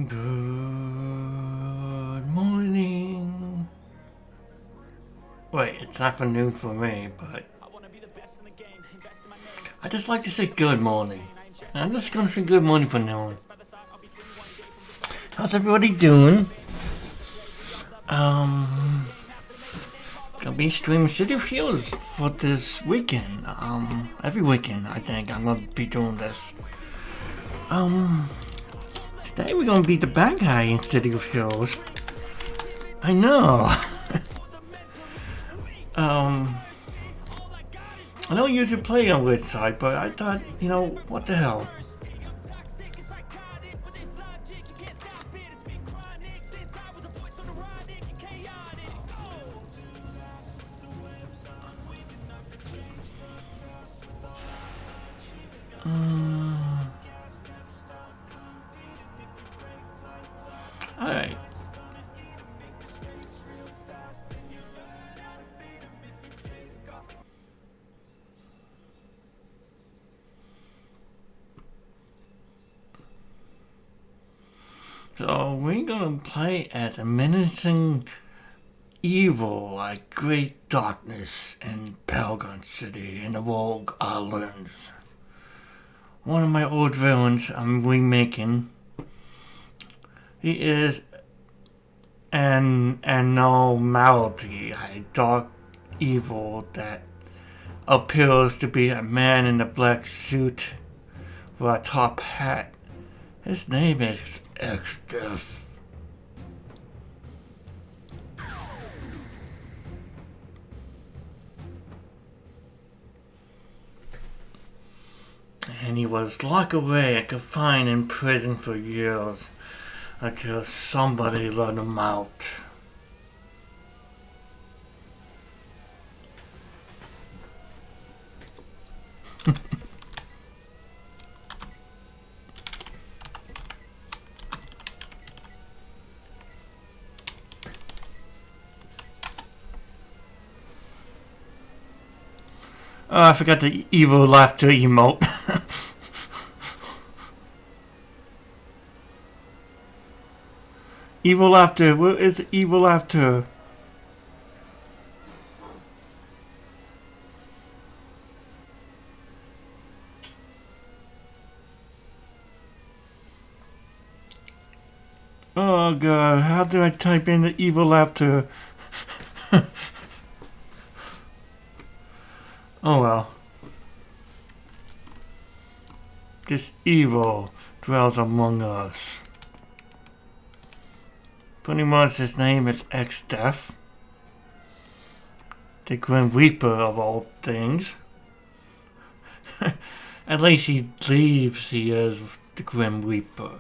Good morning. Wait, it's afternoon for me, but I just like to say good morning. I'm just gonna say good morning for now on. How's everybody doing? Gonna be streaming City of Heroes for this weekend. Every weekend I think I'm gonna be doing this. Today we're gonna beat the bad guy in City of Heroes. I know. I don't usually play on which side, but I thought, what the hell? Alright. So we're gonna play as a menacing evil like great darkness in Pelgon City in the Rogue Islands. One of my old villains I'm remaking. He is an anomaly, a dark evil that appears to be a man in a black suit with a top hat. His name is ExDeath. And he was locked away and confined in prison for years until somebody let him out. Oh, I forgot the evil laughter emote. Evil laughter, where is the evil laughter? Oh god, how do I type in the evil laughter? Oh well. This evil dwells among us. Pretty much his name is ExDeath. The Grim Reaper of all things. At least he believes he is the Grim Reaper.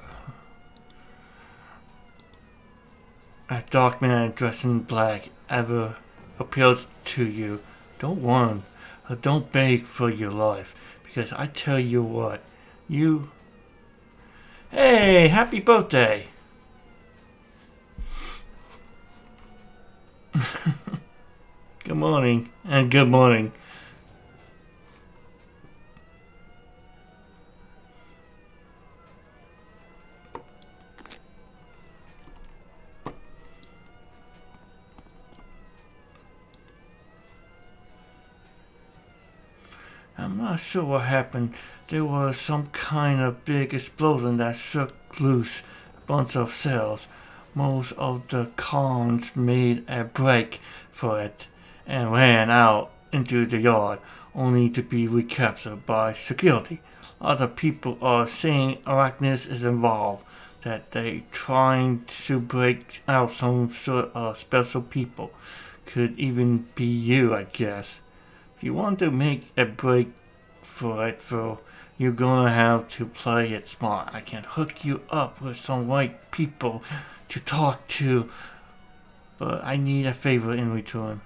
A dark man dressed in black ever appeals to you. Don't run, or don't beg for your life, because I tell you what, you... Hey, happy birthday! Good morning, and good morning. I'm not sure what happened. There was some kind of big explosion that shook loose a bunch of cells. Most of the cons made a break for it and ran out into the yard, only to be recaptured by security. Other people are saying Arachnus is involved, that they trying to break out some sort of special people. Could even be you, I guess. If you want to make a break for it, though, you're gonna have to play it smart. I can hook you up with some right people to talk to, but I need a favor in return.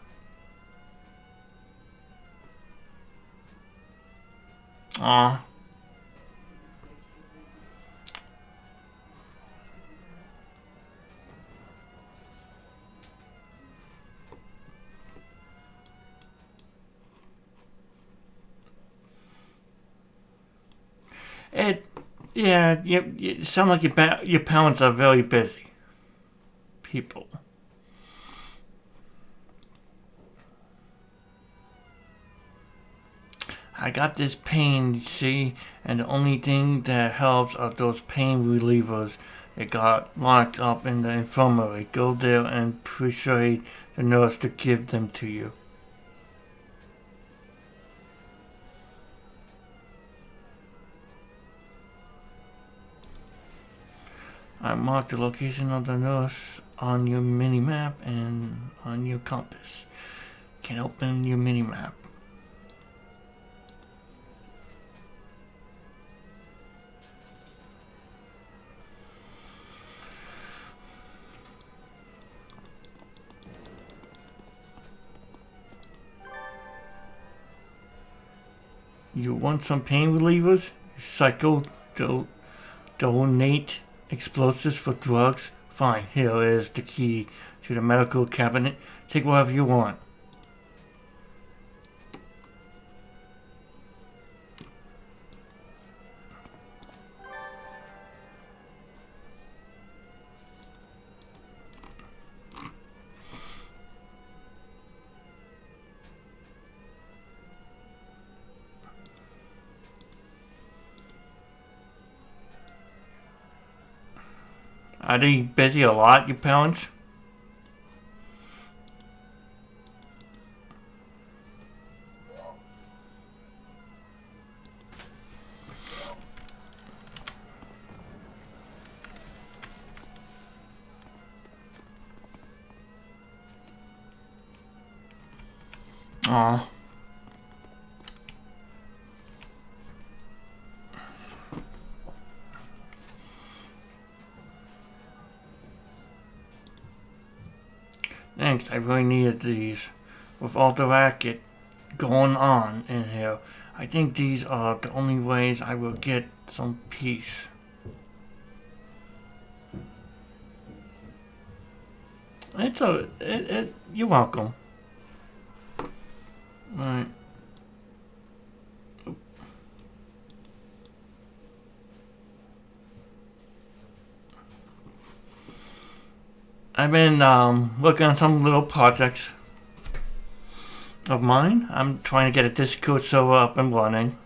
Aw. It Yeah, you sound like your parents are very busy people. I got this pain, you see, and the only thing that helps are those pain relievers that got locked up in the infirmary. Go there and persuade the nurse to give them to you. I marked the location of the nurse on your mini-map and on your compass. Can open your mini-map. You want some pain relievers? Cycle, donate explosives for drugs? Fine, here is the key to the medical cabinet. Take whatever you want. Are they busy a lot, your parents? Aw. Thanks, I really needed these. With all the racket going on in here, I think these are the only ways I will get some peace. You're welcome. Right. I've been working on some little projects of mine. I'm trying to get a Discord server up and running.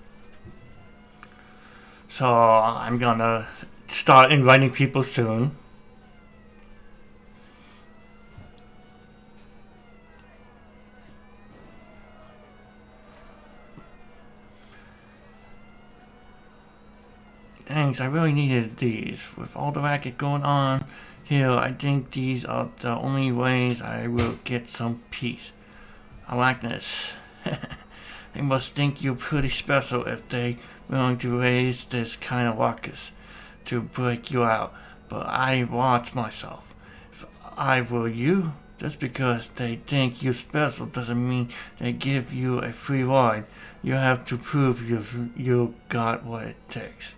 So I'm gonna start inviting people soon. Thanks, I really needed these. With all the racket going on here, I think these are the only ways I will get some peace. I like this. They must think you're pretty special if they willing to raise this kind of ruckus to break you out. But I watch myself. If I were you, just because they think you're special doesn't mean they give you a free ride. You have to prove you got what it takes.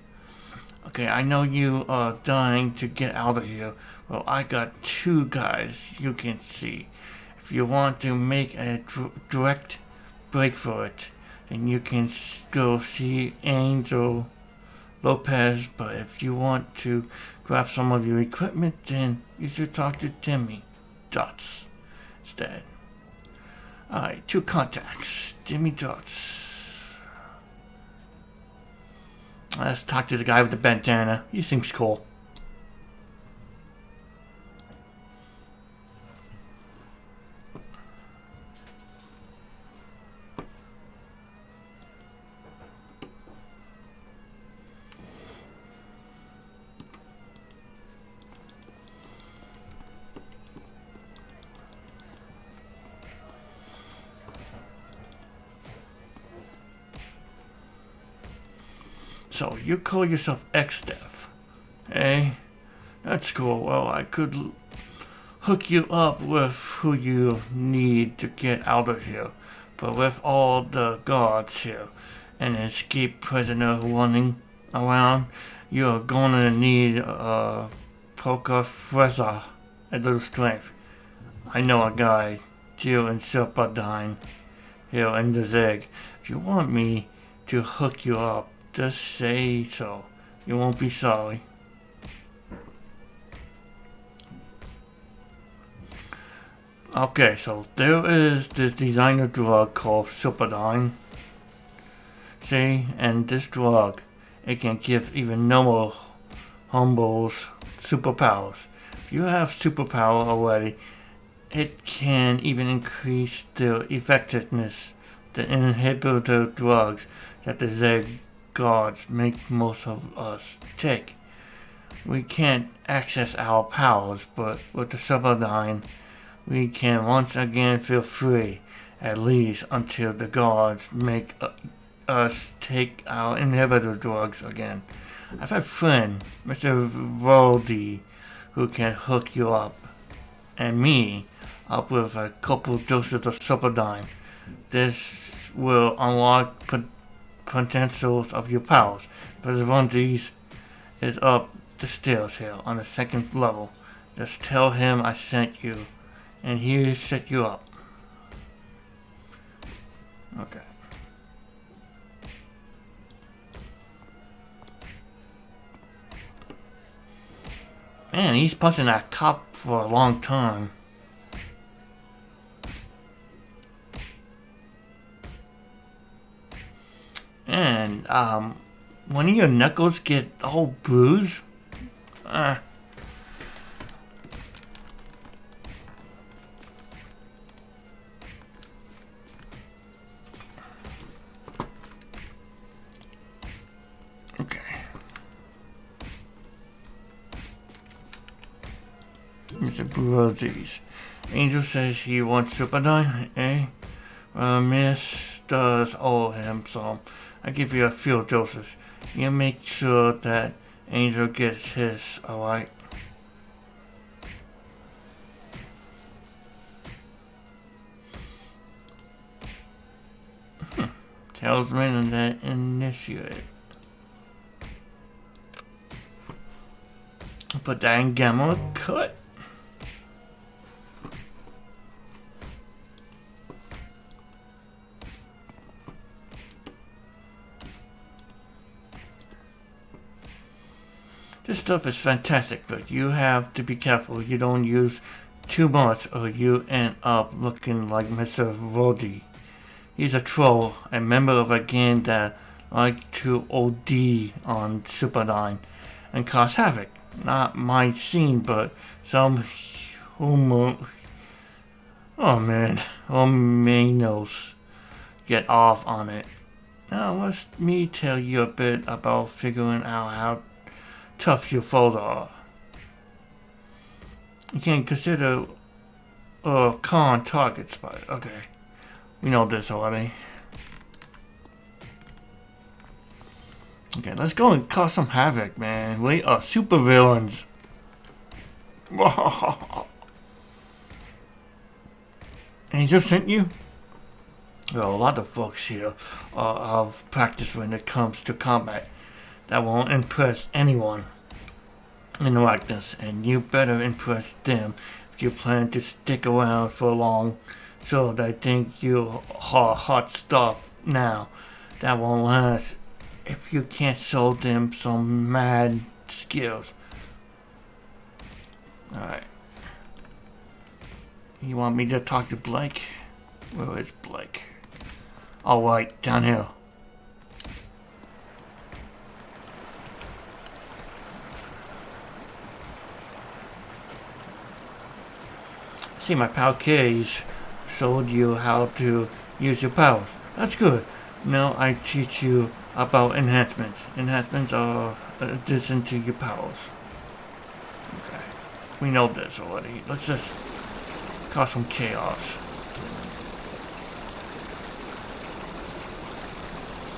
Okay, I know you are dying to get out of here. Well, I got two guys you can see. If you want to make a direct break for it, then you can go see Angel Lopez. But if you want to grab some of your equipment, then you should talk to Timmy Dots instead. Alright, two contacts. Timmy Dots. Let's talk to the guy with the bandana. He seems cool. So, you call yourself ExDeath, eh? That's cool. Well, I could hook you up with who you need to get out of here. But with all the guards here and an escaped prisoner running around, you're gonna need poker freza, a little strength. I know a guy, Jill and Serpadine, here in the Zig. If you want me to hook you up, just say so. You won't be sorry. Okay, so there is this designer drug called Superdine. See, and this drug, it can give even normal humbles superpowers. If you have superpower already, it can even increase the effectiveness, the inhibitor drugs that the Z gods make most of us take. We can't access our powers, but with the Superdine, we can once again feel free, at least until the gods make us take our inhibitor drugs again. I have a friend, Mr. Voldy, who can hook you up, and me, up with a couple doses of Superdine. This will unlock potentials of your powers. Mr. Voldy is up the stairs here on the second level. Just tell him I sent you, and he'll set you up. Okay. Man, he's pushing that cop for a long time. And, when your knuckles get all bruised, okay. Mr. Brodies. Angel says he wants Superdine, eh? Miss does owe him, so I give you a few doses. You make sure that Angel gets his, alright? Talisman and that initiate. Put that in gamma cut. This stuff is fantastic, but you have to be careful you don't use too much or you end up looking like Mr. Voldy. He's a troll, a member of a gang that like to OD on Superdine and cause havoc. Not my scene, but some humanos get off on it. Now let me tell you a bit about figuring out how tough your foes are. You can consider con targets, but okay. We know this already. Okay, let's go and cause some havoc, man. We are super villains. And he just sent you? Well, a lot of folks here are of practice when it comes to combat. That won't impress anyone in the likeness, and you better impress them if you plan to stick around for long. So they think you are hot stuff now. That won't last if you can't show them some mad skills. Alright. You want me to talk to Blake? Where is Blake? Alright, down here. See, my pal K's showed you how to use your powers. That's good. Now I teach you about enhancements. Enhancements are addition to your powers. Okay. We know this already. Let's just cause some chaos.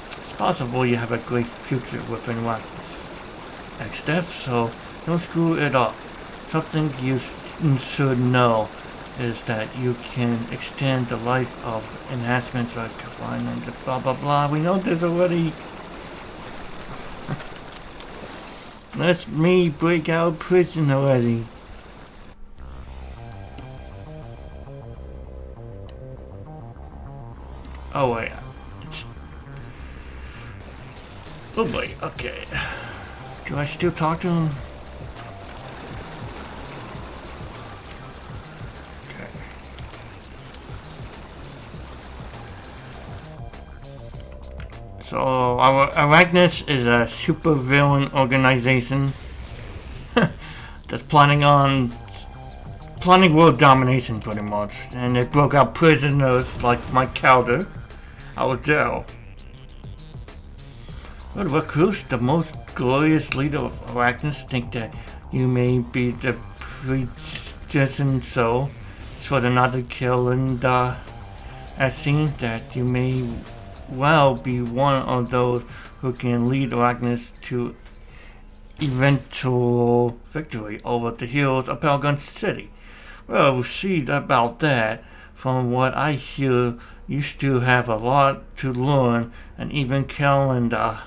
It's possible you have a great future with enlightenment. ExDeath, so don't screw it up. Something you should know is that you can extend the life of enhancements like combining the blah blah blah. We know this already. Let me break out prison already. Oh wait. Oh boy, okay. Do I still talk to him? So, our Arachnus is a super villain organization that's planning world domination pretty much. And they broke out prisoners like Mike Calder out of jail. Well, the recruits, the most glorious leader of Arachnus, think that you may be the predestined soul for another killing as seen that you may well be one of those who can lead Arachnus to eventual victory over the heroes of Paragon City. Well, we'll see about that. From what I hear, you still have a lot to learn, and even Calendar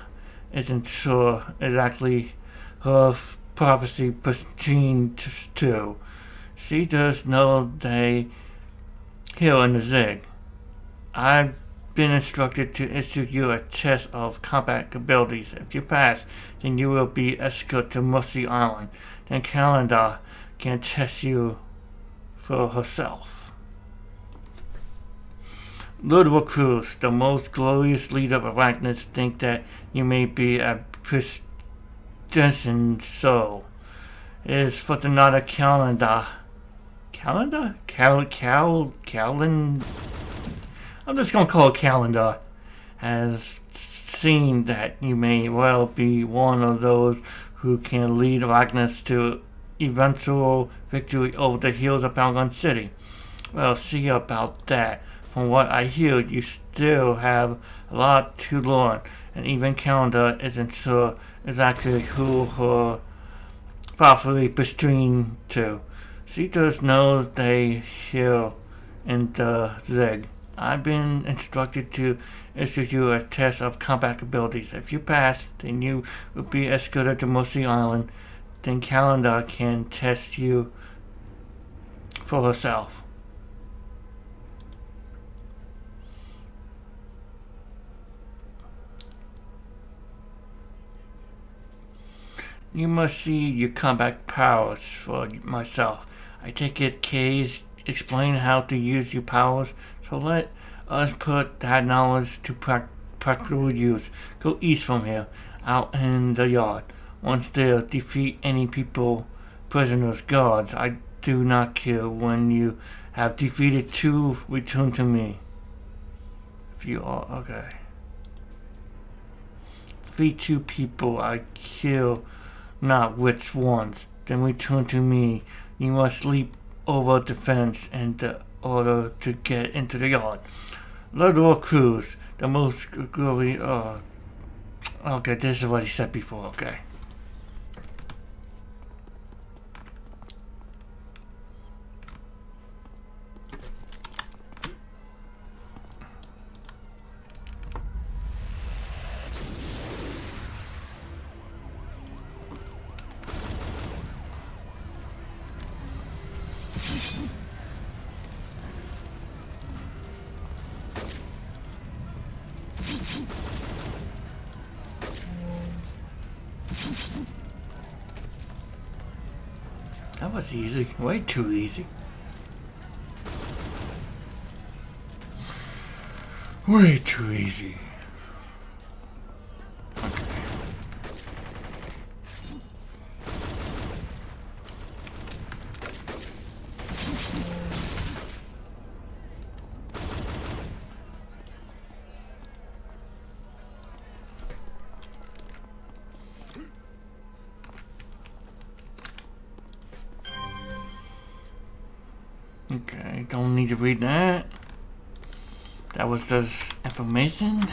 isn't sure exactly her prophecy pertains to. She does know they here in the Zig. I've been instructed to issue you a test of combat abilities. If you pass, then you will be escorted to Mercy Island. Then Calendar can test you for herself. Lord Recluse, the most glorious leader of Arachnus, think that you may be a predestined soul. It is for another Calendar. Calendar? I'm just gonna call it Calendar. Has seen that you may well be one of those who can lead Arachnus to eventual victory over the heroes of Paragon City. Well, see about that. From what I hear, you still have a lot to learn, and even Calendar isn't sure exactly who her prophecy pertains to. She just knows they here in the Zig. I've been instructed to issue you a test of combat abilities. If you pass, then you will be escorted to Mercy Island. Then Calendar can test you for herself. You must see your combat powers for myself. I take it K's explain how to use your powers, so let us put that knowledge to practical use. Go east from here, out in the yard. Once there, defeat any people, prisoners, guards. I do not care. When you have defeated 2, return to me. If you are okay. Defeat 2 people, I kill not which ones. Then return to me. You must leap over the fence in the order to get into the yard. Little Cruz, the most girly. Okay, this is what he said before. Okay. That was easy. Way too easy. Way too easy. Okay, don't need to read that. That was just information.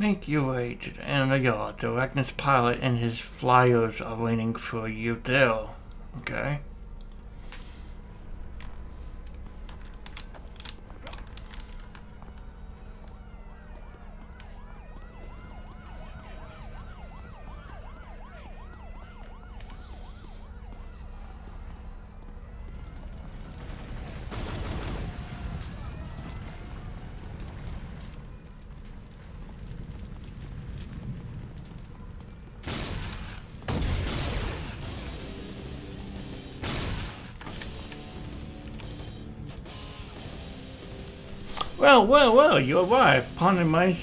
Make your way to the end of the yard. The Arachnus pilot and his flyers are waiting for you there. Okay? Well, you arrived. Pardon my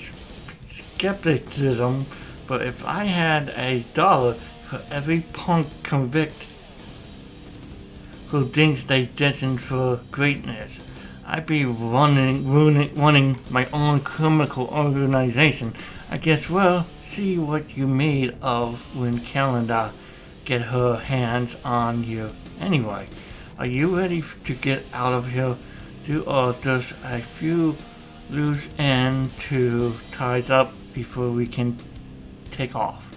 skepticism, but if I had $1 for every punk convict who thinks they destined for greatness, I'd be running my own criminal organization. I guess we'll see what you made of when Calendar get her hands on you. Anyway, are you ready to get out of here? Just a few loose ends to ties up before we can take off.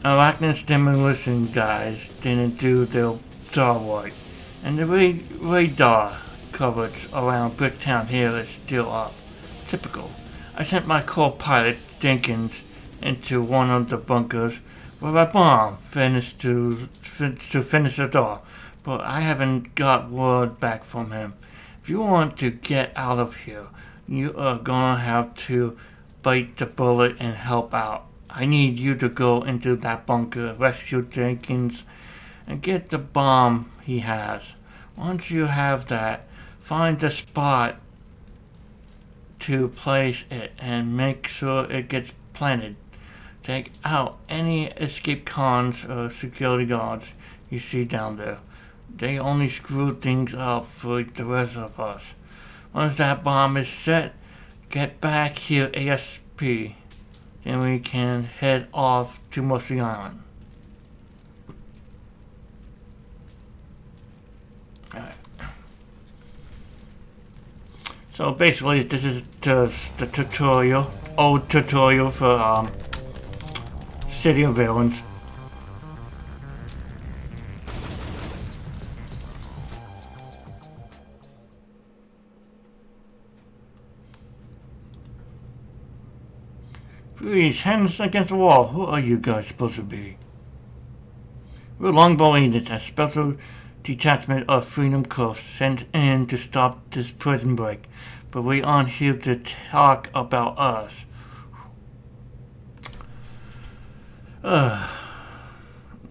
Arachnus demolition guys didn't do their job right, and the radar coverage around Bricktown here is still up. Typical. I sent my co-pilot Jenkins into one of the bunkers with a bomb finished to finish the door, but I haven't got word back from him. If you want to get out of here, you are gonna have to bite the bullet and help out. I need you to go into that bunker, rescue Jenkins, and get the bomb he has. Once you have that, find the spot to place it and make sure it gets planted. Take out any escape cons or security guards you see down there. They only screw things up for the rest of us. Once that bomb is set, get back here ASAP. Then we can head off to Mercy Island. Alright. So basically this is just the tutorial, old tutorial for City of Villein. Please, hands against the wall. Who are you guys supposed to be? We're Longbow agents, a special detachment of Freedom Corps sent in to stop this prison break. But we aren't here to talk about us.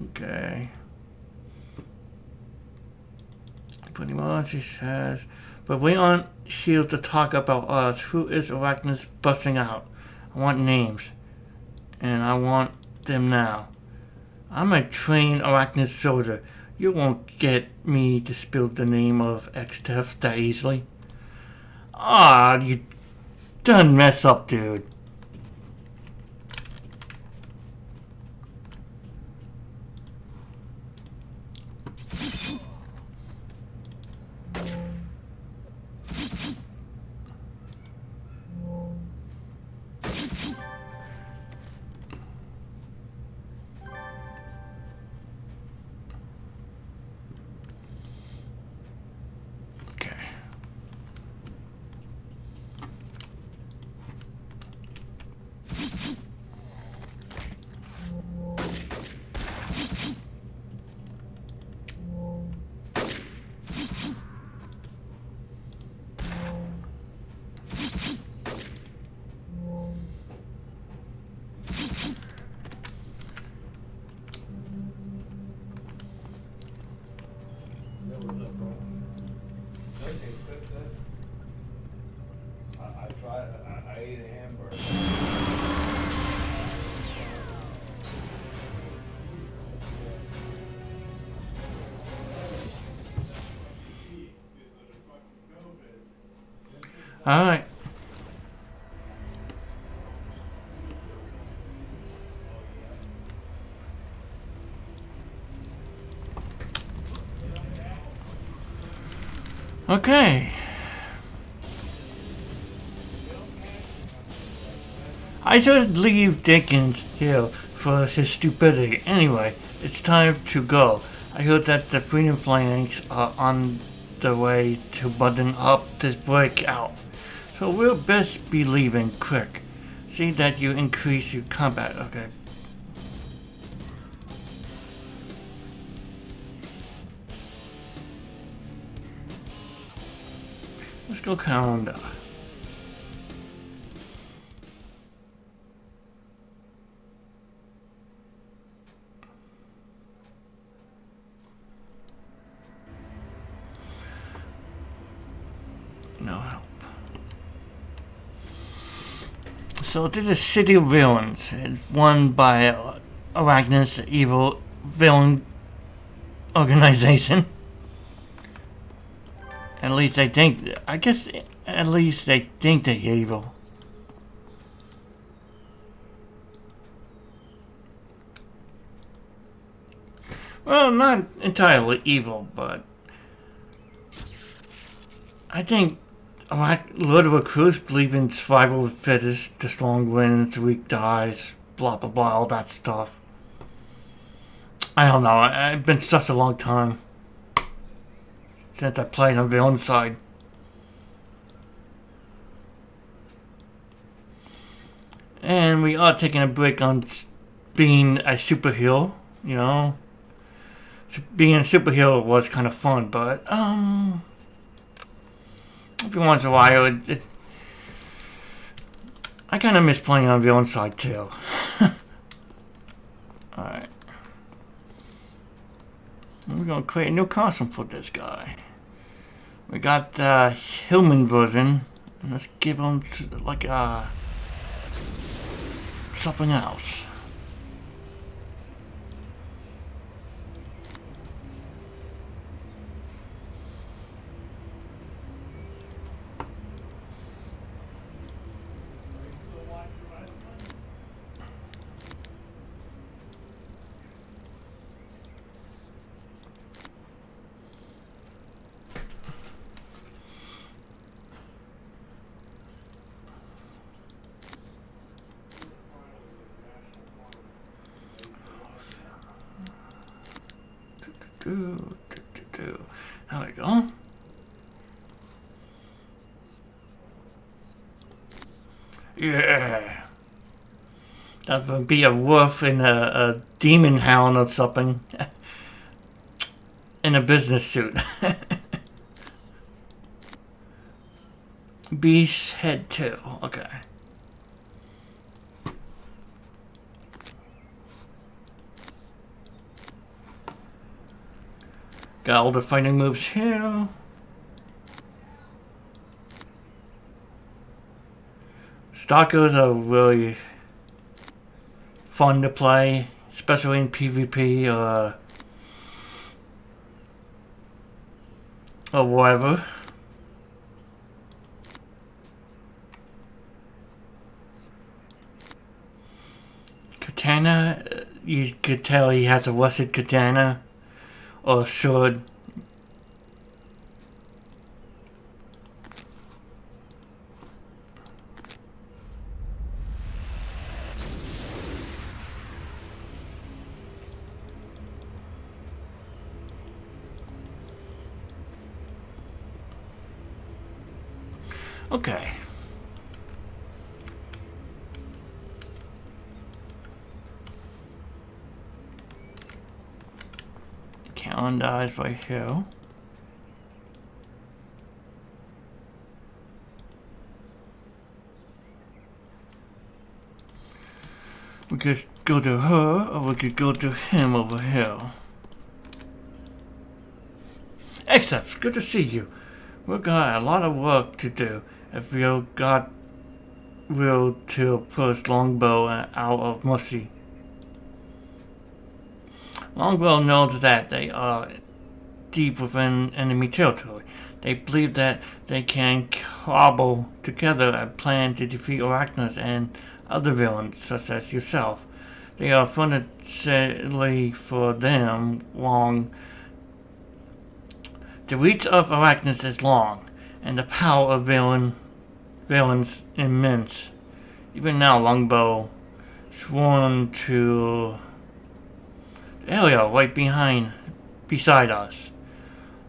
Okay. Pretty much he says. But we aren't here to talk about us. Who is Arachnus busting out? I want names. And I want them now. I'm a trained Arachnus soldier. You won't get me to spill the name of ExDeath that easily. Ah, you done mess up, dude. I ate a hamburger. All right. Okay. I should leave Dickens here for his stupidity. Anyway, it's time to go. I heard that the Freedom Flanks are on the way to button up this breakout. So we'll best be leaving quick. See that you increase your combat. Okay. Let's go calendar. No help. So this is City of Villains. It's run by Arachnus, the evil villain organization. At least they think. I guess at least they think they're evil. Well, not entirely evil, but I think Lord of Recruits believe in survival of the fittest, the strong wins, the weak dies, blah blah blah, all that stuff. I don't know. It's been such a long time since I played on Villein side. And we are taking a break on being a superhero, you know. Being a superhero was kind of fun, but every once in a while, I kind of miss playing on Villein side too. Alright. We're going to create a new costume for this guy. We got the human version. And let's give him like something else. There we go. Yeah. That would be a wolf in a demon hound or something. In a business suit. Beast head too. Okay. Got all the fighting moves here. Stalkers are really fun to play, especially in PvP or whatever. Katana, you could tell he has a rusted katana. Or sword. Okay. Calendar is right here. We could go to her, or we could go to him over here. ExDeath, good to see you. We've got a lot of work to do if we got will to push Longbow out of Mercy. Longbow knows that they are deep within enemy territory. They believe that they can cobble together a plan to defeat Arachnus and other villains, such as yourself. They are fundamentally for them long. The reach of Arachnus is long, and the power of villains immense. Even now, Longbow sworn to the area right beside us,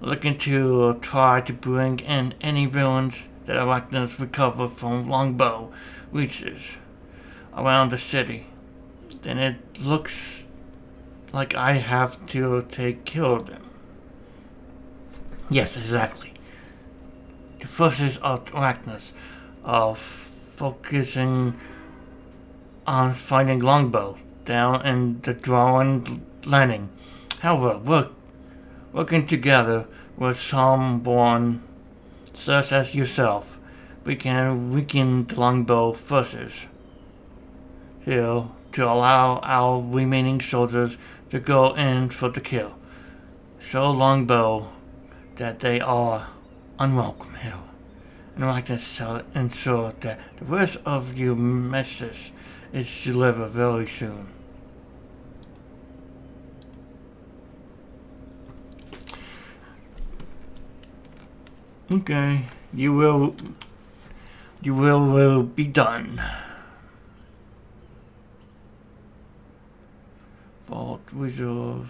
looking to try to bring in any villains that Arachnids recover from Longbow reaches around the city. Then it looks like I have to take care of them. Yes, exactly. The forces of Arachnids are focusing on finding Longbow down in the Drawing Landing. However, working together with someone such as yourself, we can weaken the Longbow forces here to allow our remaining soldiers to go in for the kill. Show Longbow that they are unwelcome here, and like to ensure that the rest of your message is delivered very soon. Okay, you will be done. Vault Reserve.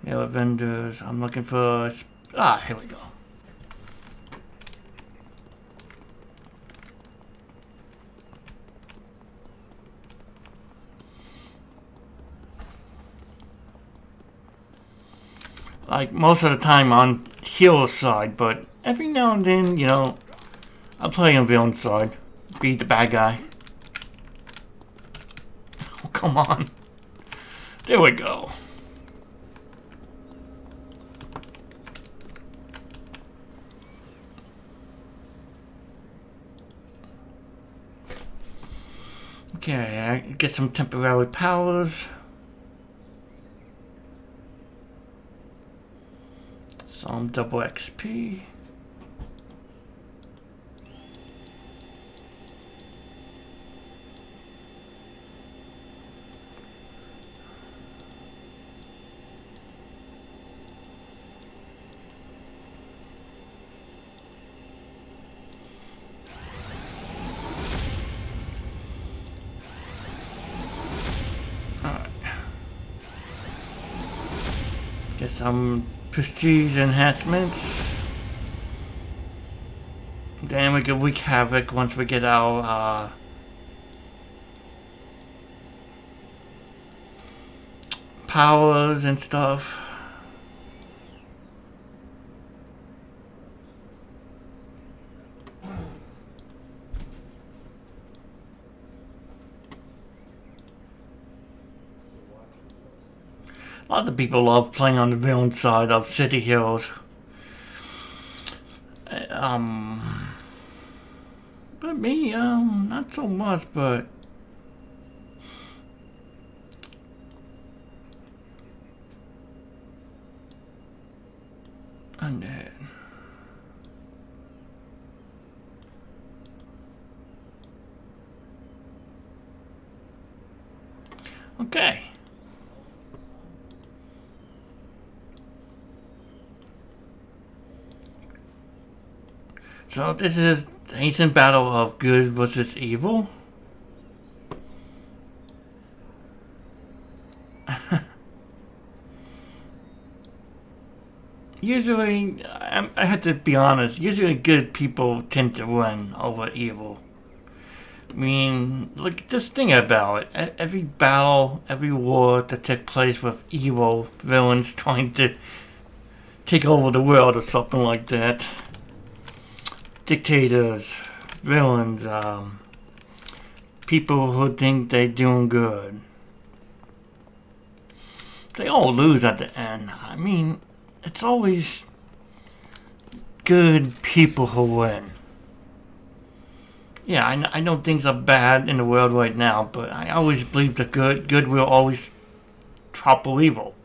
Yeah, vendors. I'm looking for. Here we go. Like most of the time on hero side, but every now and then, I'll play on villain side. Be the bad guy. Oh, come on. There we go. Okay, I get some temporary powers. Some double XP. Get some prestige enhancements. Then we can wreak havoc once we get our powers and stuff. A lot of people love playing on the villain side of City Heroes. But me, not so much, but undead. Okay. So this is the ancient battle of good versus evil. Usually, I have to be honest, usually good people tend to win over evil. I mean, look, just think about it. Every battle, every war that took place with evil villains trying to take over the world or something like that. Dictators, villains, people who think they're doing good. They all lose at the end. I mean, it's always good people who win. Yeah, I know things are bad in the world right now, but I always believe the good will always topple evil.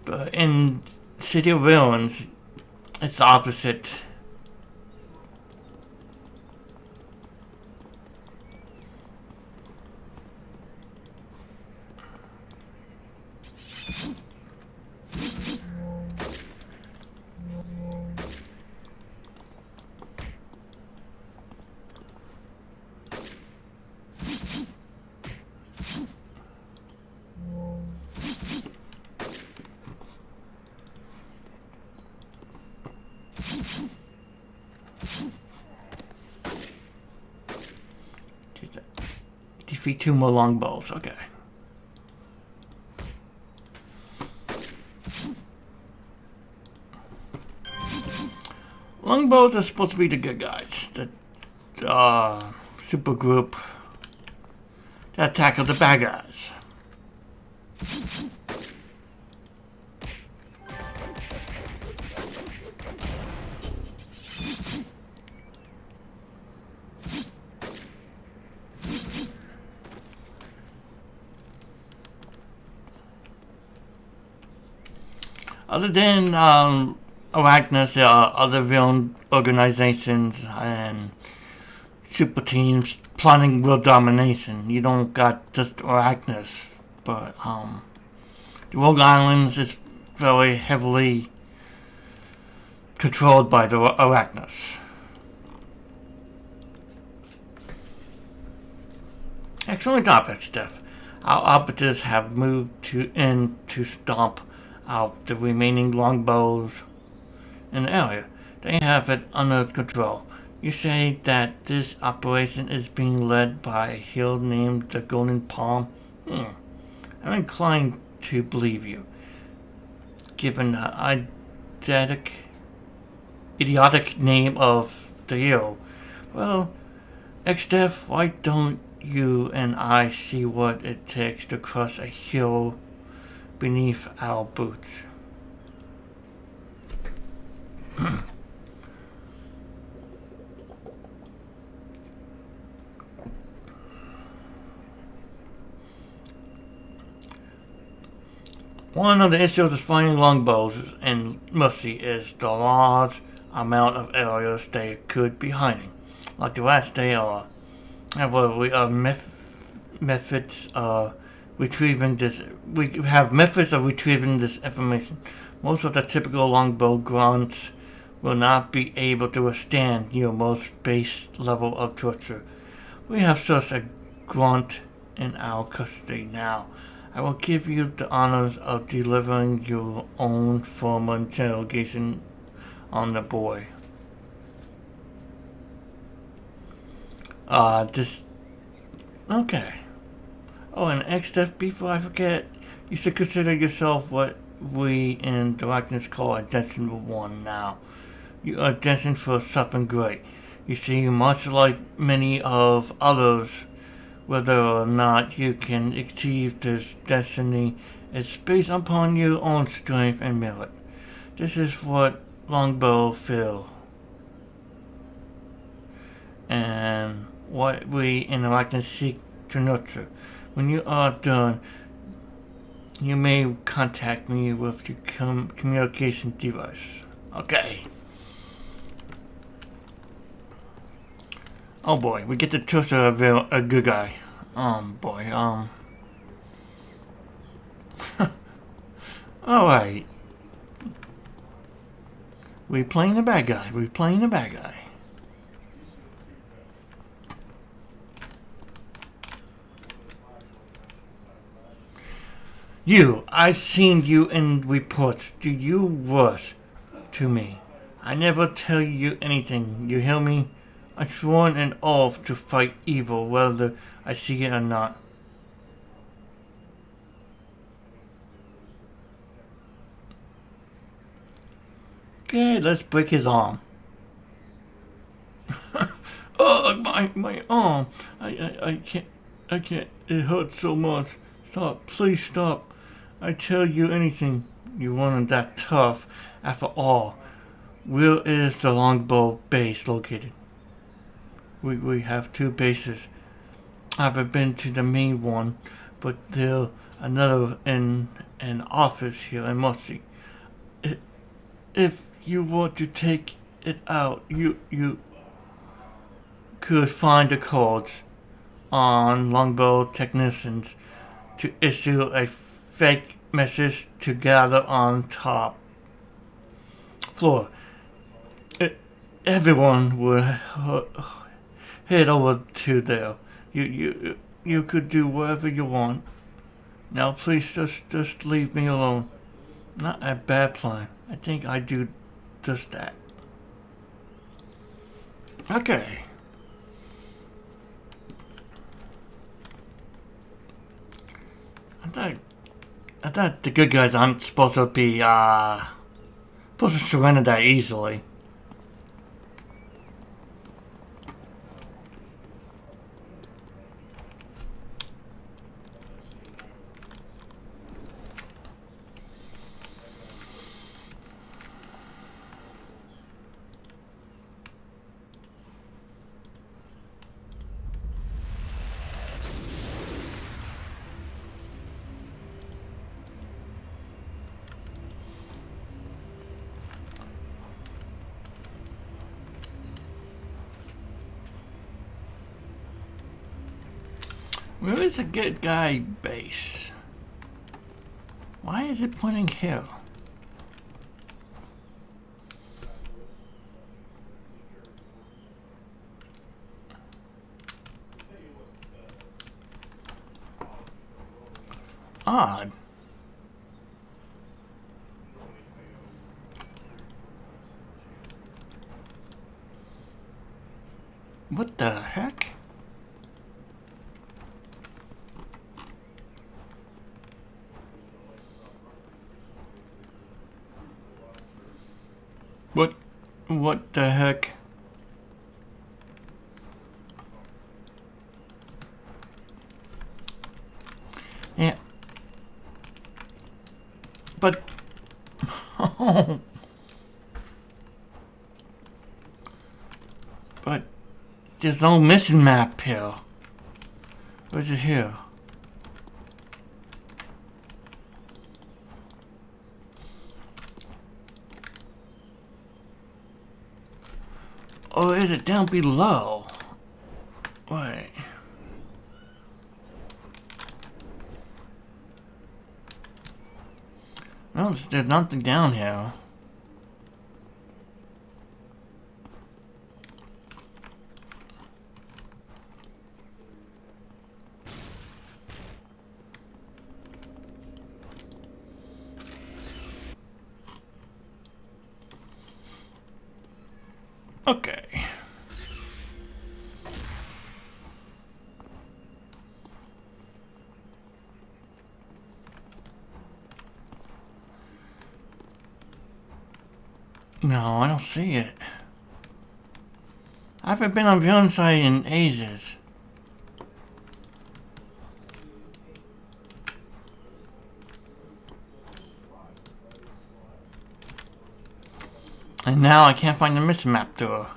But in City of Villains, it's the opposite. defeat 2 more longbows. Okay. Longbows are supposed to be the good guys. The super group that tackle the bad guys. Other than Arachnus, there are other villain organizations and super teams plotting world domination. You don't got just Arachnus, but the Rogue Islands is very heavily controlled by the Arachnus. Excellent job, ExDeath. Our arbiters have moved in to stomp out the remaining longbows in the area. They have it under control. You say that this operation is being led by a hero named the Golden Palm? I'm inclined to believe you, given the idiotic name of the hero. Well, ExDeath, why don't you and I see what it takes to crush a hero beneath our boots? One of the issues of finding longbows in Mercy is the large amount of areas they could be hiding. Like the rest, they are methods of retrieving this. We have methods of retrieving this information. Most of the typical longbow grunts will not be able to withstand your most base level of torture. We have such a grunt in our custody now. I will give you the honors of delivering your own formal interrogation on the boy. Okay. Oh, and ExDeath, before I forget, you should consider yourself what we in Darkness call a Destined One now. You are destined for something great. You see, much like many of others, whether or not you can achieve this destiny is based upon your own strength and merit. This is what Longbow feel, and what we in Arachne seek to nurture. When you are done, you may contact me with your communication device. Okay. Oh boy, we get the torture of a good guy. Boy, Alright. We playing the bad guy. We playing the bad guy. You, I've seen you in reports. Do you worse to me? I never tell you anything. You hear me? I've sworn an oath to fight evil, whether I see it or not. Okay, let's break his arm. Oh, my arm. I can't. It hurts so much. Stop, please stop. I tell you anything. You weren't that tough. After all, where is the Longbow base located? We have 2 bases. I've been to the main one, but there's another in an office here in Mercy. If you want to take it out, you could find the codes on Longbow technicians to issue a fake message to gather on top floor. Everyone will head over to there. You could do whatever you want. Now please just leave me alone. Not a bad plan. I think I do just that. Okay. I thought the good guys aren't supposed to be, supposed to surrender that easily. Where is the good guy base? Why is it pointing here? Odd. What the heck? What the heck? Yeah. But but there's no mission map here. Where's it here? Or is it down below? Wait. No, there's nothing down here. Okay. No, I don't see it. I haven't been on Villein side in ages. And now I can't find the mission map door.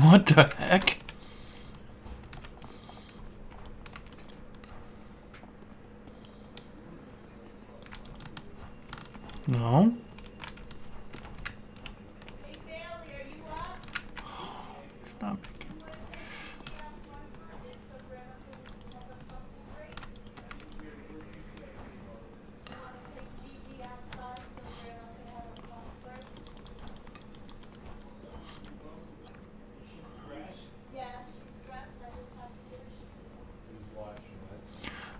What the heck? No. Hey, Bailey, are you up? Stop it.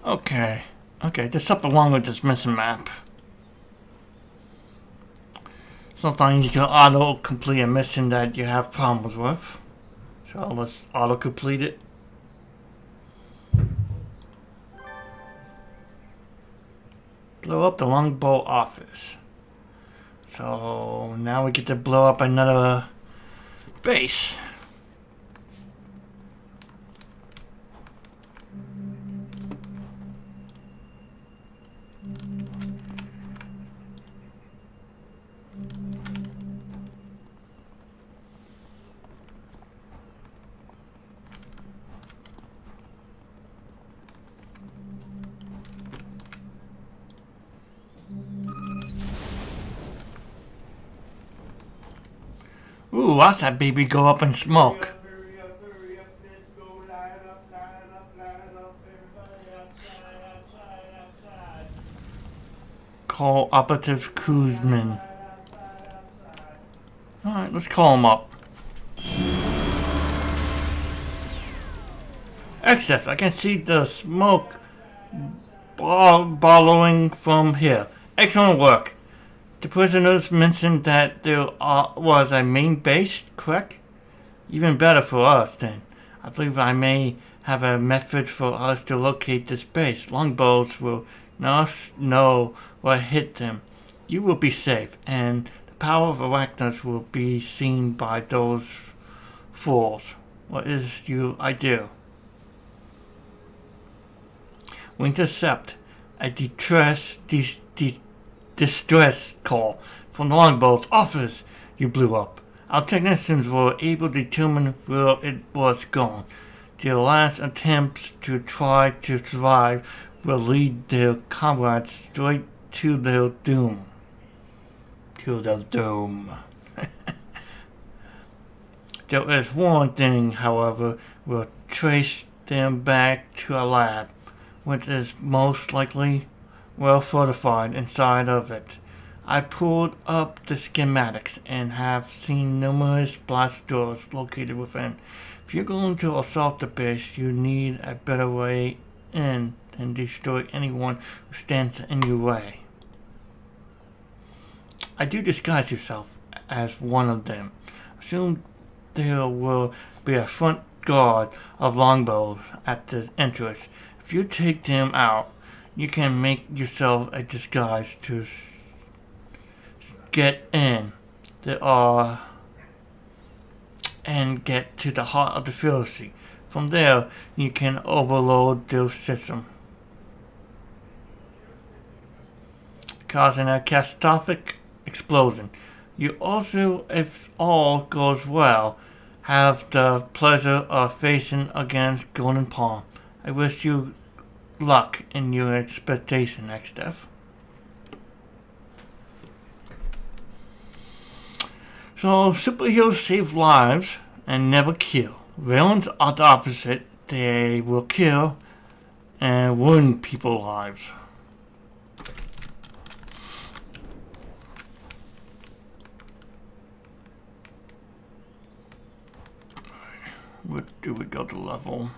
Okay. Okay, just something wrong with this mission map. Sometimes you can auto-complete a mission that you have problems with. So let's auto-complete it. Blow up the longbow office. So now we get to blow up another base. Ooh, watch that baby go up in smoke. Hurry up, let's go line up, everybody outside. Cooperative Kuzman. Alright, let's call him up. ExDeath, I can see the smoke billowing from here. Excellent work. The prisoners mentioned that there was a main base, correct? Even better for us, then. I believe I may have a method for us to locate this base. Longbows will not know what hit them. You will be safe, and the power of arachnids will be seen by those fools. What is your idea? We intercept a distress call from the longboat's office you blew up. Our technicians were able to determine where it was going. Their last attempts to try to survive will lead their comrades straight to their doom. To the doom. There is one thing, however, will trace them back to a lab, which is most likely well fortified inside of it. I pulled up the schematics and have seen numerous blast doors located within. If you're going to assault the base, you need a better way in than destroy anyone who stands in your way. I do disguise yourself as one of them. Assume there will be a front guard of longbows at the entrance. If you take them out, you can make yourself a disguise to get in. And get to the heart of the fallacy. From there, you can overload their system, causing a catastrophic explosion. You also, if all goes well, have the pleasure of facing against Golden Palm. I wish you luck in your expectation, ExDeath. So, superheroes save lives and never kill. Villains are the opposite. They will kill and ruin people's lives. What do we go to level?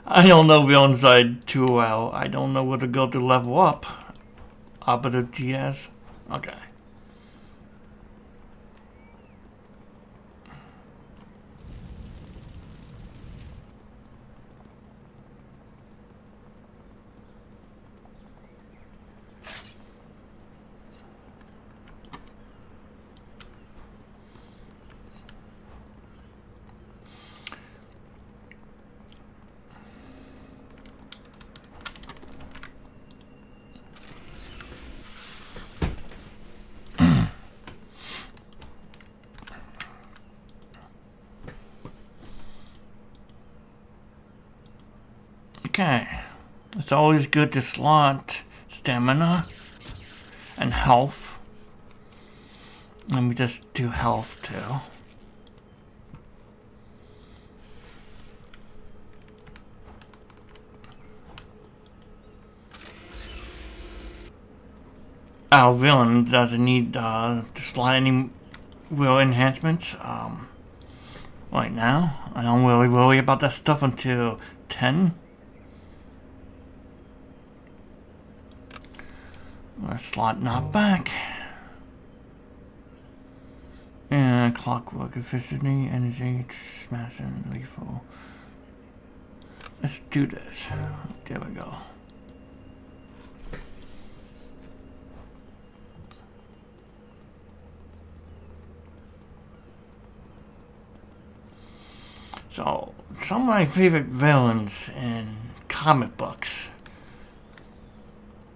I don't know villain side too well. I don't know where to go to level up. Arbiter GS? Okay. Okay, it's always good to slot stamina and health. Let me just do health too. Our villain doesn't need to slot any real enhancements. Right now, I don't really worry about that stuff until 10. Slot not back. And clockwork efficiency, energy, smashing, lethal. Let's do this. There we go. So, some of my favorite villains in comic books.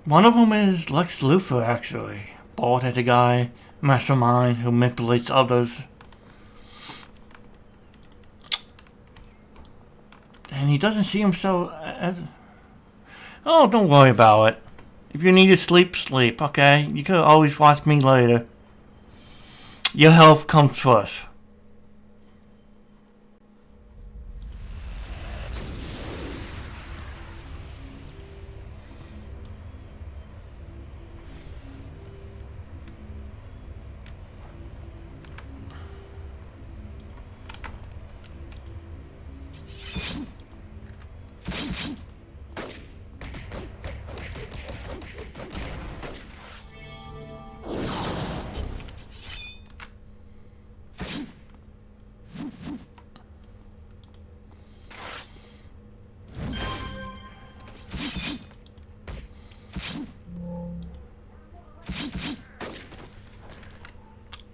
One of them is Lex Luthor, actually. Bald-headed guy, mastermind who manipulates others. And he doesn't see himself as... Oh, don't worry about it. If you need to sleep, sleep, okay? You can always watch me later. Your health comes first.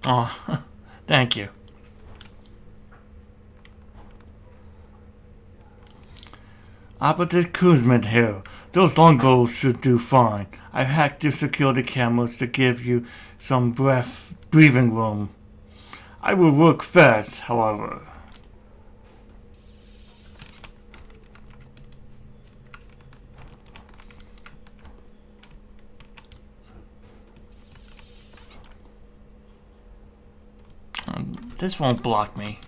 Oh, thank you. Opposite Kuzman Hill. Those longbows should do fine. I hacked your security cameras to give you some breathing room. I will work fast, however. This won't block me.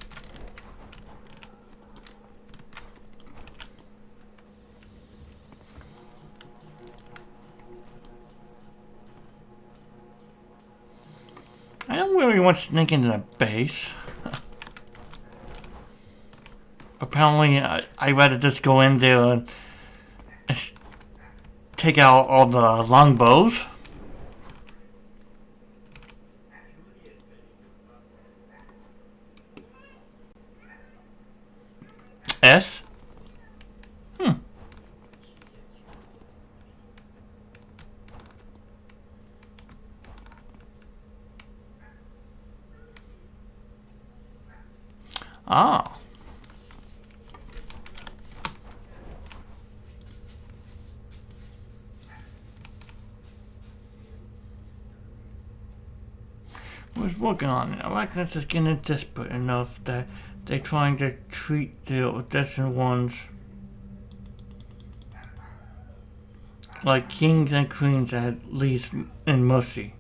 I don't really want to sneak into the base. Apparently, I'd rather just go in there and take out all the longbows. S? Ah. Was working on it. I reckon it's just getting desperate enough that they're trying to treat the Destined Ones like kings and queens at least in mercy.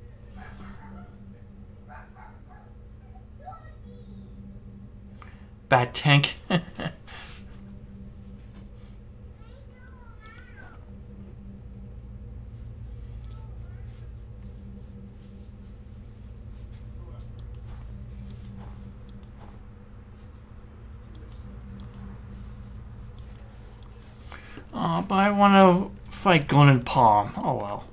Bad tank. Oh, but I want to fight Golden Palm. Oh well.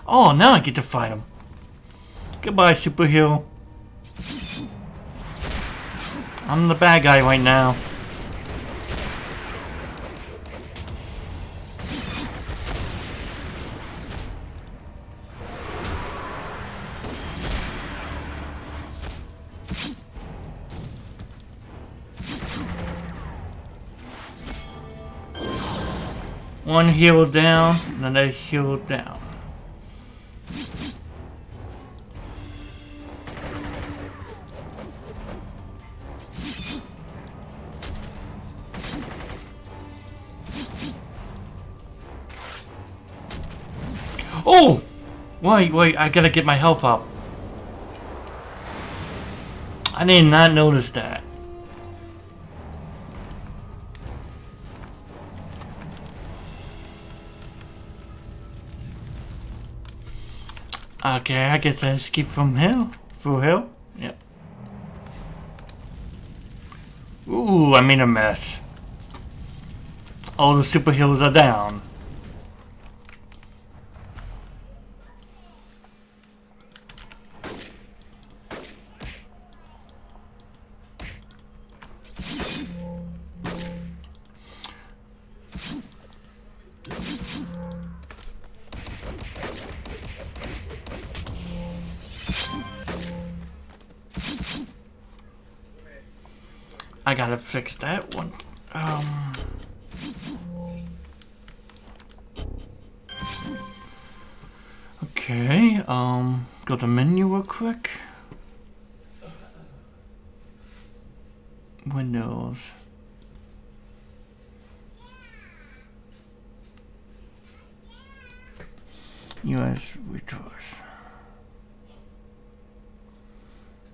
Oh, now I get to fight him. Goodbye, superhero. I'm the bad guy right now. One heal down, another heal down. Oh! Wait, I gotta get my health up. I did not notice that. Okay, I guess I skip from hill. Through hill? Yep. Ooh, I made a mess. All the superheroes are down. I gotta fix that one. Okay, go to menu real quick. Windows. US resource.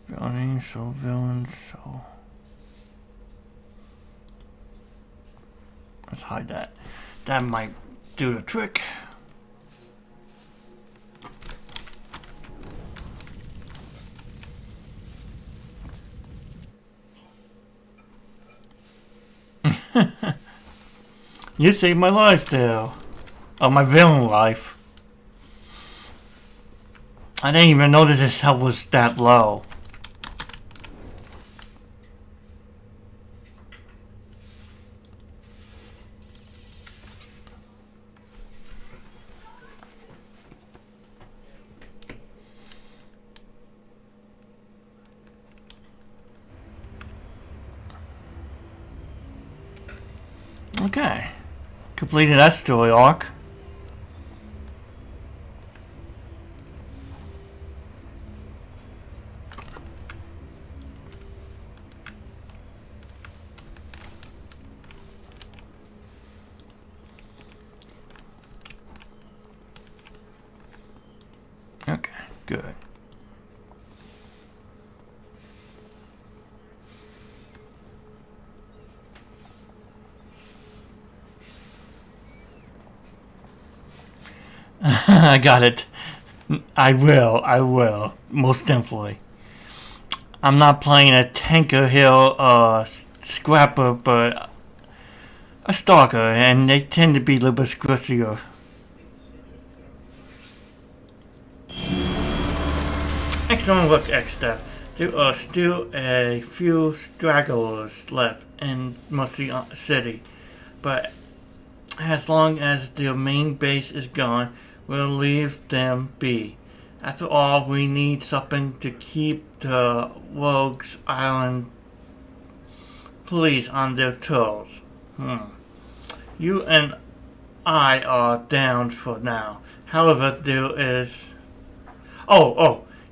Villains, so let's hide that. That might do the trick. You saved my life there. Or my villain life. I didn't even notice his health was that low. Okay. Completed that story arc. Okay, good. I got it. I will. Most definitely. I'm not playing a tanker hill scrapper, but a stalker, and they tend to be a little bit squissier. Excellent work, ExDeath. There are still a few stragglers left in Musty City, but as long as their main base is gone, we'll leave them be. After all, we need something to keep the Rogues Island police on their toes. You and I are down for now. However, there is...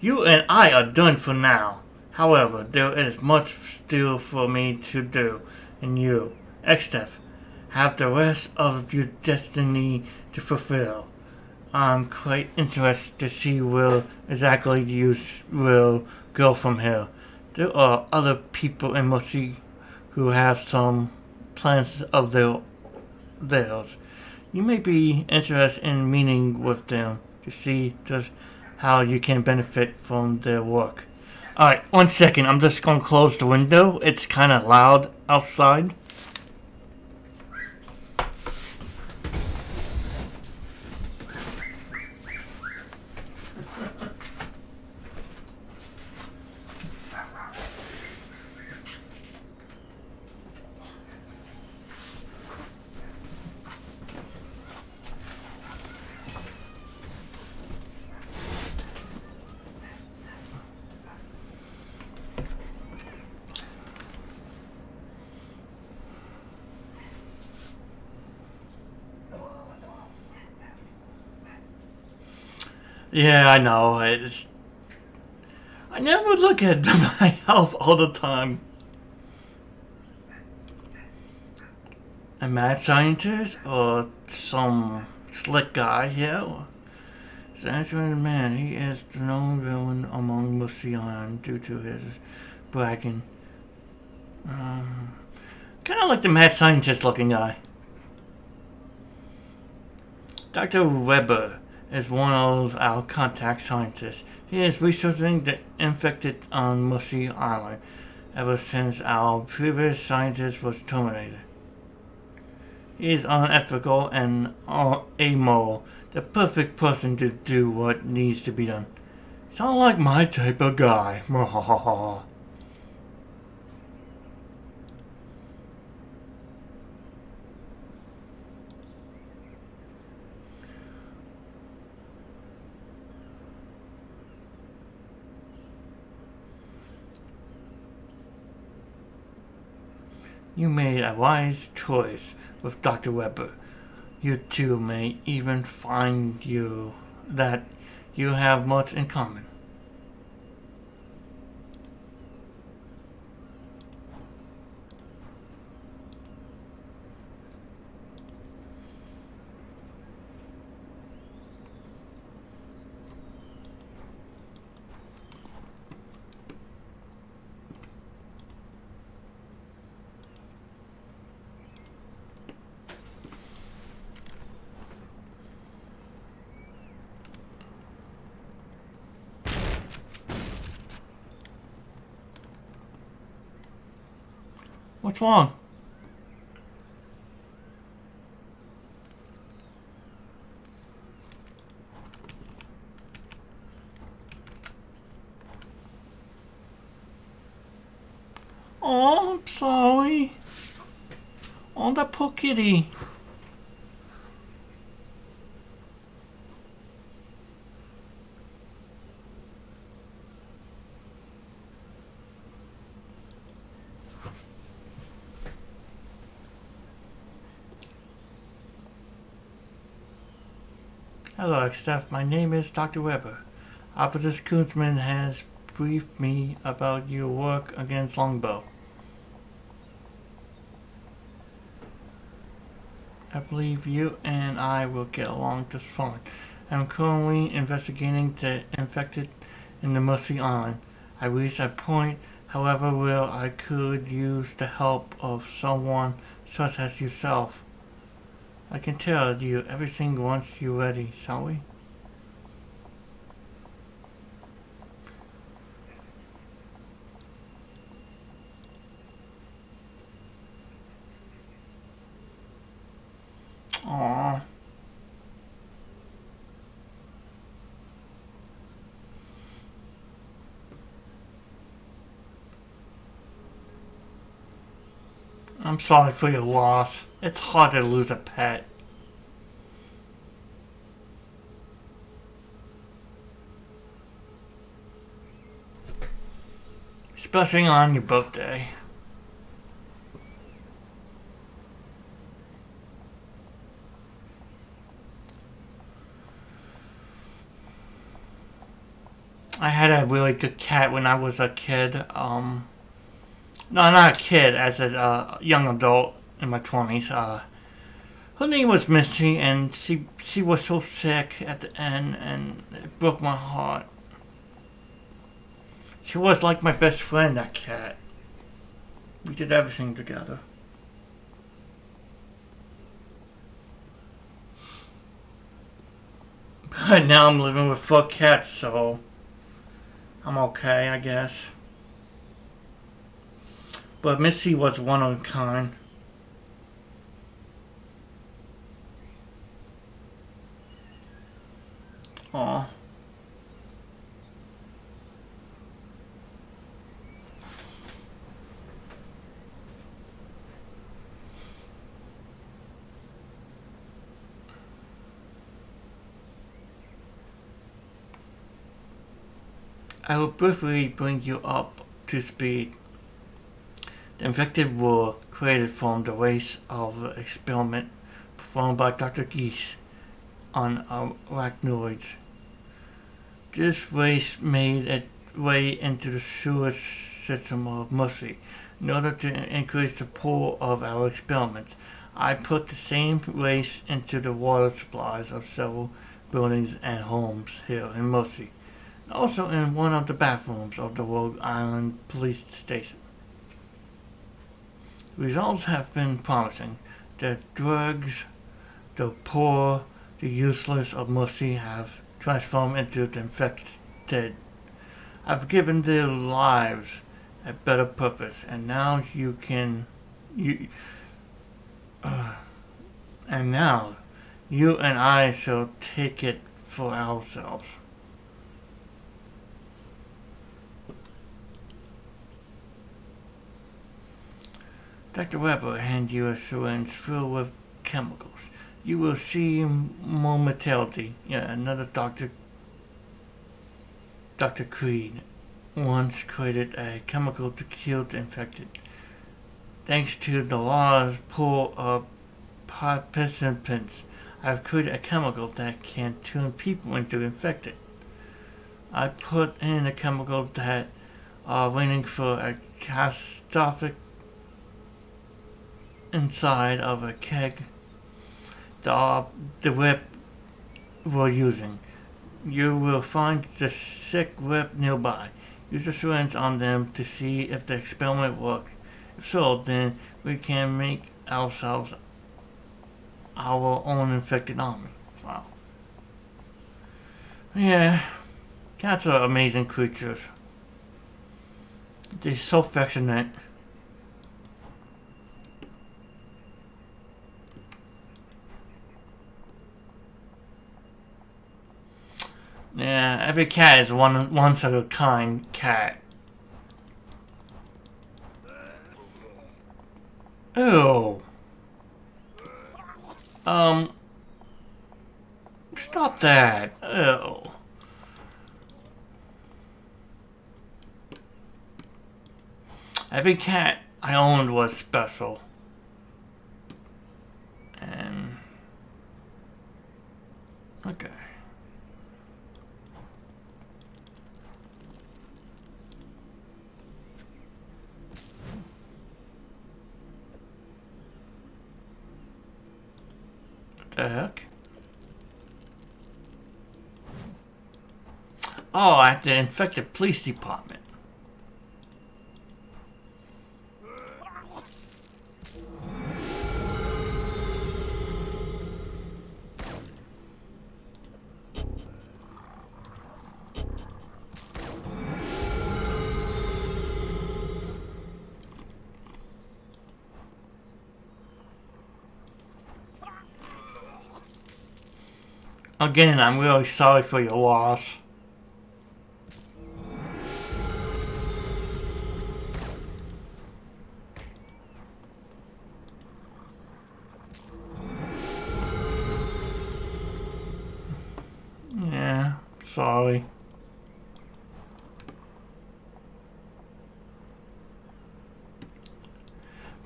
You and I are done for now. However, there is much still for me to do, and you, ExDeath, have the rest of your destiny to fulfill. I'm quite interested to see where exactly you will go from here. There are other people in Musty who have some plans of theirs. You may be interested in meeting with them to see just how you can benefit from their work. Alright, 1 second. I'm just going to close the window. It's kind of loud outside. Yeah, I know. I never look at my health all the time. A mad scientist or some slick guy here? Saturated man, he is the known villain among Musty Island due to his bragging. Kind of like the mad scientist looking guy. Dr. Weber is one of our contact scientists. He is researching the infected on Musty Island ever since our previous scientist was terminated. He is unethical and amoral, the perfect person to do what needs to be done. Sound like my type of guy. You made a wise choice with Dr. Weber. You two may even find that you have much in common. What's wrong? Oh, I'm sorry. Oh, that poor kitty. Hello, ExDeath. My name is Dr. Weber. Officer Kunzman has briefed me about your work against Longbow. I believe you and I will get along just fine. I'm currently investigating the infected in the Mercy Island. I reached a point, however, where I could use the help of someone such as yourself. I can tell you everything once you're ready, shall we? Aww. I'm sorry for your loss. It's hard to lose a pet. Especially on your birthday. I had a really good cat when I was a kid. No, not a kid, as a young adult in my 20s. Her name was Missy, and she was so sick at the end, and it broke my heart. She was like my best friend, that cat. We did everything together. But now I'm living with 4 cats, so I'm okay, I guess. But Missy was one of a kind. Aw. I will briefly bring you up to speed. The infected were created from the waste of an experiment performed by Dr. Geese on arachnoids. This waste made its way into the sewage system of Mercy. In order to increase the pool of our experiments, I put the same waste into the water supplies of several buildings and homes here in Mercy, and also in one of the bathrooms of the Rogue Island police station. Results have been promising. The drugs, the poor, the useless of Mercy have transformed into the infected. I've given their lives a better purpose, and now and now you and I shall take it for ourselves. Dr. Weber hand you a syringe filled with chemicals. You will see momentarily. Yeah, another Dr. Creed once created a chemical to kill the infected. Thanks to the large pool of participants, I've created a chemical that can turn people into infected. I put in a chemical that are waiting for a catastrophic inside of a keg. The whip we're using. You will find the sick whip nearby. Use the syringe on them to see if the experiment works. If so, then we can make ourselves our own infected army. Wow. Yeah, cats are amazing creatures. They're so affectionate. Yeah, every cat is one sort of kind cat. Ew. Stop that. Ew. Every cat I owned was special. And... okay. What the heck? Oh, at the infected police department. Again, I'm really sorry for your loss. Yeah, sorry.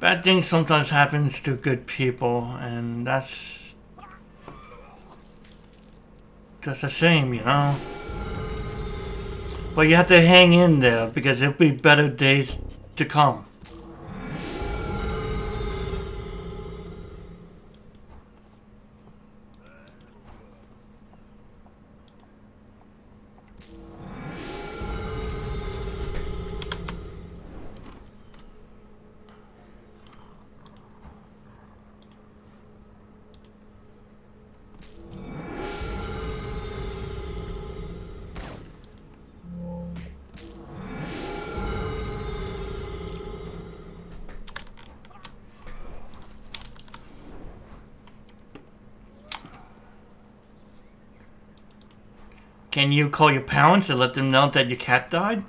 Bad things sometimes happens to good people, and that's just a shame, you know? But you have to hang in there, because there'll be better days to come. Can you call your parents and let them know that your cat died?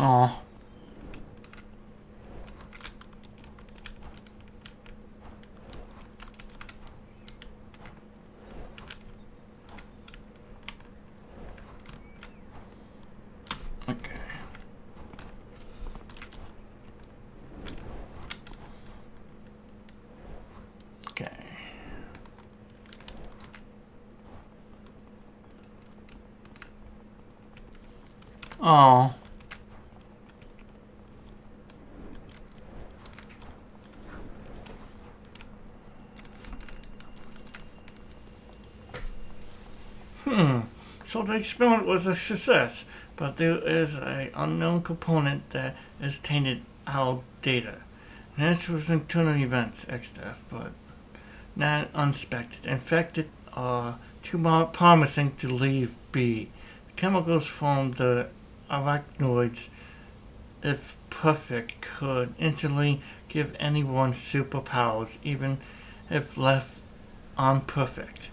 Aw. Okay. Okay. Oh. So the experiment was a success, but there is an unknown component that has tainted our data. And this was internal events, ExDeath, but not unexpected. Infected are too promising to leave be. The chemicals from the arachnoids, if perfect, could instantly give anyone superpowers, even if left imperfect.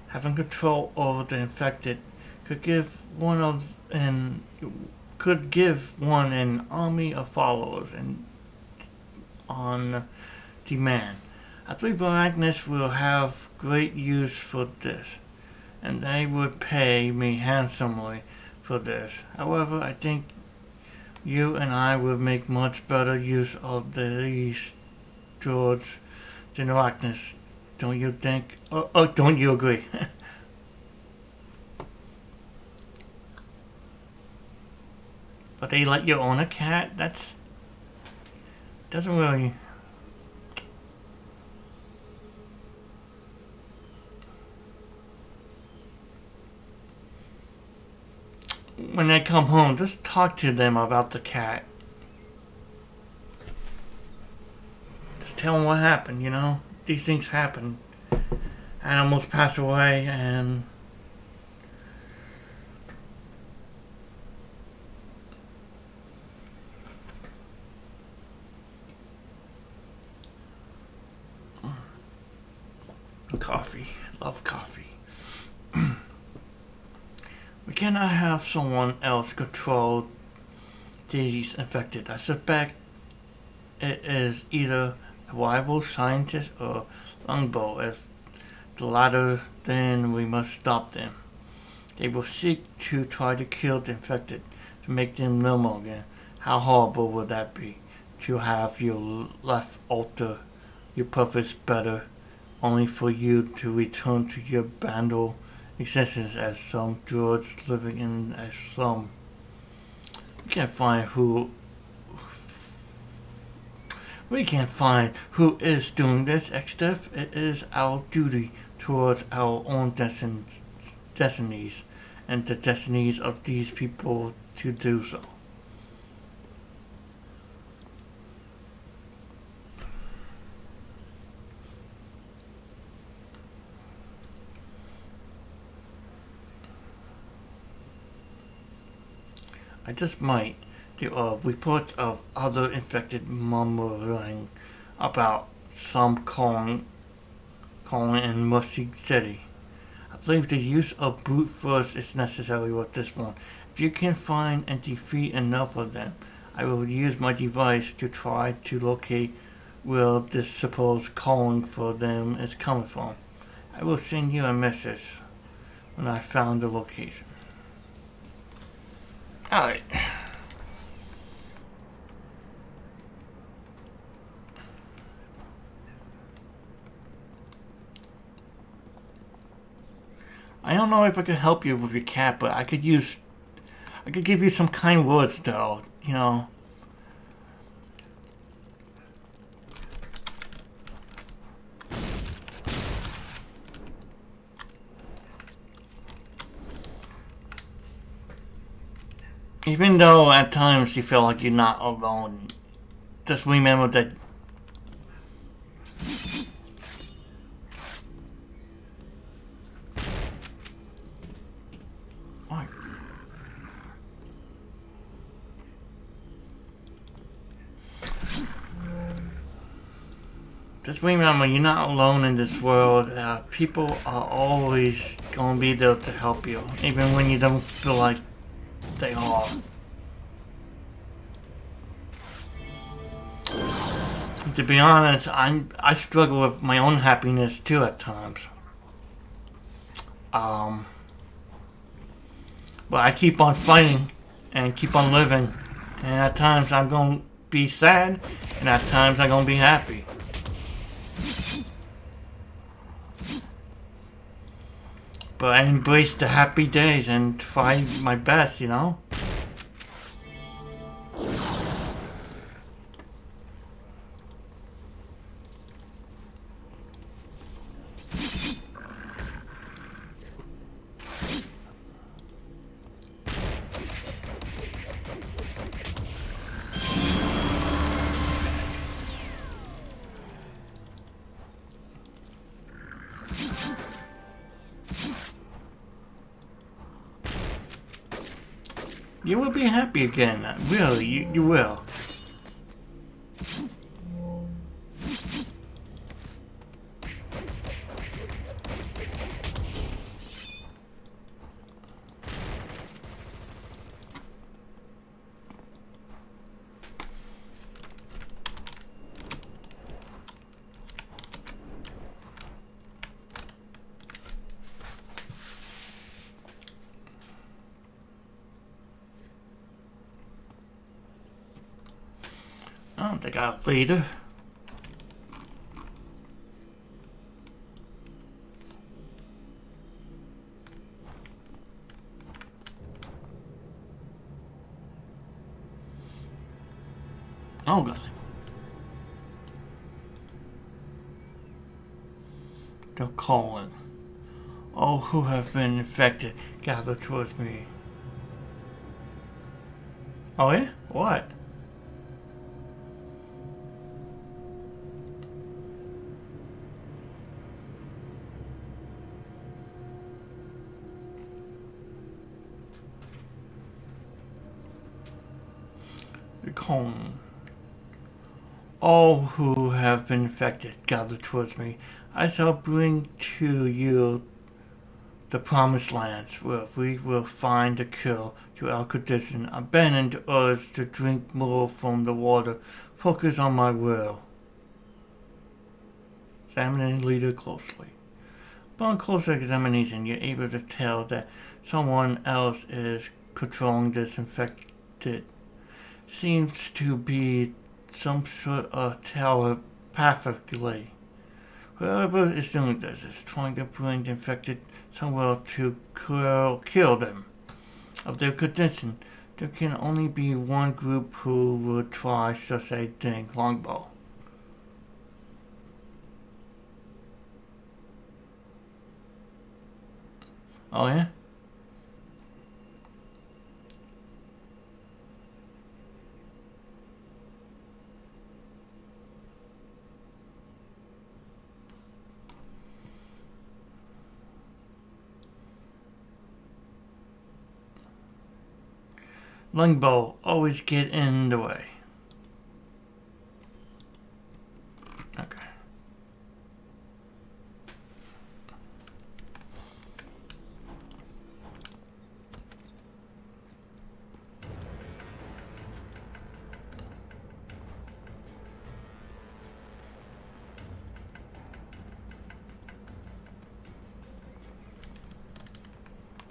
Having control over the infected could give one an army of followers and on demand. I believe Agnes will have great use for this, and they would pay me handsomely for this. However, I think you and I will make much better use of these droids than Agnes. Don't you think? Oh, don't you agree? But they let you own a cat? That's... doesn't really... When they come home, just talk to them about the cat. Just tell them what happened, you know? These things happen. Animals pass away and coffee. Love coffee. We cannot have someone else control these infected. I suspect it is either a rival scientist or longbow. If the latter, then we must stop them. They will seek to try to kill the infected, to make them normal again. How horrible would that be? To have your life alter your purpose better, only for you to return to your bandal existence as some druids living in a slum. We can't find who is doing this, ExDeath. It is our duty towards our own destinies and the destinies of these people to do so. I just might. There are reports of other infected murmuring about some calling in Musty City. I believe the use of brute force is necessary with this one. If you can find and defeat enough of them, I will use my device to try to locate where this supposed calling for them is coming from. I will send you a message when I found the location. Alright. I don't know if I could help you with your cat, but I could give you some kind words though, you know. Even though at times you feel like you're not alone, just remember that just remember, you're not alone in this world. People are always going to be there to help you, even when you don't feel like they are. To be honest, I struggle with my own happiness too at times. But I keep on fighting and keep on living. And at times I'm going to be sad, and at times I'm going to be happy. But I embrace the happy days and try my best, you know? You will be happy again. Really, you will. I don't think I'll lead her. Oh God. They're calling. All who have been infected gather towards me. Oh yeah? What? The cone. All who have been infected gather towards me. I shall bring to you the promised lands, where we will find the cure to our condition. Abandon the urge to drink more from the water. Focus on my will. Examining leader closely. Upon closer examination, you're able to tell that someone else is controlling this infected. Seems to be some sort of telepathically. Whoever is doing this is trying to bring the infected somewhere to kill them. Of their condition, there can only be one group who would try such a thing. Longbow. Oh yeah? Longbow, always get in the way. Okay.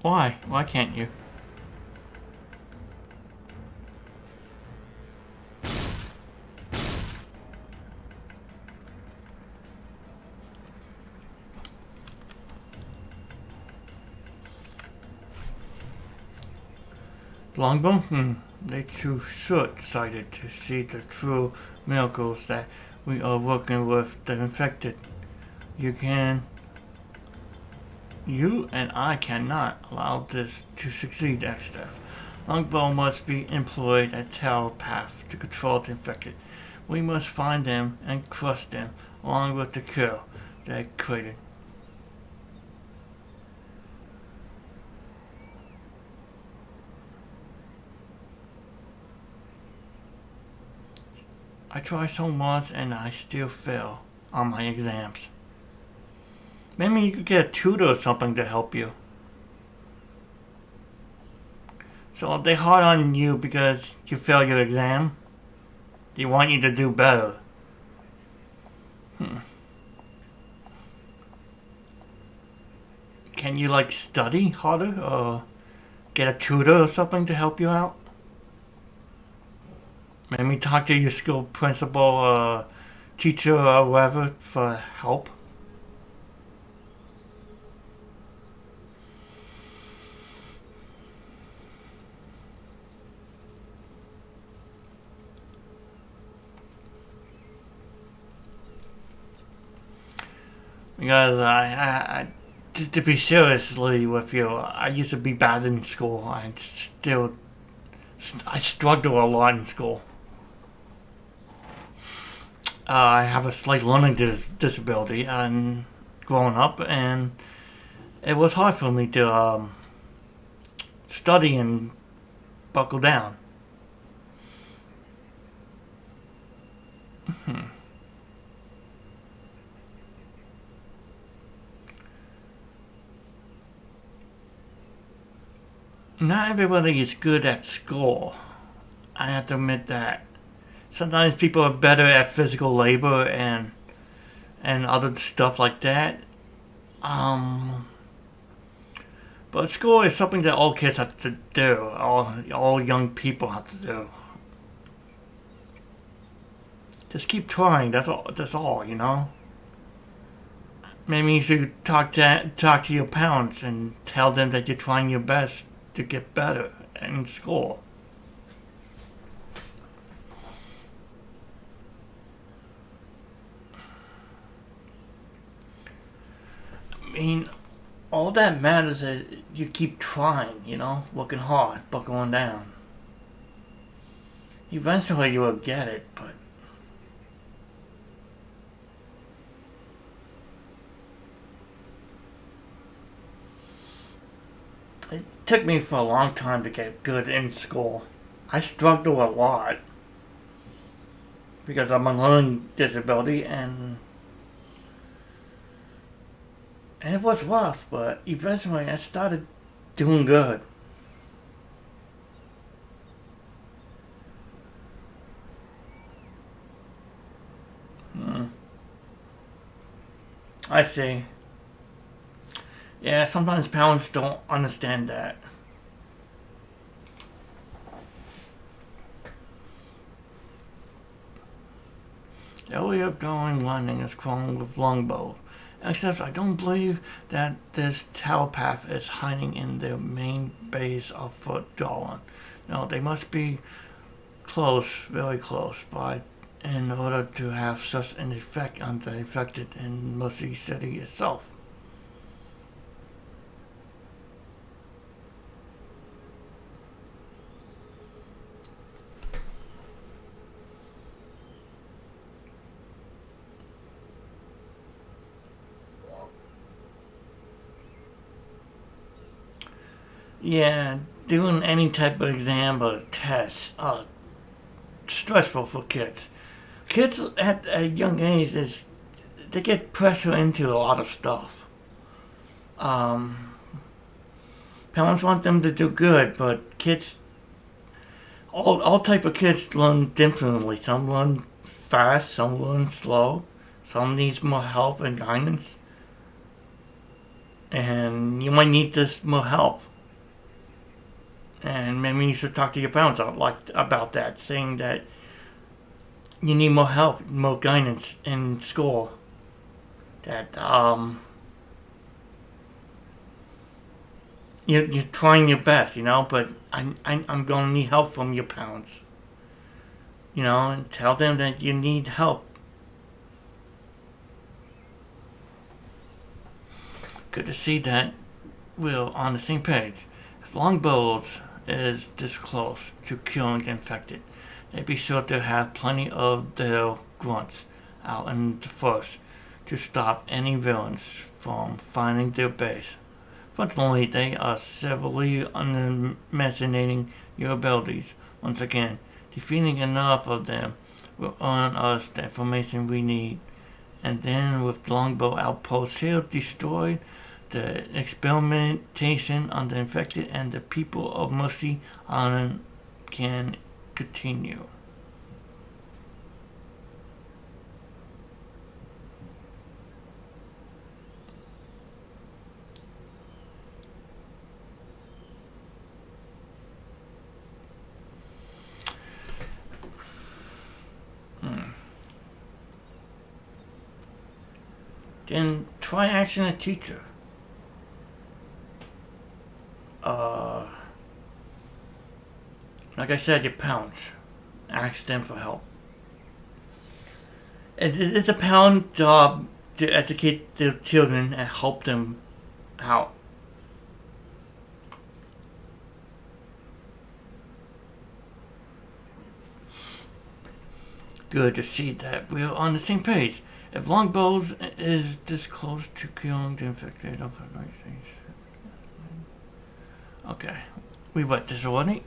Why? Why can't you? Longbow? They're too short-sighted to see the true miracles that we are working with the infected. You and I cannot allow this to succeed, ExDeath. Longbow must be employed as telepath to control the infected. We must find them and crush them, along with the cure they created. I try so much and I still fail on my exams. Maybe you could get a tutor or something to help you. So they hard on you because you fail your exam? They want you to do better. Can you like study harder or get a tutor or something to help you out? Maybe talk to your school principal or teacher or whatever for help. Because to be seriously with you, I used to be bad in school. I struggle a lot in school. I have a slight learning disability and growing up, and it was hard for me to study and buckle down. Not everybody is good at school. I have to admit that. Sometimes people are better at physical labor and other stuff like that. But school is something that all kids have to do. All young people have to do. Just keep trying. That's all. You know. Maybe you should talk to your parents and tell them that you're trying your best to get better in school. I mean, all that matters is you keep trying, you know, working hard, buckling down. Eventually you will get it, but it took me for a long time to get good in school. I struggled a lot. because of my learning disability, and it was rough, but eventually I started doing good. I see. Yeah, sometimes parents don't understand that. The area going landing is crawling with longbow. Except I don't believe that this telepath is hiding in the main base of Fort Dolan. No, they must be close, very close, but in order to have such an effect on the infected in Mercy City itself. Yeah, doing any type of exam or test are stressful for kids. Kids at a young age they get pressure into a lot of stuff. Um, Parents want them to do good, but kids, all type of kids learn differently. Some learn fast, some learn slow, some needs more help and guidance, and you might need this more help. And maybe you should talk to your parents about that, saying that you need more help, more guidance in school. That you're trying your best, but I'm gonna need help from your parents. And tell them that you need help. Good to see that we're on the same page. If longbows is this close to killing the infected, they'd be sure to have plenty of their grunts out in the forest to stop any villains from finding their base. Fortunately, they are severely underestimating your abilities. Once again, defeating enough of them will earn us the information we need. And then with longbow outposts here destroyed, the experimentation on the infected and the people of Mercy Island can continue. Then try asking a teacher. Like I said, your parents. Ask them for help. It's a parent job to educate their children and help them out. Good to see that we're on the same page. If longbows is this close to killing the infected, okay, we read this already.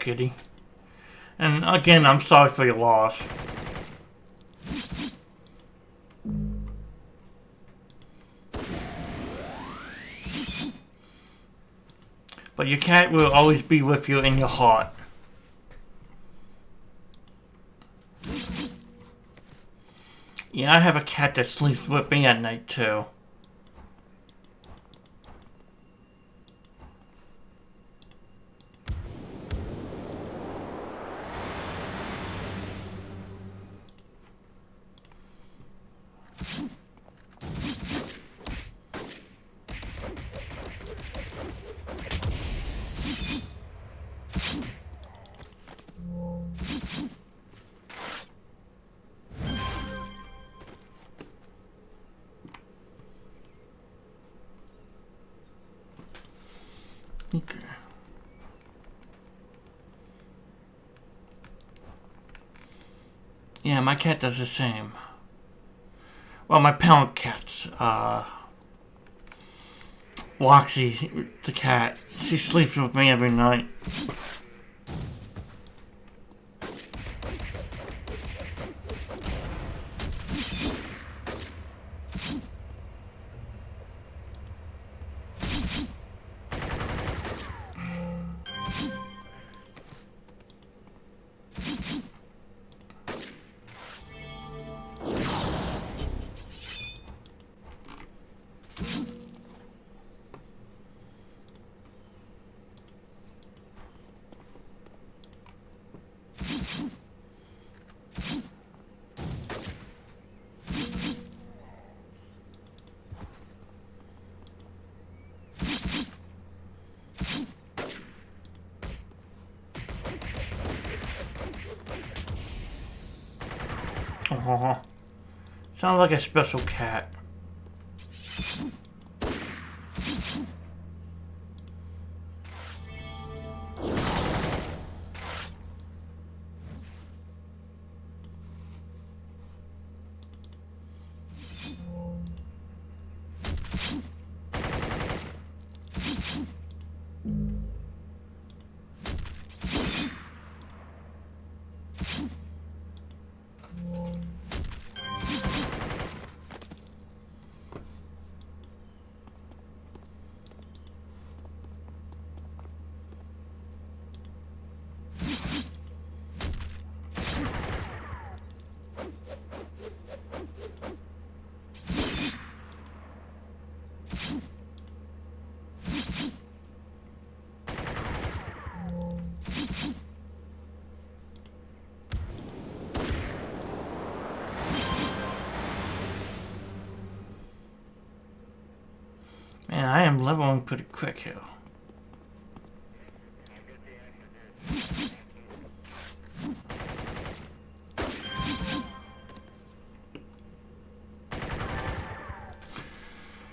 kitty. And again, I'm sorry for your loss. But your cat will always be with you in your heart. Yeah, I have a cat that sleeps with me at night too. Okay. Yeah, my cat does the same. Well, my parent cats, Waxy, the cat, she sleeps with me every night. Oh, sounds like a special cat. Man, I am leveling pretty quick here.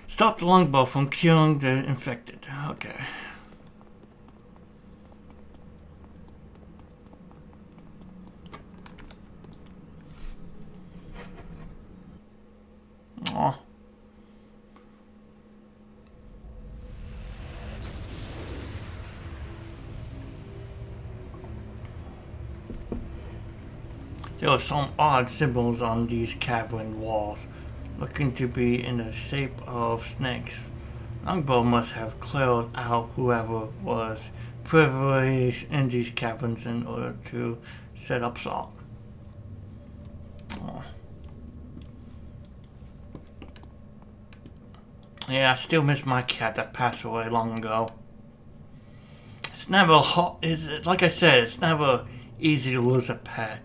Stop the longbow from killing the infected. Okay. Aw. There are some odd symbols on these cavern walls, looking to be in the shape of snakes. Longbow must have cleared out whoever was privileged in these caverns in order to set up shop. Oh. Yeah, I still miss my cat that passed away long ago. It's never like I said, it's never easy to lose a pet.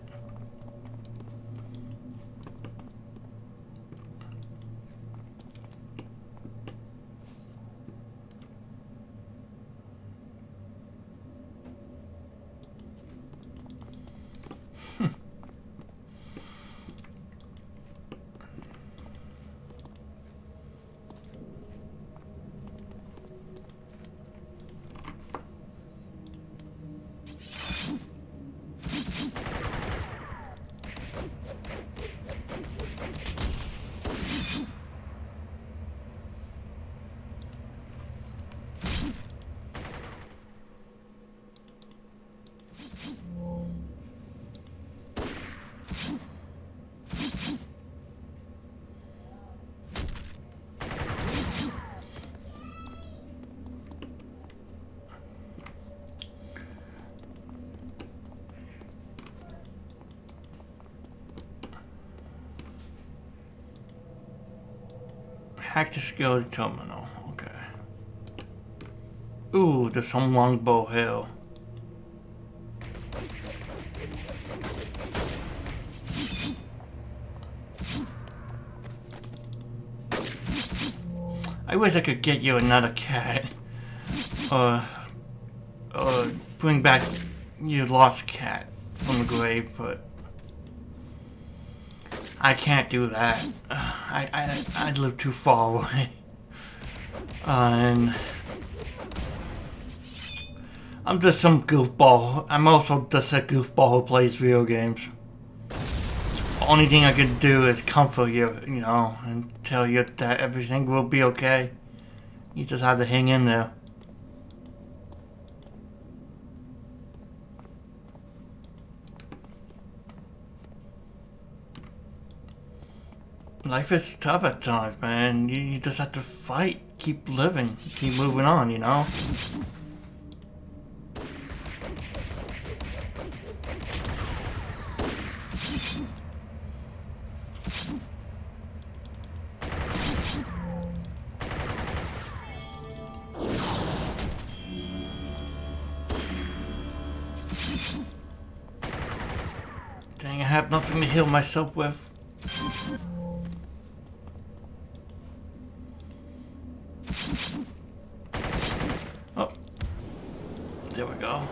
Hack the security terminal. Okay. Ooh, there's some longbow hill. I wish I could get you another cat. Or bring back your lost cat from the grave, but I can't do that. I live too far away. And I'm just some goofball. I'm also just a goofball who plays video games. The only thing I can do is comfort you, you know, and tell you that everything will be okay. You just have to hang in there. Life is tough at times, man. You just have to fight, keep living, keep moving on, you know? Dang, I have nothing to heal myself with. Oh. There we go.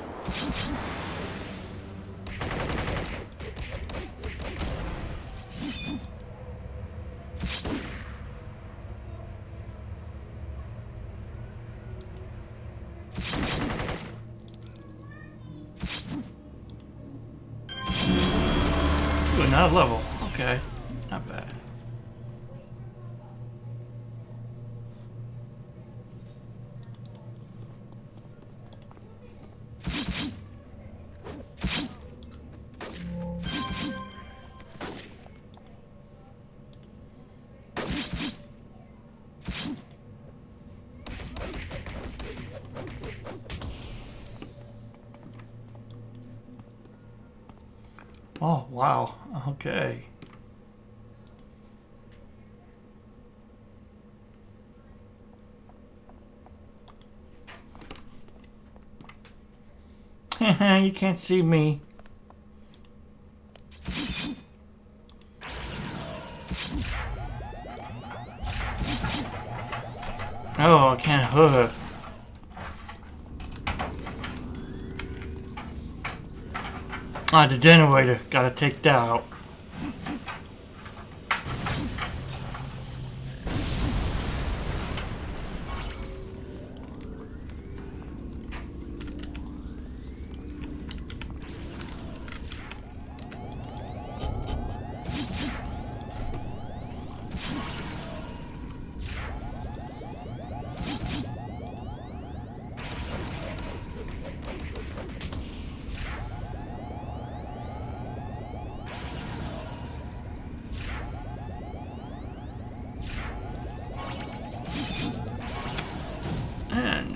Ooh, another level. Okay. Not bad. Oh, wow. Okay. You can't see me. Oh, I can't hurt her. Ah, the generator. Gotta take that out.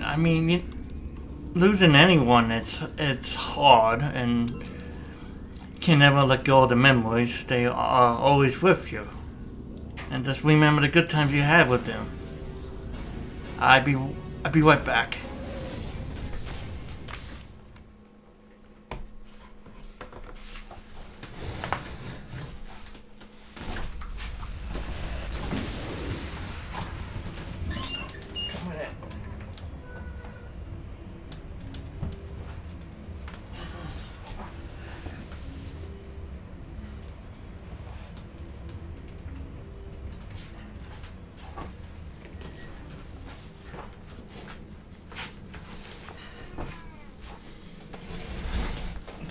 I mean, losing anyone, it's hard, and you can never let go of the memories. They are always with you, and just remember the good times you had with them. I'd be right back.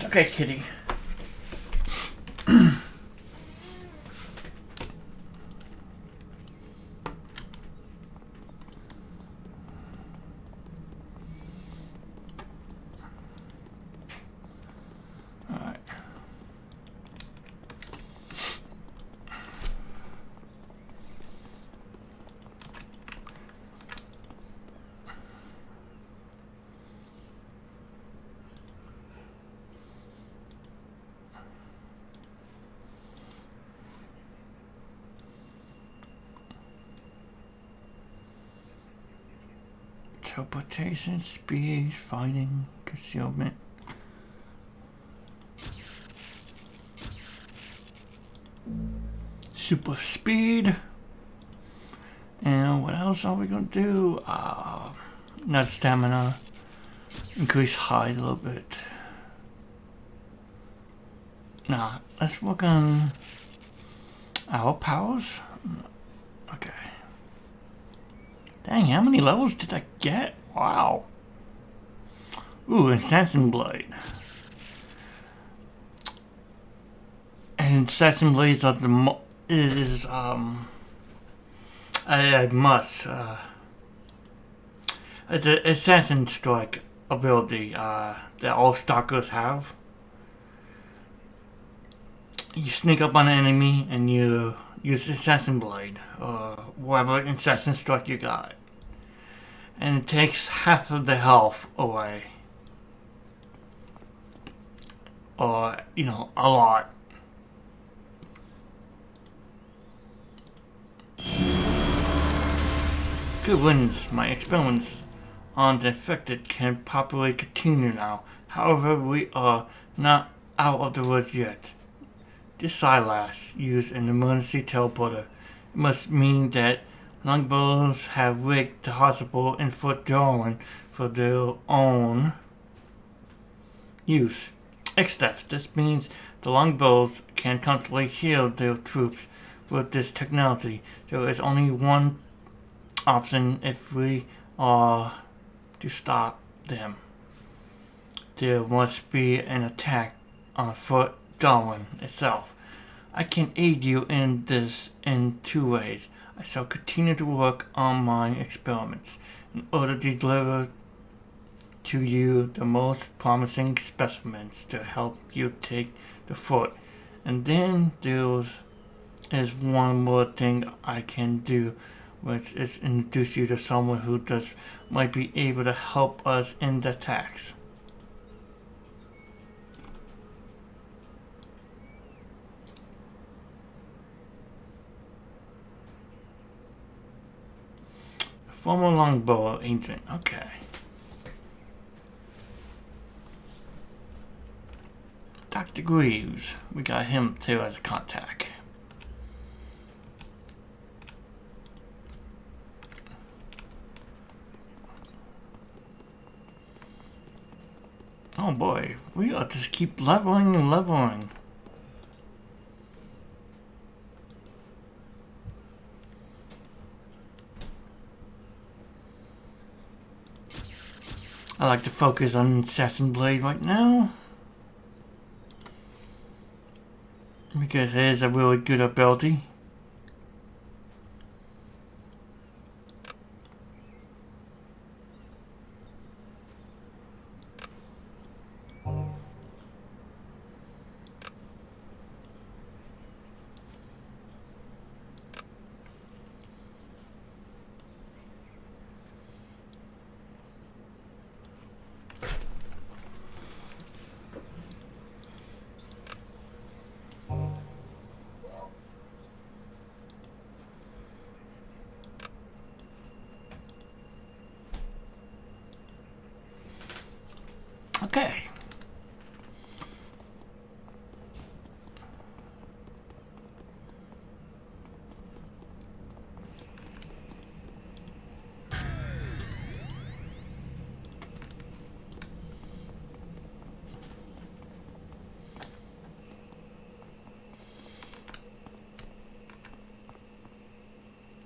Okay, kitty. Alright. Teleportation, speed, fighting, concealment. Super speed. And what else are we gonna do? Not stamina. Increase height a little bit. Nah, let's work on our powers. Okay. Dang, how many levels did I get? Wow. Ooh, Assassin Blade. And Assassin Blades are the a must. The Assassin Strike ability that all stalkers have. You sneak up on an enemy and you use Assassin Blade or whatever Assassin Strike you got. And it takes half of the health away. Or, you know, a lot. Good wins. My experiments on the infected can properly continue now. However, we are not out of the woods yet. This Silas used an emergency teleporter. It must mean that longbows have rigged the hospital in Fort Darwin for their own use. ExDeath. This means the longbows can constantly heal their troops with this technology. There is only one option if we are to stop them. There must be an attack on Fort Darwin itself. I can aid you in this in two ways. I shall continue to work on my experiments in order to deliver to you the most promising specimens to help you take the fort. And then there is one more thing I can do, which is introduce you to someone who might be able to help us in the attacks. Former longbow agent, okay. Dr. Greaves, we got him too as a contact. Oh boy, we ought to just keep leveling and leveling. I like to focus on Assassin Blade right now, because it is a really good ability. Okay.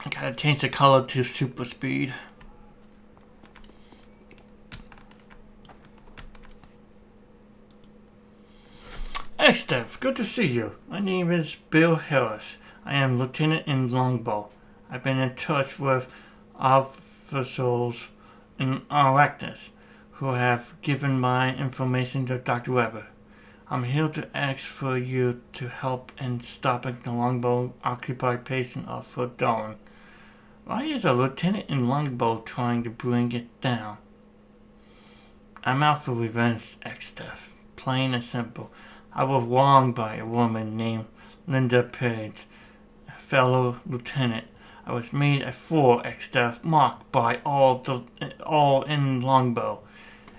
I gotta change the color to super speed. ExDeath, good to see you. My name is Bill Harris. I am Lieutenant in Longbow. I've been in touch with officers in Arachnis who have given my information to Dr. Weber. I'm here to ask for you to help in stopping the longbow occupation of Fort Darwin. Why is a lieutenant in Longbow trying to bring it down? I'm out for revenge, ExDeath. Plain and simple. I was wronged by a woman named Linda Page, a fellow lieutenant. I was made a full ExDeath marked by all in Longbow.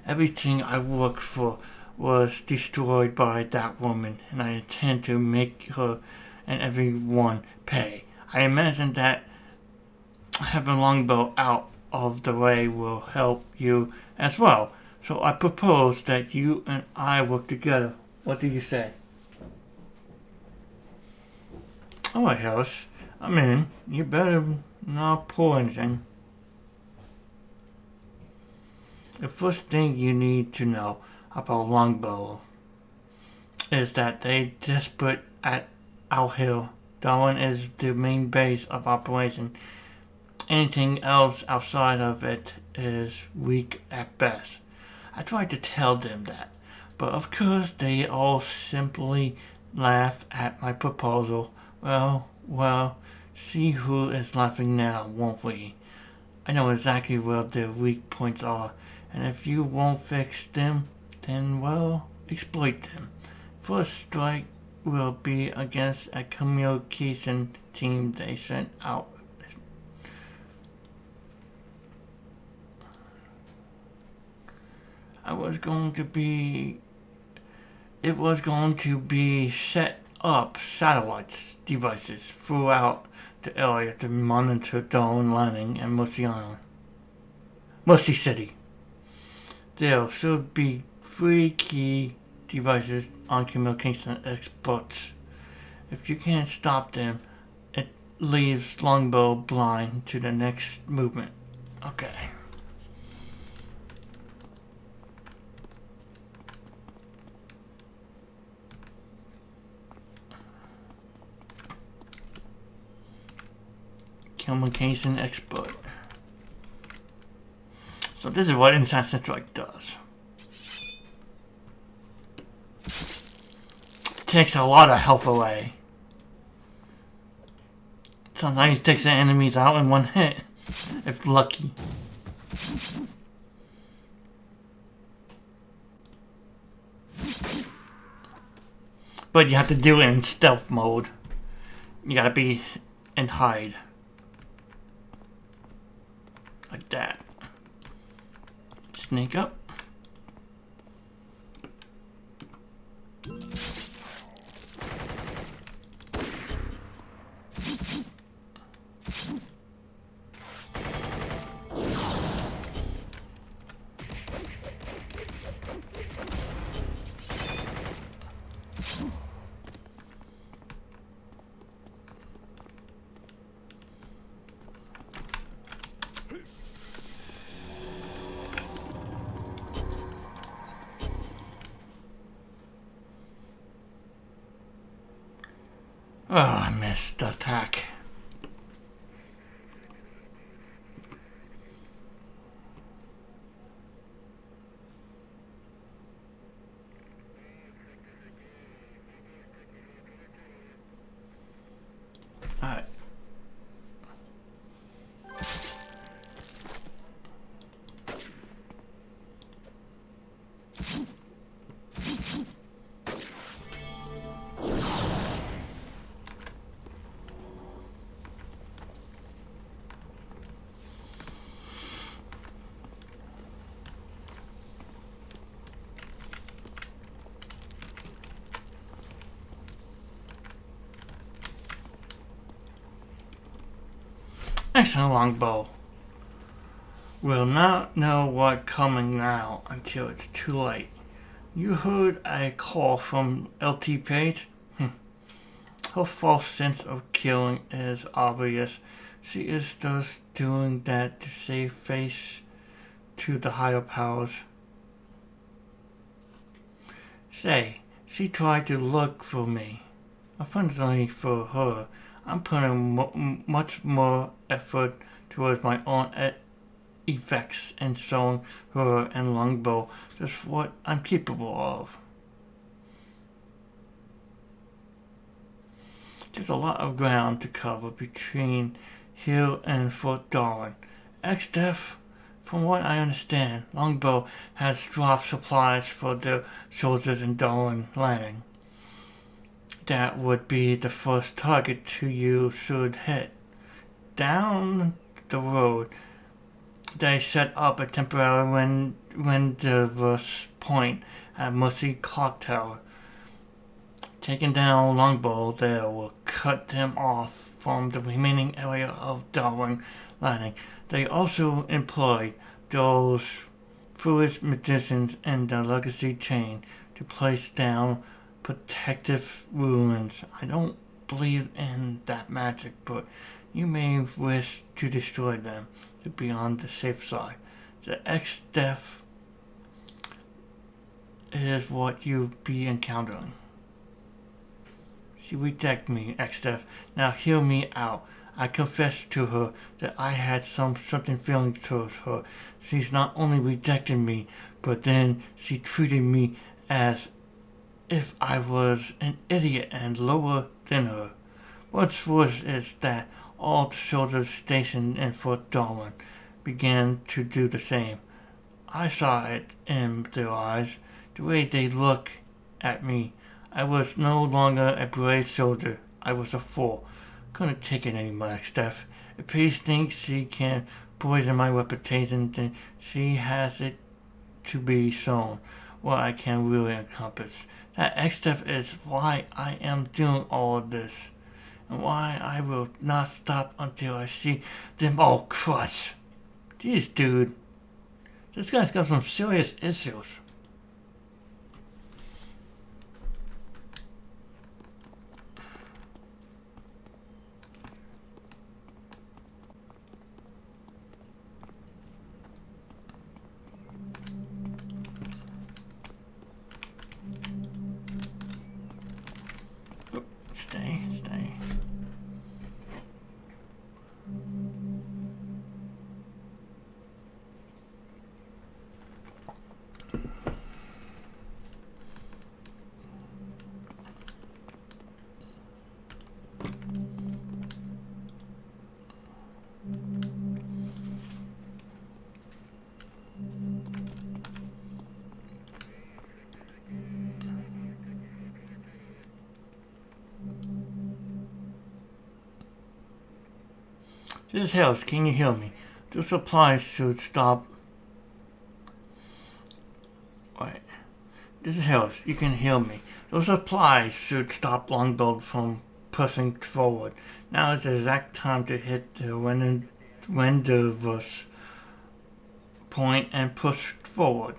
Everything I worked for was destroyed by that woman, and I intend to make her and everyone pay. I imagine that having Longbow out of the way will help you as well. So I propose that you and I work together. What do you say? Alright, Harris. I'm in. You better not pull anything. The first thing you need to know about Longbow is that they desperate at Owl Hill. Darwin is the main base of operation. Anything else outside of it is weak at best. I tried to tell them that, but of course they all simply laugh at my proposal. Well, see who is laughing now, won't we? I know exactly where their weak points are, and if you won't fix them, then, well, exploit them. First strike will be against a communication team they sent out. It was going to be set up satellites devices throughout the area to monitor Darwin Landing and Mercy City. There should be 3 key devices on communication experts. If you can't stop them, it leaves Longbow blind to the next movement. Okay. Communication expert. So this is what Inside Strike does. It takes a lot of health away. Sometimes it takes the enemies out in one hit, if lucky. But you have to do it in stealth mode. You gotta be in hide. Like that. Sneak up. Oh, I missed the attack. Alright. Excellent Longbow. We'll not know what's coming now until it's too late. You heard a call from LT Page? Her false sense of killing is obvious. She is just doing that to save face to the higher powers. Say, she tried to look for me. Unfortunately for her, I'm putting much more effort towards my own effects and showing her and Longbow just what I'm capable of. There's a lot of ground to cover between here and Fort Darwin. ExDeath, from what I understand, Longbow has dropped supplies for the soldiers in Darwin Landing. That would be the first target you should hit. down the road, they set up a temporary windowless point at Mussy Clock Tower. Taking down longbow there will cut them off from the remaining area of Darwin Landing. They also employed those foolish magicians in the legacy chain to place down protective ruins. I don't believe in that magic, but you may wish to destroy them to be on the safe side. The ExDeath is what you'll be encountering. She rejected me, ExDeath. Now hear me out. I confessed to her that I had something feelings towards her. She's not only rejected me, but then she treated me as if I was an idiot and lower than her. What's worse is that all the soldiers stationed in Fort Darwin began to do the same. I saw it in their eyes, the way they look at me. I was no longer a brave soldier. I was a fool. Couldn't take it anymore, ExDeath. If Paige thinks she can poison my reputation, then she has it to be shown what I can really accomplish. That ExDeath is why I am doing all of this, and why I will not stop until I see them all crushed. Jeez, dude. This guy's got some serious issues. Stay. This is Hells, can you hear me? The supplies should stop. Wait. This is Hells, you can hear me. Those supplies should stop Longbow from pushing forward. Now is the exact time to hit the windowless point and push forward.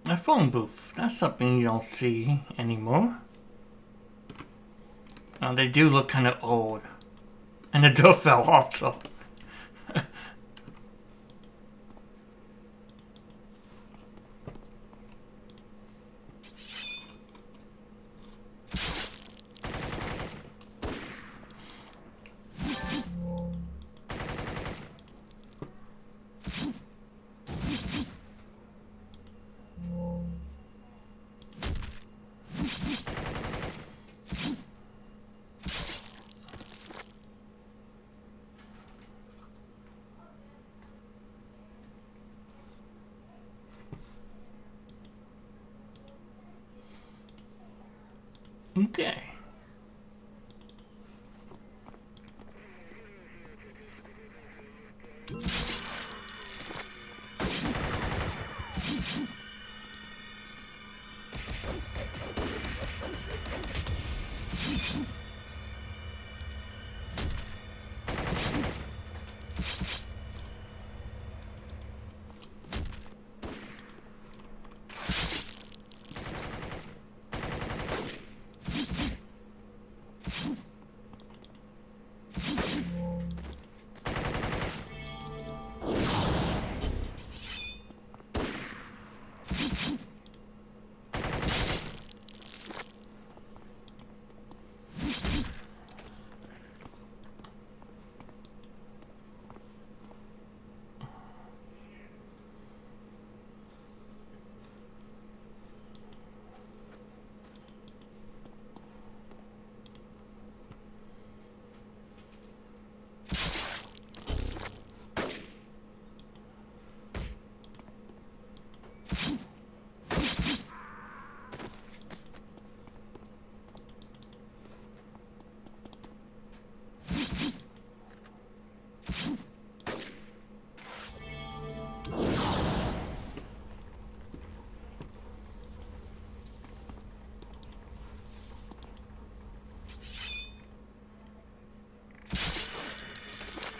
A phone booth. That's something you don't see anymore. They do look kind of old. And the door fell off, so. Okay.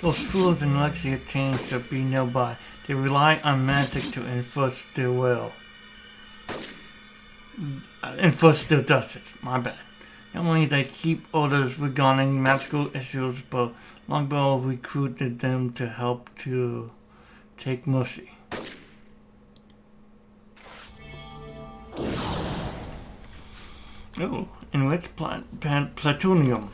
Those fools in Lexia chains should be nearby. They rely on magic to enforce their will. Enforce their justice, my bad. Not only they keep orders regarding magical issues, but Longbow recruited them to help to take mercy. Oh, enriched plutonium.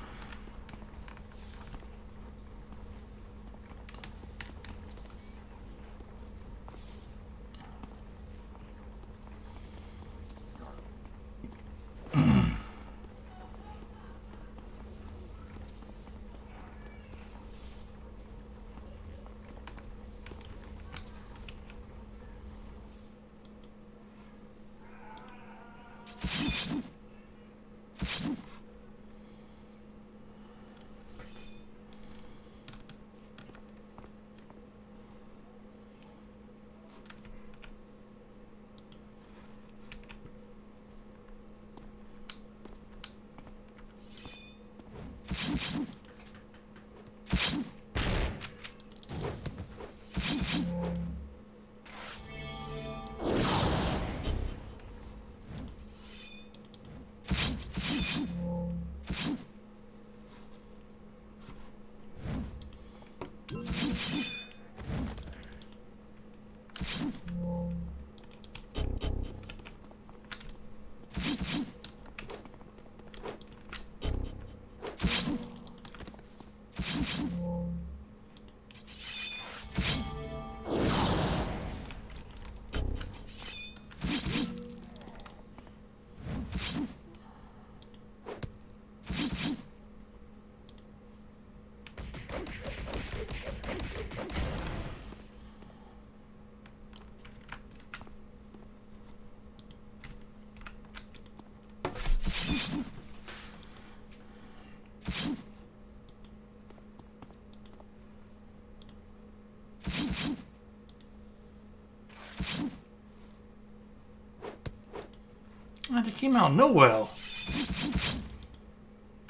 They came out of nowhere.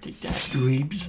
Take that, dweebs.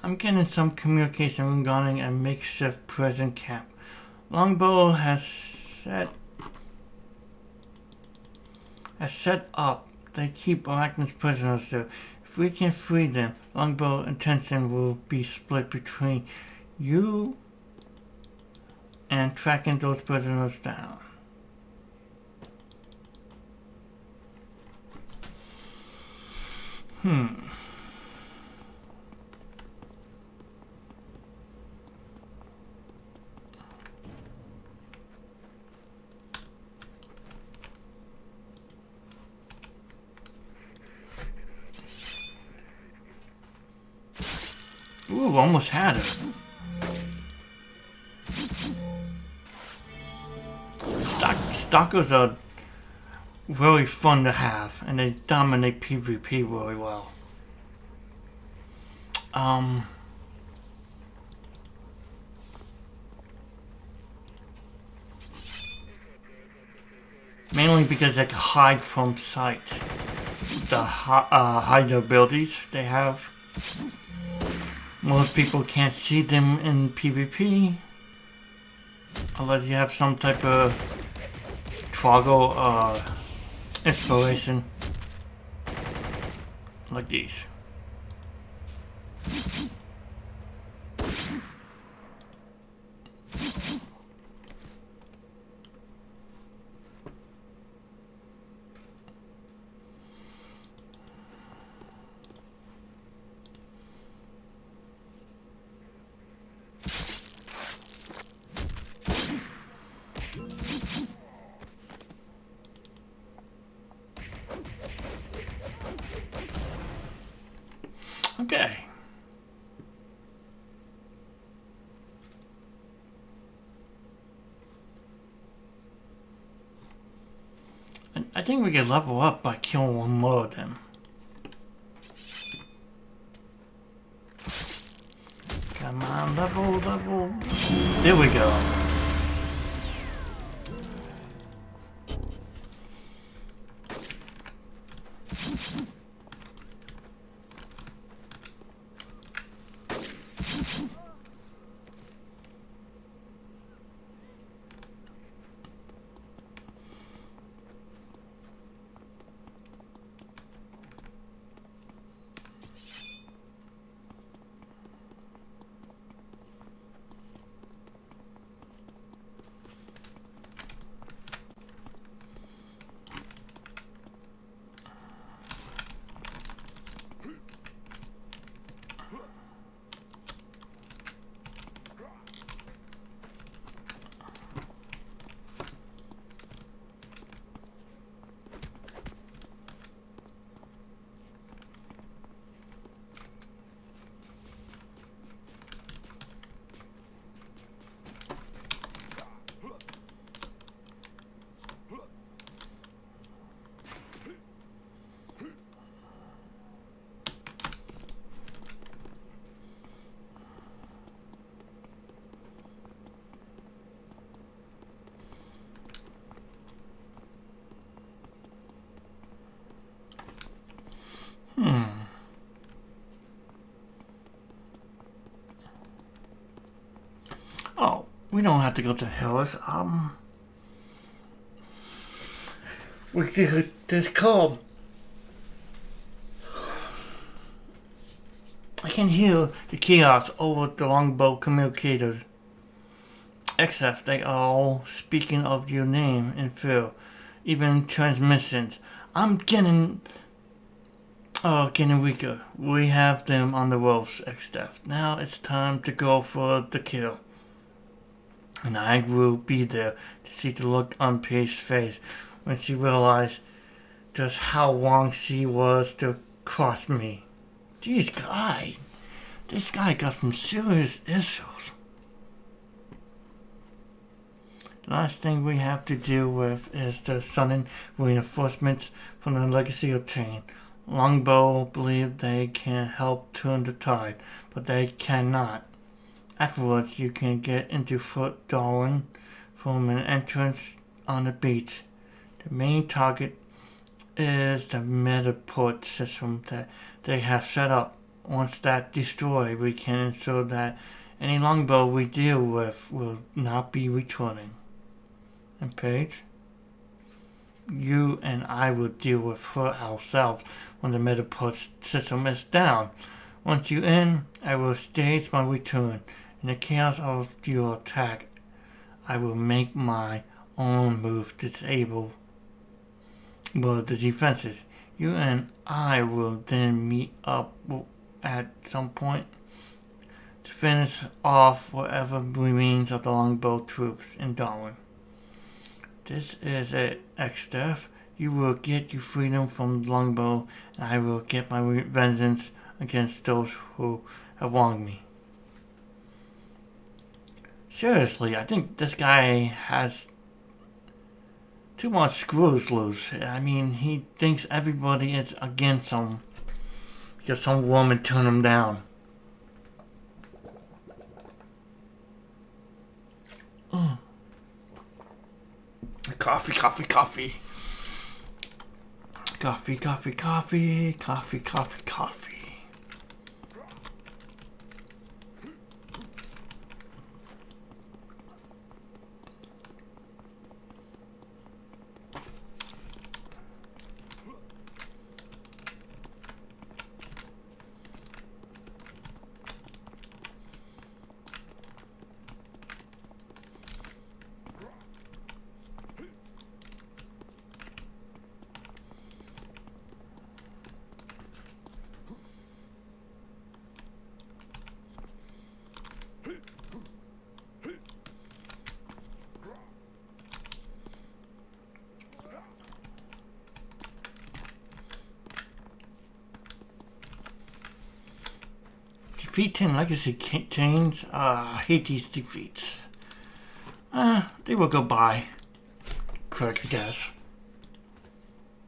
I'm getting some communication regarding a makeshift prison camp. Longbow has set up. They keep Arachnids prisoners there. If we can free them, Longbow attention will be split between you and tracking those prisoners down. Ooh, almost had it. Stalkers are really fun to have, and they dominate PvP really well. Mainly because they can hide from sight. The hide abilities they have. Most people can't see them in PvP unless you have some type of toggle inspiration like these. Okay. I think we can level up by killing one more of them. Come on, level. There we go. Oh, we don't have to go to hills. We do this call. I can hear the chaos over the longbow communicators. Except they are all speaking of your name in fear, even transmissions. I'm getting weaker. We have them on the ropes, ExDeath. Now it's time to go for the kill. And I will be there to see the look on Paige's face when she realized just how wrong she was to cross me. This guy got some serious issues. Last thing we have to deal with is the sudden reinforcements from the legacy of Chain. Longbow believe they can help turn the tide, but they cannot. Afterwards, you can get into Fort Darwin from an entrance on the beach. The main target is the Metaport system that they have set up. Once that's destroyed, we can ensure that any longbow we deal with will not be returning. And Paige, you and I will deal with her ourselves when the Metaport system is down. Once you're in, I will stage my return. In the chaos of your attack, I will make my own move to disable the defenses. You and I will then meet up at some point to finish off whatever remains of the longbow troops in Darwin. This is it, ExDeath. You will get your freedom from the longbow, and I will get my vengeance against those who have wronged me. Seriously, I think this guy has too much screws loose. I mean, he thinks everybody is against him because some woman turned him down. Coffee, coffee, coffee. Coffee, coffee, coffee. Coffee, coffee, coffee. Defeat 10 legacy chains. I hate these defeats. They will go by. Quick, I guess.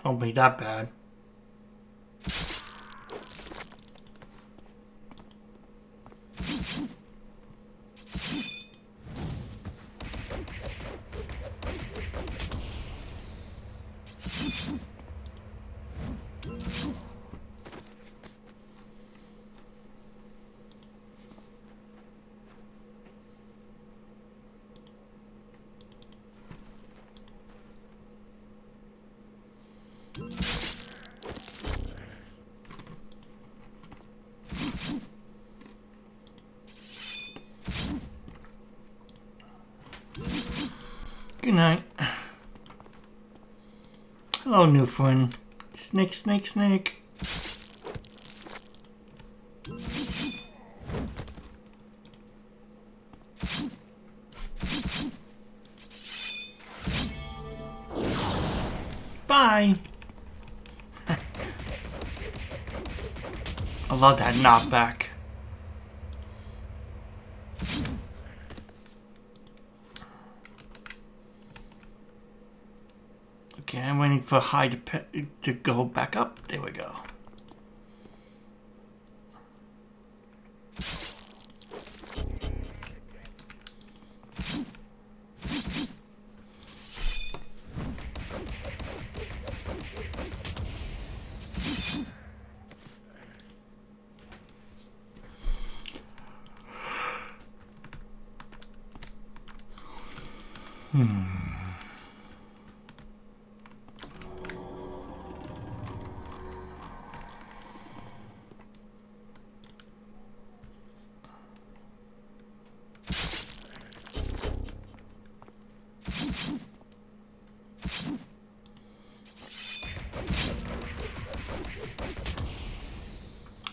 Won't be that bad. Good night. Hello, new friend. Snake, snake, snake. Bye. I love that knockback. Okay, I'm waiting for high to go back up. There we go.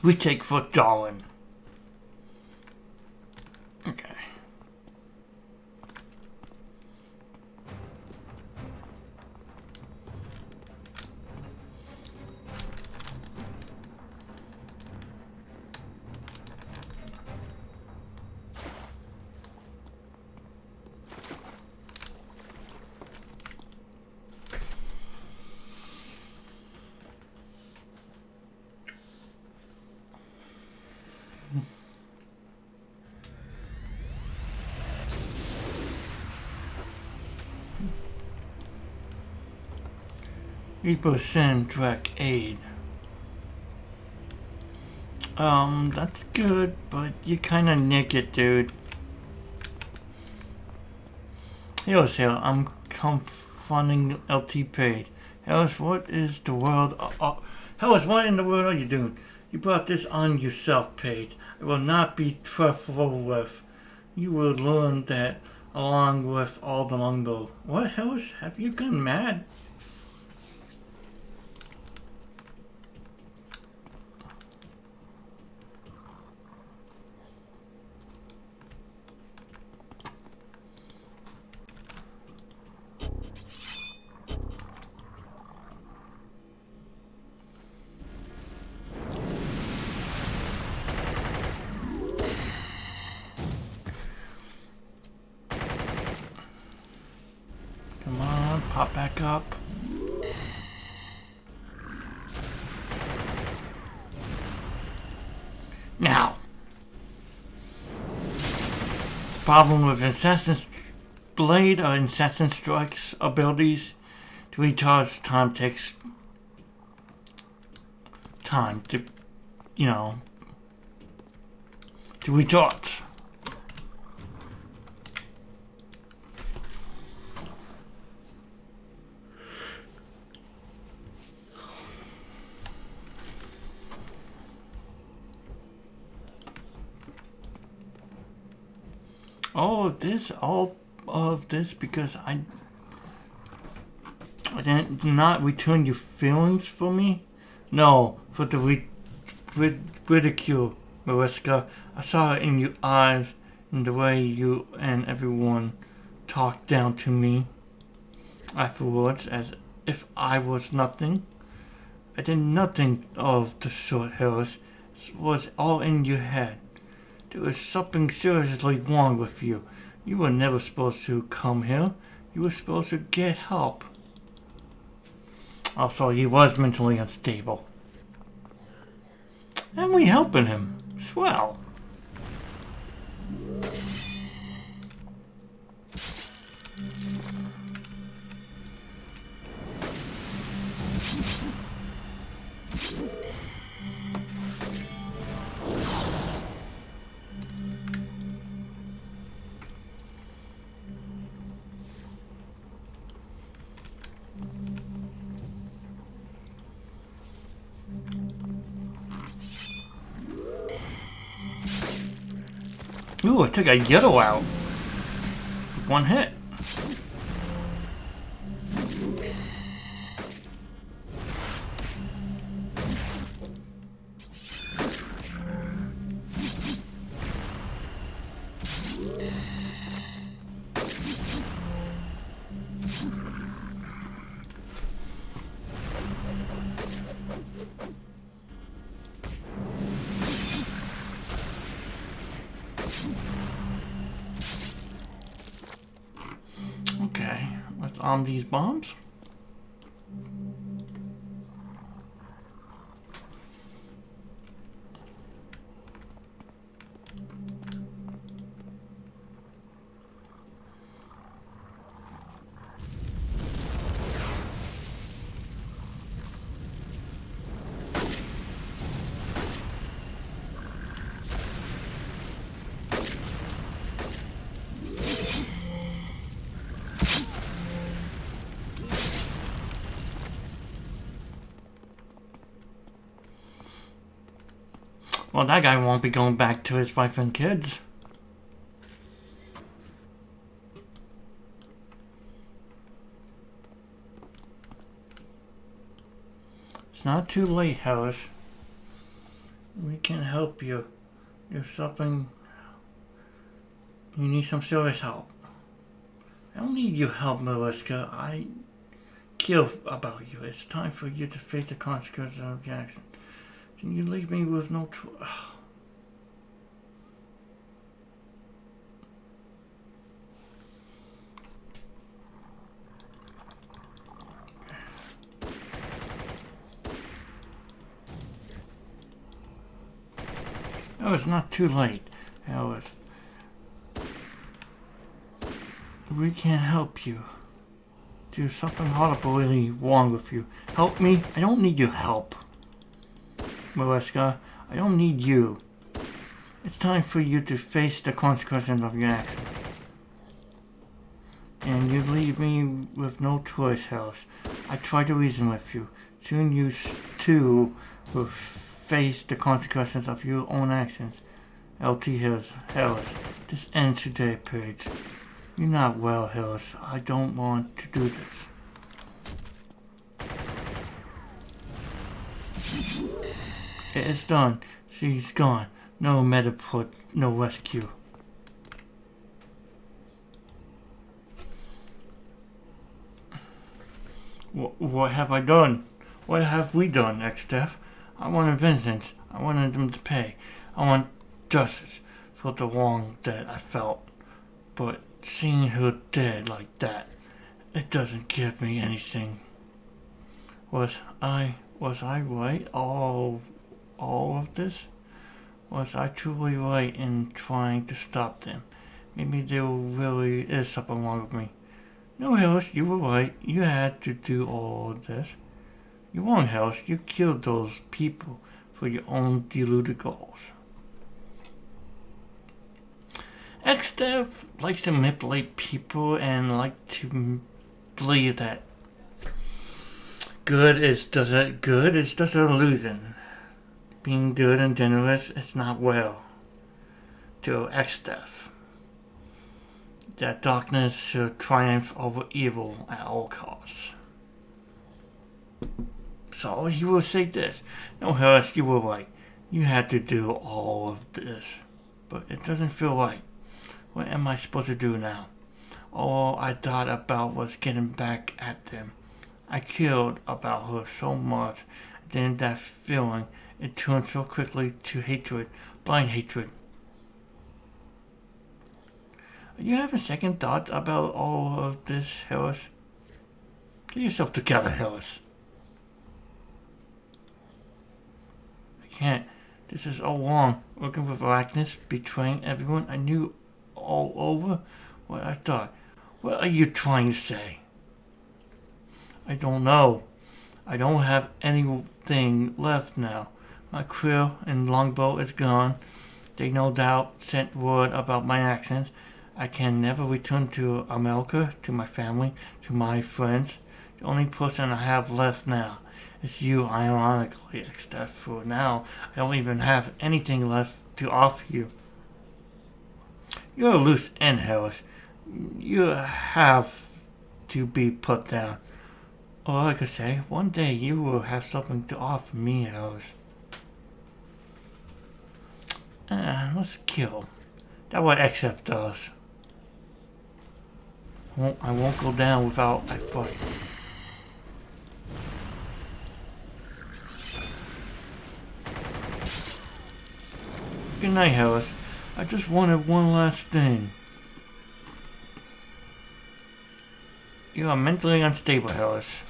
We take for Darwin. Okay. Reaper send direct aid. That's good, but you're kinda naked, dude. Yo, Sarah, I'm confronting LT Page. Harris, what is the world? Harris, what in the world are you doing? You brought this on yourself, Page. I will not be trifled with. You will learn that along with all the longbow. What, Harris? Have you gone mad? Hop back up. Now, the problem with Assassin's Blade or Assassin Strike's abilities, to recharge time takes time to, to recharge. All of this because I did not return your feelings for me? No, for the ridicule, Mariska. I saw it in your eyes, in the way you and everyone talked down to me afterwards, as if I was nothing. I did nothing of the sort, Harris. It was all in your head. There was something seriously wrong with you. You were never supposed to come here. You were supposed to get help. Also, he was mentally unstable. And we helping him. Swell. Ooh, I took a yellow out. One hit. Okay, let's arm these bombs. Well, that guy won't be going back to his wife and kids. It's not too late, Harris. We can help you. There's something... You need some serious help. I don't need your help, Mariska. I care about you. It's time for you to face the consequences of your actions. Can you leave me with no No, it's not too late, Alice. We can help you. There's something horribly wrong with you. Help me? I don't need your help. Mariska, I don't need you. It's time for you to face the consequences of your actions. And you leave me with no choice, Harris. I tried to reason with you. Soon you too will face the consequences of your own actions. LT Harris. This ends today, Paige. You're not well, Harris. I don't want to do this. It is done. She's gone. No Mediport, no rescue. What have I done? What have we done, ExDeath? I wanted vengeance. I wanted them to pay. I want justice for the wrong that I felt. But seeing her dead like that, It doesn't give me anything. Was I right all of this? Was I truly right in trying to stop them? Maybe there really is something wrong with me. No, Harris, you were right. You had to do all of this. You weren't, Harris. You killed those people for your own deluded goals. ExDeath likes to manipulate people and like to believe that good is just an illusion. Being good and generous is not well. To ExDeath, that darkness should triumph over evil at all costs. So he will say this. No, Harris, you were right. You had to do all of this. But it doesn't feel right. What am I supposed to do now? All I thought about was getting back at them. I cared about her so much. Then that feeling, it turned so quickly to hatred. Blind hatred. Are you having second thoughts about all of this, Harris? Get yourself together, Harris. I can't. This is all wrong. Working with Arachnus, betraying everyone I knew all over what I thought. What are you trying to say? I don't know. I don't have anything left now. My crew and longboat is gone. They no doubt sent word about my actions. I can never return to America, to my family, to my friends. The only person I have left now is you, ironically, except for now I don't even have anything left to offer you. You're a loose end, Harris. You have to be put down. Or I could say, one day you will have something to offer me, Harris. Let's kill. That's what ExDeath does. I won't go down without a fight. Good night, Harris. I just wanted one last thing. You are mentally unstable, Harris.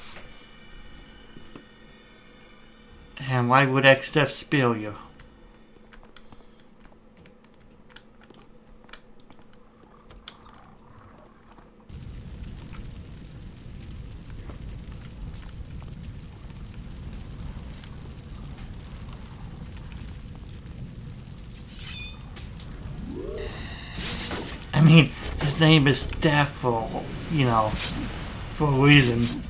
And why would ExDeath spare you? I mean, his name is Death for, for a reason.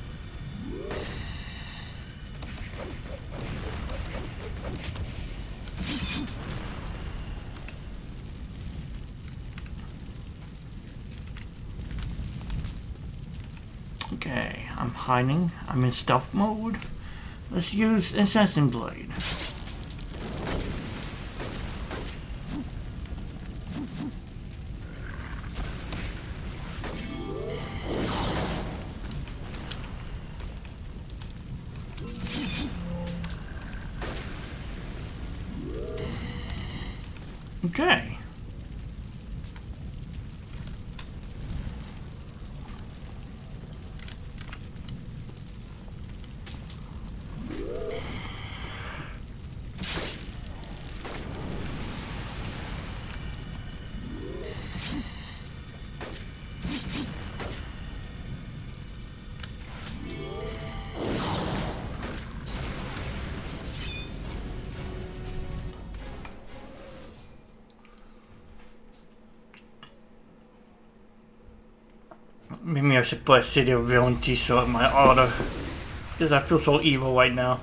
Okay, I'm hiding. I'm in stealth mode. Let's use Assassin Blade. Okay. Maybe I should put a City of Villein t-shirt in my order. Because I feel so evil right now.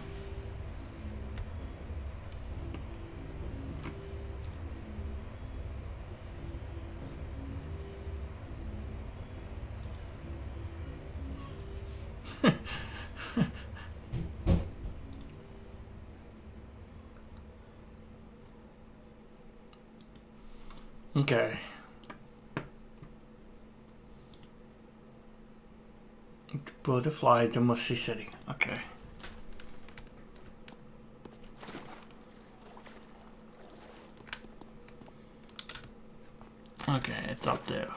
Okay. Butterfly to Musty City. Okay. Okay, it's up there.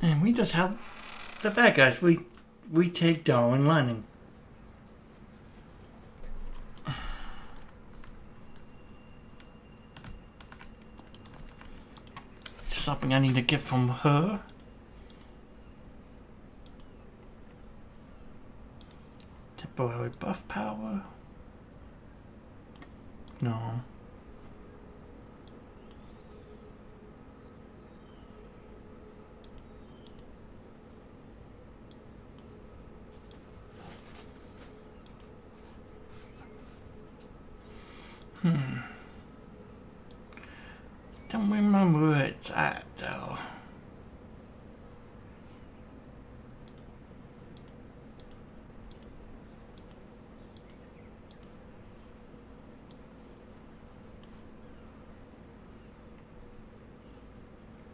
And we just help the bad guys. We take Darwin Landing. Something I need to get from her. Temporary buff power. No. Don't remember where it's at though.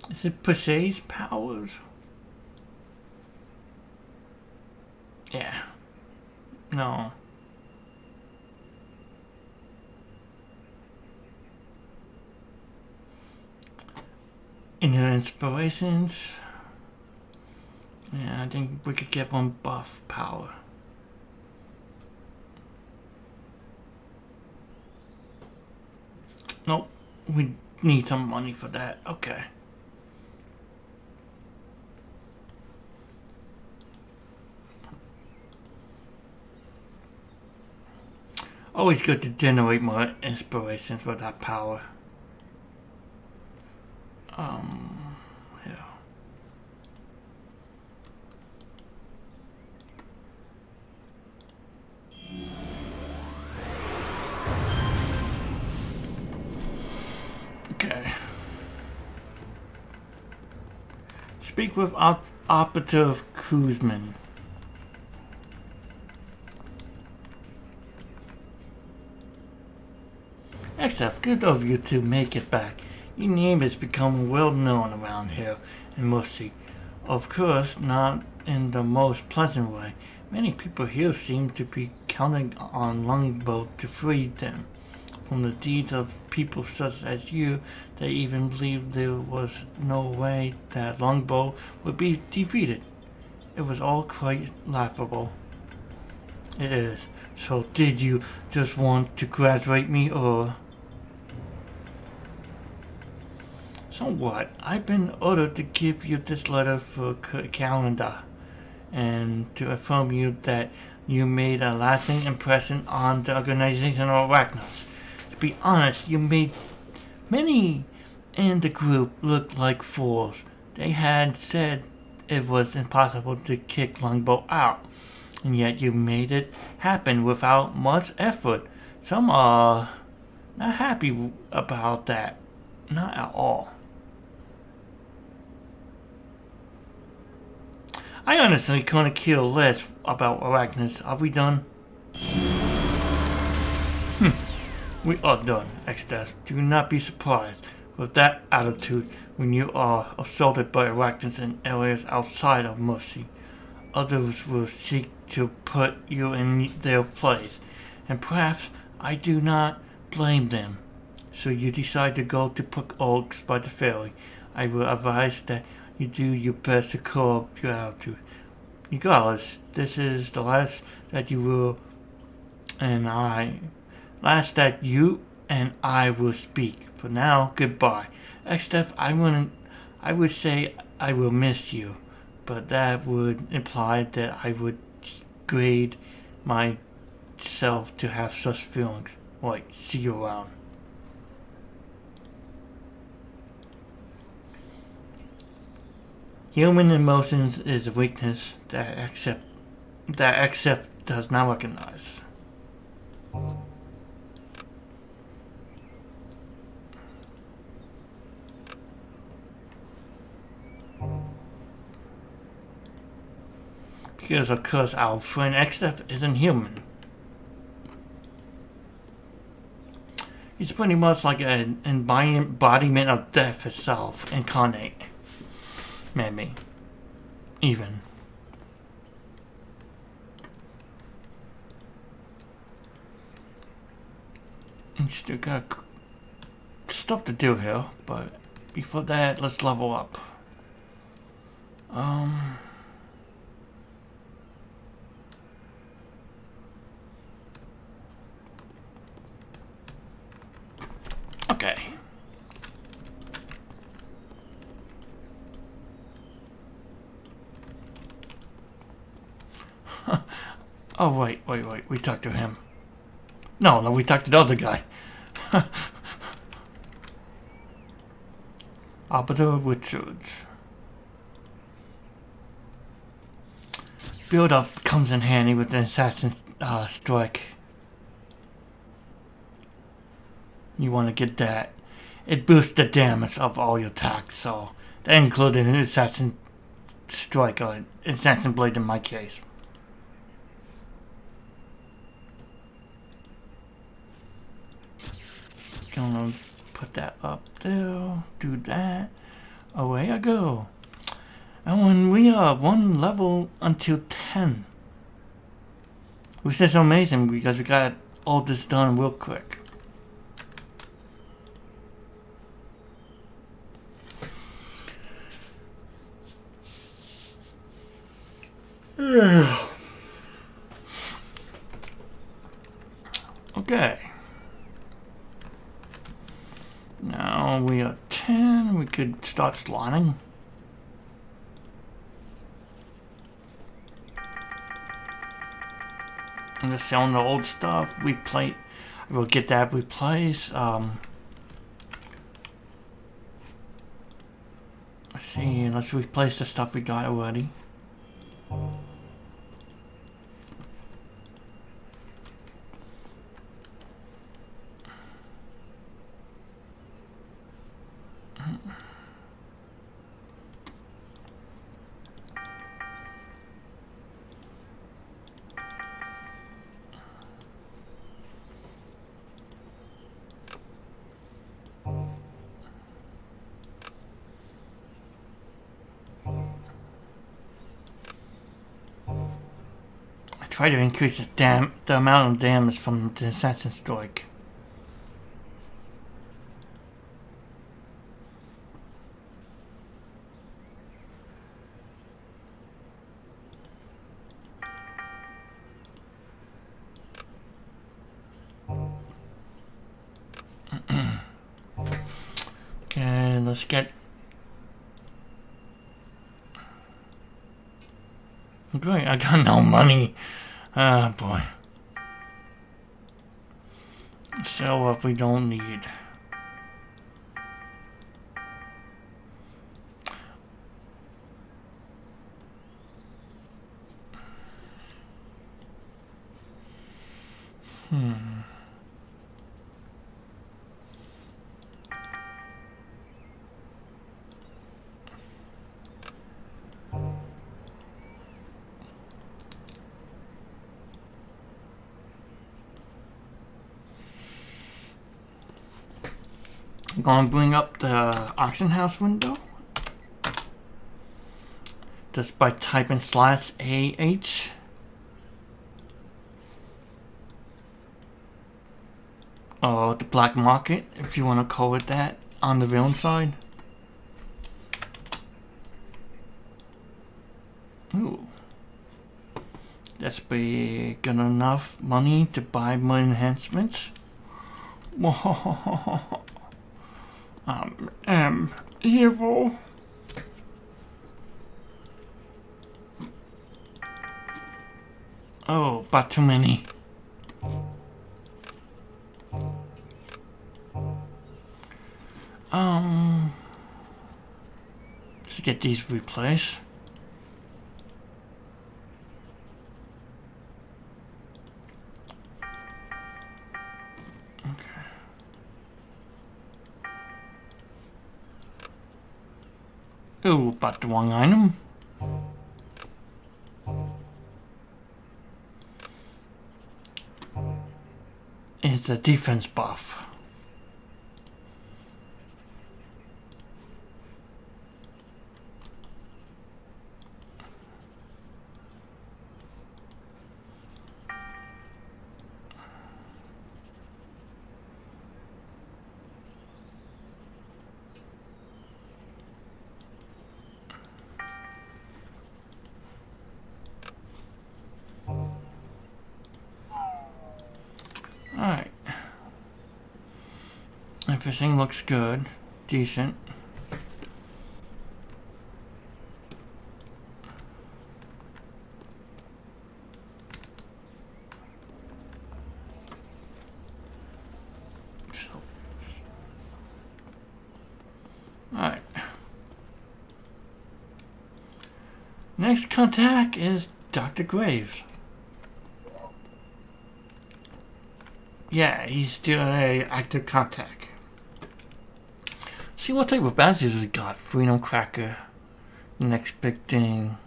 Is it Pusey's powers? Yeah. No. Inner inspirations. Yeah, I think we could get one buff power. Nope. We need some money for that. Okay. Always good to generate more inspiration for that power. Yeah. Okay. Speak with Operative Kuzman. ExDeath, good of you to make it back. Your name has become well known around here in Mercy. Of course, not in the most pleasant way. Many people here seem to be counting on Longbow to free them from the deeds of people such as you. They even believed there was no way that Longbow would be defeated. It was all quite laughable. It is. So did you just want to graduate me, or... Somewhat. I've been ordered to give you this letter for calendar and to inform you that you made a lasting impression on the organization of Arachnos. To be honest, you made many in the group look like fools. They had said it was impossible to kick Longbow out, and yet you made it happen without much effort. Some are not happy about that. Not at all. I honestly couldn't care less about Arachnos. Are we done? We are done, ExDeath. Do not be surprised with that attitude when you are assaulted by Arachnos in areas outside of Mercy. Others will seek to put you in their place, and perhaps I do not blame them. So you decide to go to Brook Oaks by the ferry. I will advise that you do your best to curb your attitude. Regardless, this is the last that you will will speak. For now, goodbye. ExDeath, I would say I will miss you, but that would imply that I would degrade myself to have such feelings. Right, see you around. Human emotions is a weakness that ExDeath does not recognize. Because of course our friend ExDeath isn't human. He's pretty much like an embodiment of death itself, incarnate. Maybe. Even. We still got stuff to do here, but before that, let's level up. Um. Okay. Oh, wait. We talked to him. No, we talked to the other guy. Arbiter Richards. Build up comes in handy with an assassin strike. You want to get that. It boosts the damage of all your attacks, so that included an assassin strike or assassin blade in my case. Gonna put that up there, do that, away I go. And when we are one level until 10, which is amazing because we got all this done real quick. Okay. Now we are 10. We could start slotting. I'm just selling the old stuff. We'll get that replaced. Let's see. Let's replace the stuff we got already. Try to increase the amount of damage from the assassin strike. Okay, let's get. Great, I got no money. Ah, boy. Sell what we don't need. I'm gonna bring up the auction house window. Just by typing /AH. Or the black market, if you want to call it that, on the Villein side. Ooh. That's be good enough money to buy more enhancements. I am evil. Oh, but too many. Let's get these replaced. Okay. Oh, but the wrong item. It's a defense buff. Everything looks good. Decent. So, alright. Next contact is Dr. Graves. Yeah, he's still a active contact. See what type of badges we got. Freedom Cracker. Next big thing.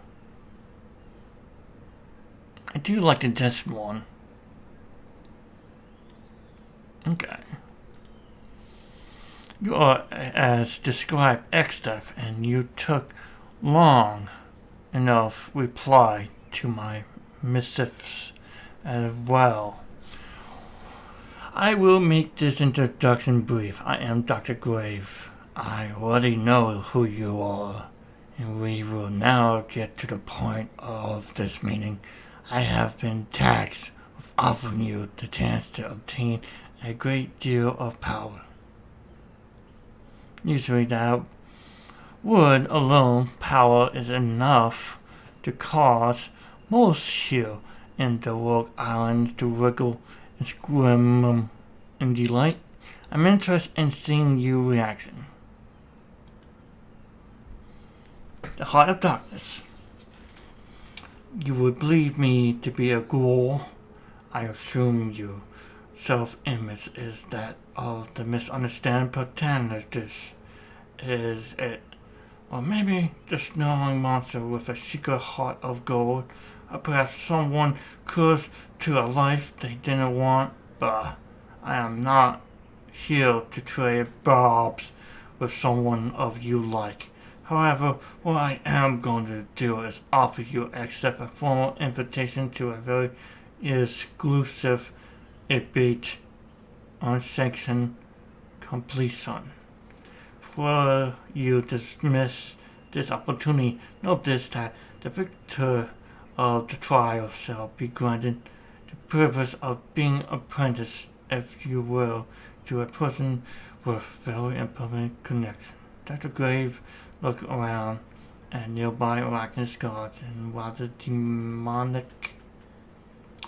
I do like the Destined One. Okay. You are, as described, ExDeath, and you took long enough reply to my missives as well. I will make this introduction brief. I am Dr. Grave. I already know who you are, and we will now get to the point of this meeting. I have been tasked with offering you the chance to obtain a great deal of power. Usually that would alone power is enough to cause most here in the Rogue Islands to wriggle and scream in delight. I'm interested in seeing your reaction. The Heart of Darkness. You would believe me to be a ghoul. I assume your self-image is that of the misunderstood protagonist. Is it? Or maybe the snarling monster with a secret heart of gold. Or perhaps someone cursed to a life they didn't want. But I am not here to trade barbs with someone of you like. However, what I am going to do is offer you accept a formal invitation to a very exclusive debate on section completion. For you dismiss this opportunity, notice that the victor of the trial shall be granted the privilege of being apprenticed, if you will, to a person with very important connection. Dr. Grave looked around at nearby arachnid guards in rather demonic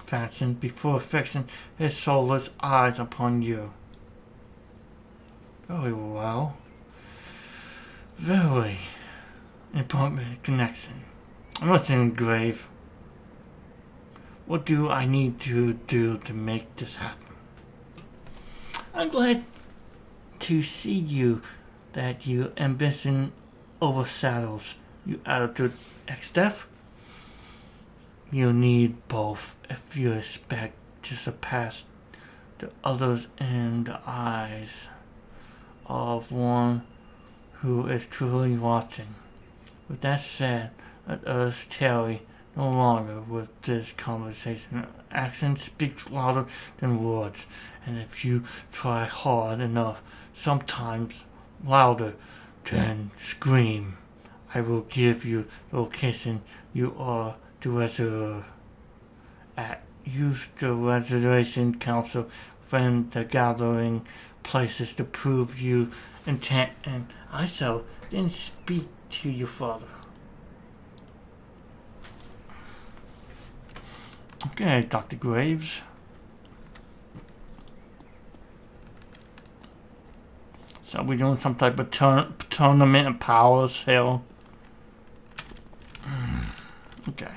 fashion before fixing his soulless eyes upon you. Very well. Very important connection. I'm listening, Grave. What do I need to do to make this happen? I'm glad to see you that your ambition overshadows your attitude, ExDeath. You need both if you expect to surpass the others in the eyes of one who is truly watching. With that said, let us tarry no longer with this conversation. Action speaks louder than words, and if you try hard enough, sometimes louder than scream, I will give you the location you are to reserve at. Use the reservation council when the gathering places to prove you intent, and I shall then speak to your father. Okay, Dr. Graves. So we're doing some type of tournament of powers, hell. Okay.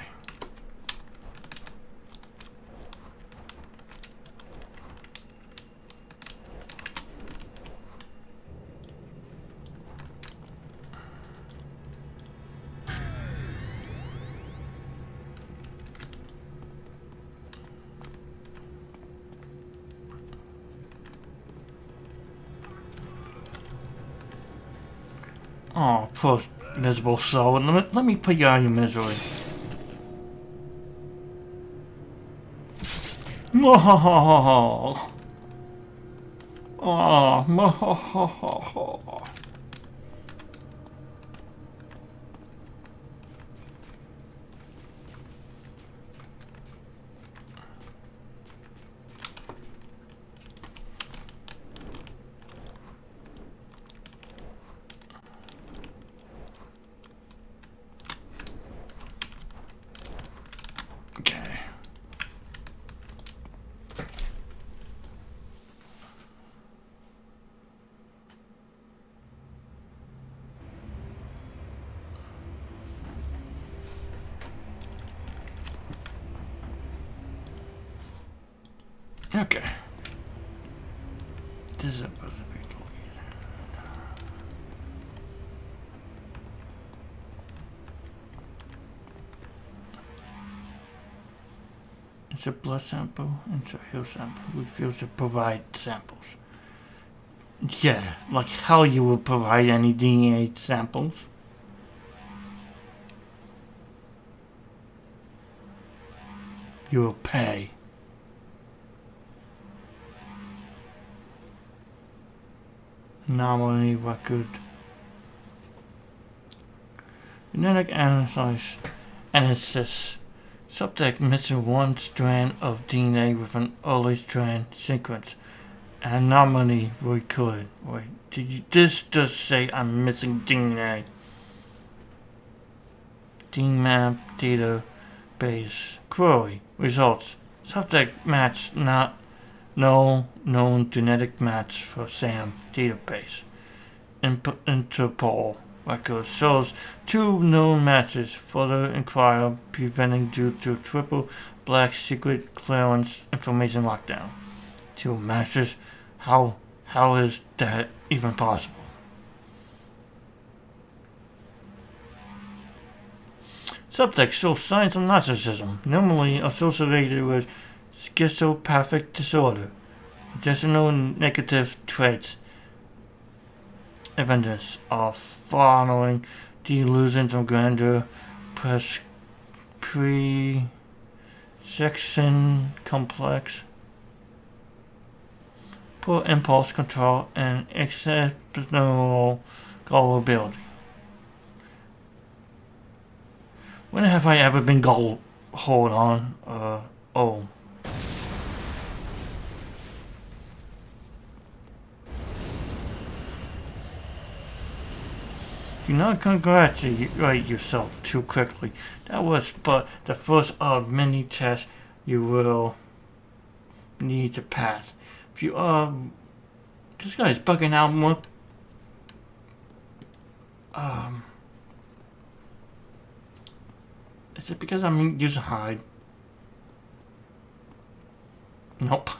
Oh, poor miserable soul. Let me put you out of your misery. Oh, oh, Okay. This is supposed to be located. It's a blood sample, it's a hair sample. Refuse to provide samples. Yeah, like how you would provide any DNA samples. You will pay. Anomaly record. Genetic analysis. Subject missing one strand of DNA with an early strand sequence. Anomaly recorded. Wait, this does say I'm missing DNA. DMAP database. Query. Results. Subject match not no known genetic match for SAM database. Interpol records shows 2 known matches. Further inquiry preventing due to triple black secret clearance information lockdown. 2 matches? How is that even possible? Subject shows signs of narcissism, normally associated with schizopathic disorder. Additional negative traits. Evidence of following delusions of grandeur, projection complex, poor impulse control, and exceptional gullibility. When have I ever been hold on? Oh. Do not congratulate yourself too quickly. That was but the first of many tests you will need to pass. If you this guy's bugging out more. Is it because I'm using hide? Nope.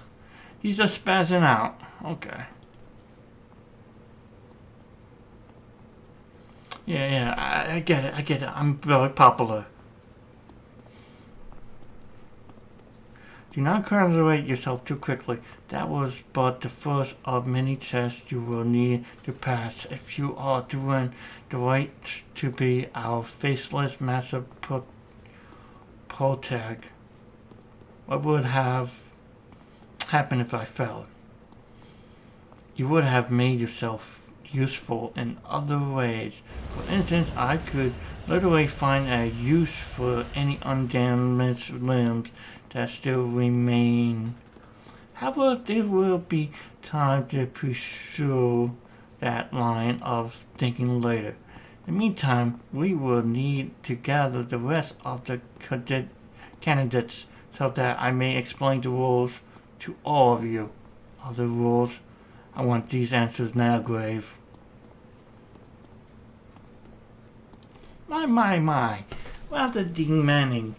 He's just spazzing out. Okay. Yeah, I get it. I'm very popular. Do not congratulate yourself too quickly. That was but the first of many tests you will need to pass if you are doing the right to be our faceless master protag. What would have happened if I failed? You would have made yourself useful in other ways. For instance, I could literally find a use for any undamaged limbs that still remain. However, there will be time to pursue that line of thinking later. In the meantime, we will need to gather the rest of the candidates so that I may explain the rules to all of you. Other rules? I want these answers now, Grave. My. Rather demanding,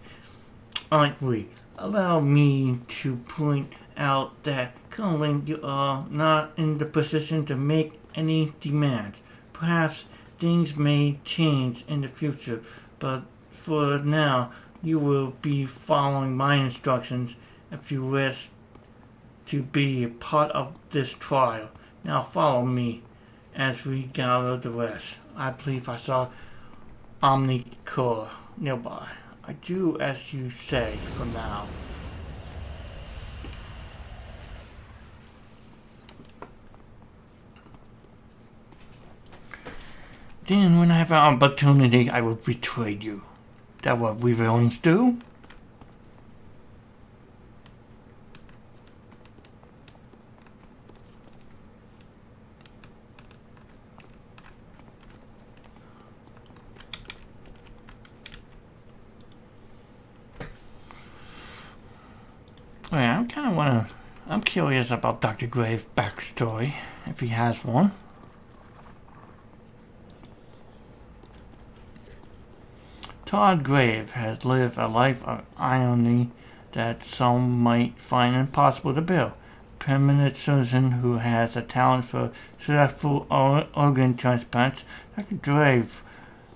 aren't we? Allow me to point out that currently you are not in the position to make any demands. Perhaps things may change in the future, but for now, you will be following my instructions if you wish to be a part of this trial. Now follow me as we gather the rest. I believe I saw Omnicore nearby. I do as you say for now. Then when I have an opportunity, I will betray you. That what we villains do? Yeah, I'm curious about Dr. Grave's backstory, if he has one. Todd Grave has lived a life of irony that some might find impossible to build. Permanent citizen who has a talent for successful organ transplants, Dr.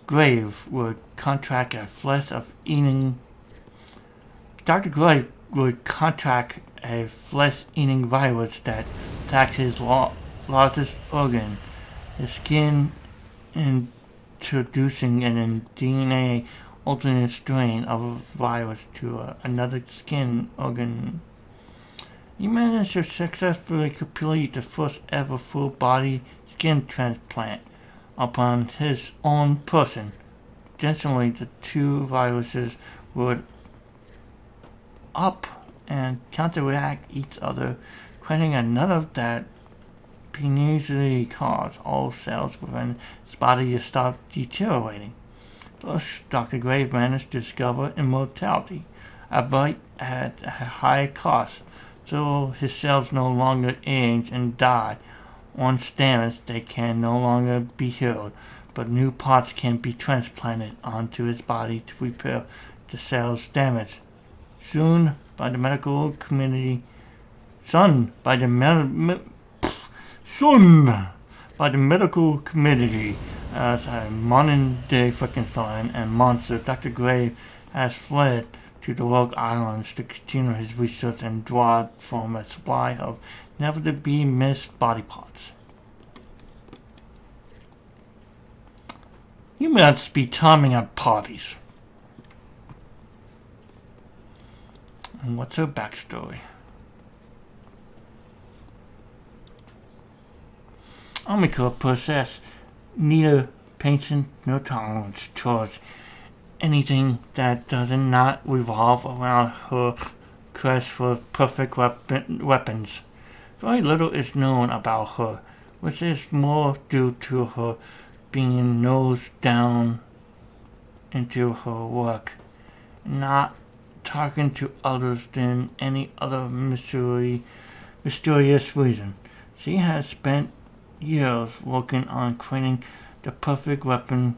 Grave would contract a flesh of eating. Dr. Grave would contract a flesh-eating virus that attacks his largest organ, his skin, introducing an DNA alternate strain of a virus to another skin organ. He managed to successfully complete the first ever full body skin transplant upon his own person. Additionally, the two viruses would up and counteract each other, creating another that easily cause all cells within his body to stop deteriorating. Thus, Dr. Grave managed to discover immortality, albeit at a high cost, so his cells no longer age and die. Once damaged, they can no longer be healed, but new parts can be transplanted onto his body to repair the cells damaged. Soon, by the medical community, by the medical community as a modern-day Frankenstein and monster, Dr. Grave has fled to the Rogue Islands to continue his research and draw from a supply of never-to-be-missed body parts. You must be charming at parties. And what's her backstory? Omika possesses neither patience nor tolerance towards anything that does not revolve around her quest for perfect weapons. Very little is known about her, which is more due to her being nose down into her work, not talking to others than any other mysterious reason. She has spent years working on creating the perfect weapon,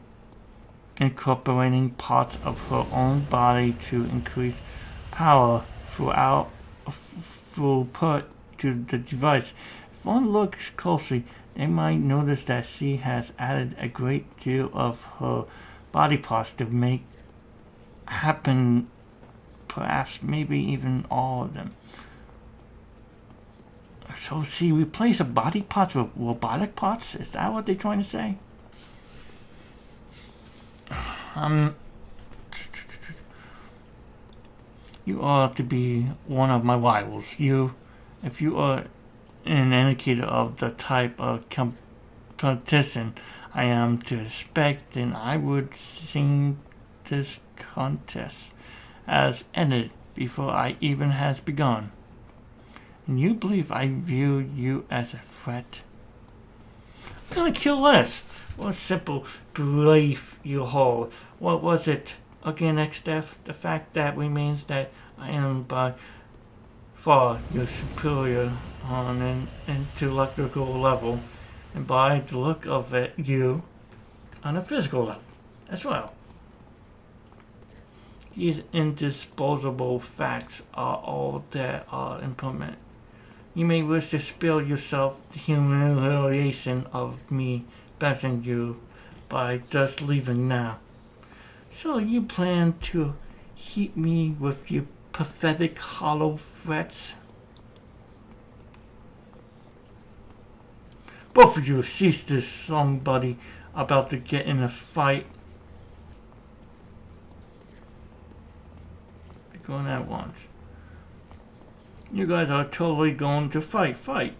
incorporating parts of her own body to increase power throughput to the device. If one looks closely, they might notice that she has added a great deal of her body parts to make happen, perhaps maybe even all of them. So she replaced her body parts with robotic parts? Is that what they're trying to say? You are to be one of my rivals. If you are an indicator of the type of competition I am to expect, then I would see this contest as ended before I even has begun. And you believe I view you as a threat? I'm gonna kill less. What simple belief you hold. What was it again, ExDeath? The fact that remains that I am by far your superior on an intellectual level, and by the look of it, you on a physical level as well. These indisposable facts are all that are important. You may wish to spare yourself the humiliation of me bashing you by just leaving now. So you plan to heat me with your pathetic hollow threats? Both of you cease to somebody about to get in a fight. You're going at once. You guys are totally going to fight, right?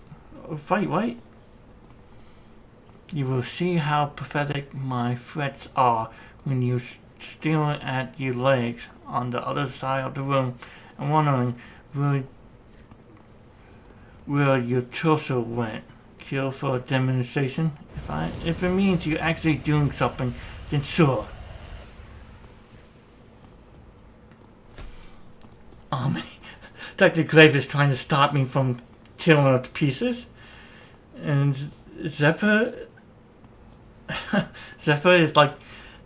You will see how pathetic my threats are when you staring at your legs on the other side of the room and wondering where your torso went. Kill for a demonstration? If it means you're actually doing something, then sure. Dr. Grave is trying to stop me from killing her to pieces. And Zephyr is like,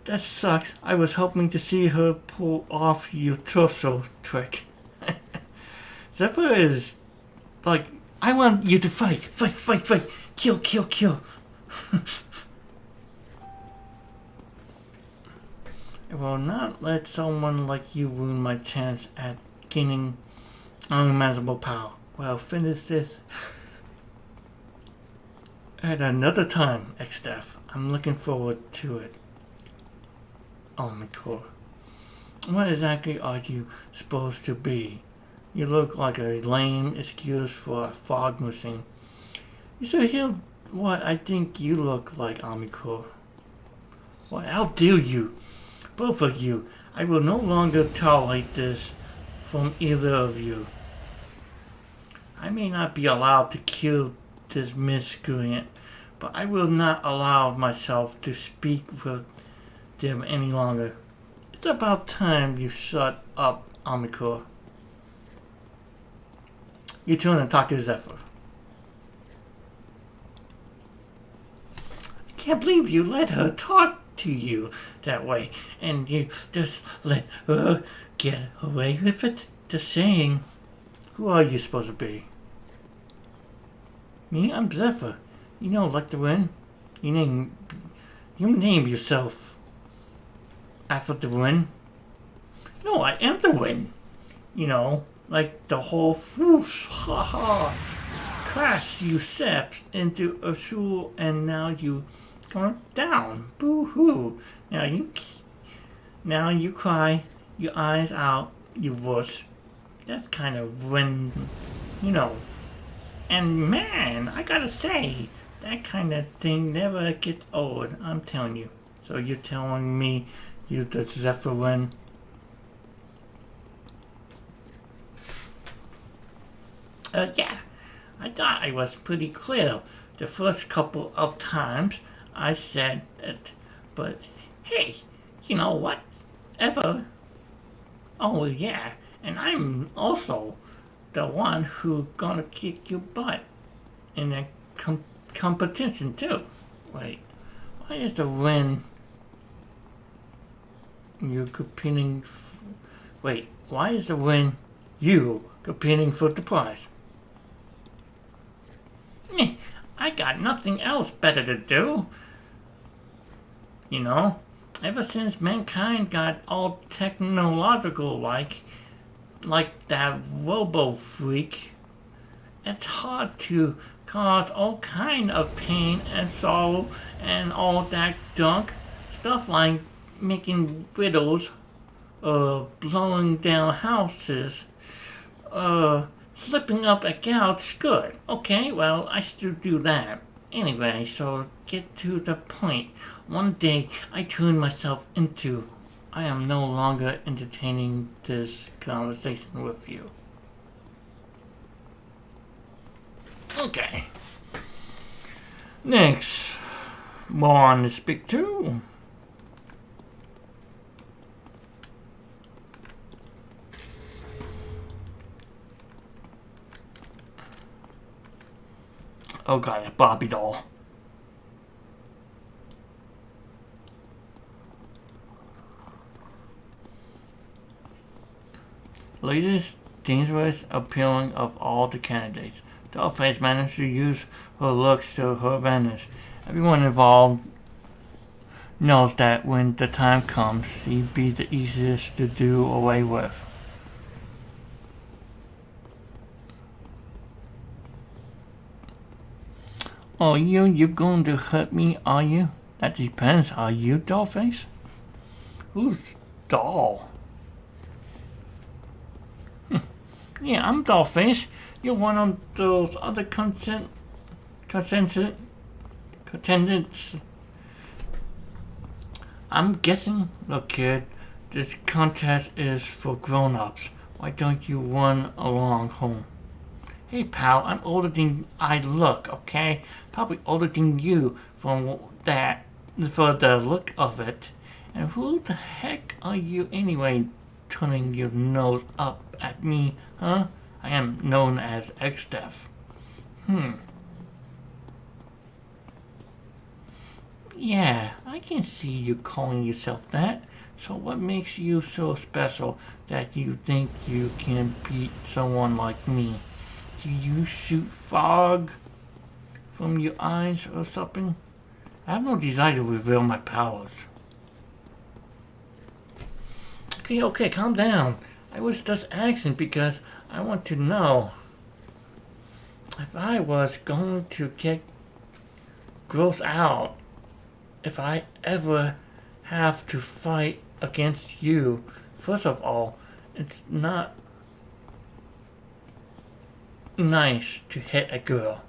that sucks. I was hoping to see her pull off your torso trick. Zephyr is like, I want you to fight, fight, fight, fight, kill, kill, kill. I will not let someone like you ruin my chance at gaining unimaginable power. Well, finish this at another time, ExDeath. I'm looking forward to it. Oh my god. What exactly are you supposed to be? You look like a lame excuse for a fog machine. You should hear what I think you look like, Amikor. What? How dare you? Both of you. I will no longer tolerate this from either of you. I may not be allowed to kill this miscreant, but I will not allow myself to speak with them any longer. It's about time you shut up, Amikor. You turn and talk to Zephyr. I can't believe you let her talk to you that way, and you just let her get away with it. Just saying. Who are you supposed to be? Me? I'm Zephyr. You know, like the wind. You name yourself after the wind. No, I am the wind. You know, like the whole whoosh, ha ha, crash you stepped into a shul and now you gone down. Boo hoo. Now you cry, your eyes out, you wuss. That's kind of when, you know. And man, I gotta say, that kind of thing never gets old, I'm telling you. So you're telling me you're the Zephyr wind? Yeah, I thought I was pretty clear the first couple of times I said it, but hey, you know what? Ever? Oh yeah, and I'm also the one who gonna kick your butt in a competition too. Wait, why is the win you competing? Wait, why is the win you competing for the prize? Meh, I got nothing else better to do. You know, ever since mankind got all technological like that robo freak, it's hard to cause all kind of pain and sorrow and all that junk. Stuff like making widows, blowing down houses, slipping up a gal's skirt. Okay, well, I still do that. Anyway, so get to the point. One day, I turned myself into. I am no longer entertaining this conversation with you. Okay. Next, one to speak to. Oh god, a Barbie doll. Latest dangerous appealing of all the candidates. Dollface managed to use her looks to her advantage. Everyone involved knows that when the time comes, she'd be the easiest to do away with. Oh, you're going to hurt me, are you? That depends. Are you Dollface? Who's Doll? Yeah, I'm Dollface. You're one of those other contendants. I'm guessing, look kid, this contest is for grown-ups. Why don't you run along home? Hey pal, I'm older than I look, okay? Probably older than you for the look of it. And who the heck are you anyway, turning your nose up at me, huh? I am known as ExDeath. Yeah, I can see you calling yourself that. So what makes you so special that you think you can beat someone like me? Do you shoot fog from your eyes or something? I have no desire to reveal my powers. Okay, calm down. I was just asking because I want to know if I was going to get grossed out, if I ever have to fight against you. First of all, it's not nice to hit a girl,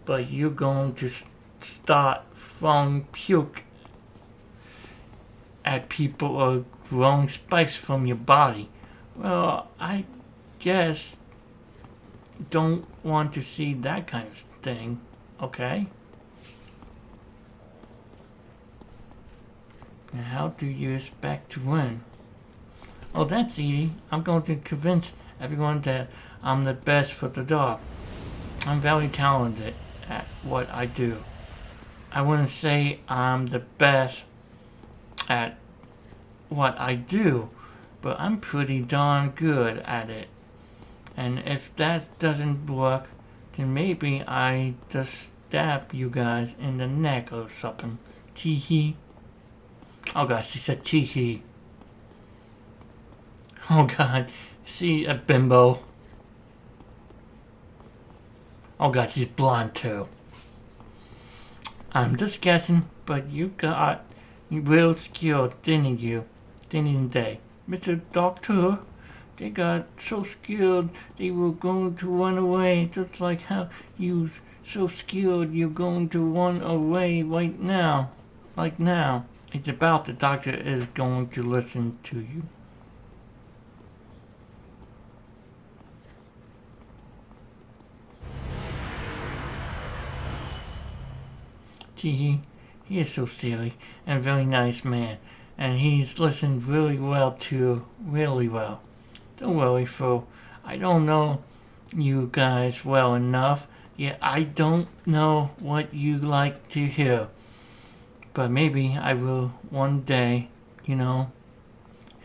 but you're going to start throwing puke at people or growing spikes from your body. Well, I guess don't want to see that kind of thing, okay? And how do you expect to win? Oh, that's easy. I'm going to convince everyone that I'm the best for the dog. I'm very talented at what I do. I wouldn't say I'm the best at what I do, but I'm pretty darn good at it. And if that doesn't work, then maybe I just stab you guys in the neck or something. Tee-hee. Oh god, she said tee-hee. Oh god, see a bimbo. Oh god, she's blonde too. I'm just guessing, but you got real skill, didn't you? Didn't they? Mr. Doctor, they got so skilled they were going to run away, just like how you so skilled you're going to run away right now. Like now. It's about the doctor is going to listen to you. Gee, he is so silly and a very nice man, and he's listened really well too, really well. Don't worry, Phil. I don't know you guys well enough, yet I don't know what you like to hear. But maybe I will one day, you know,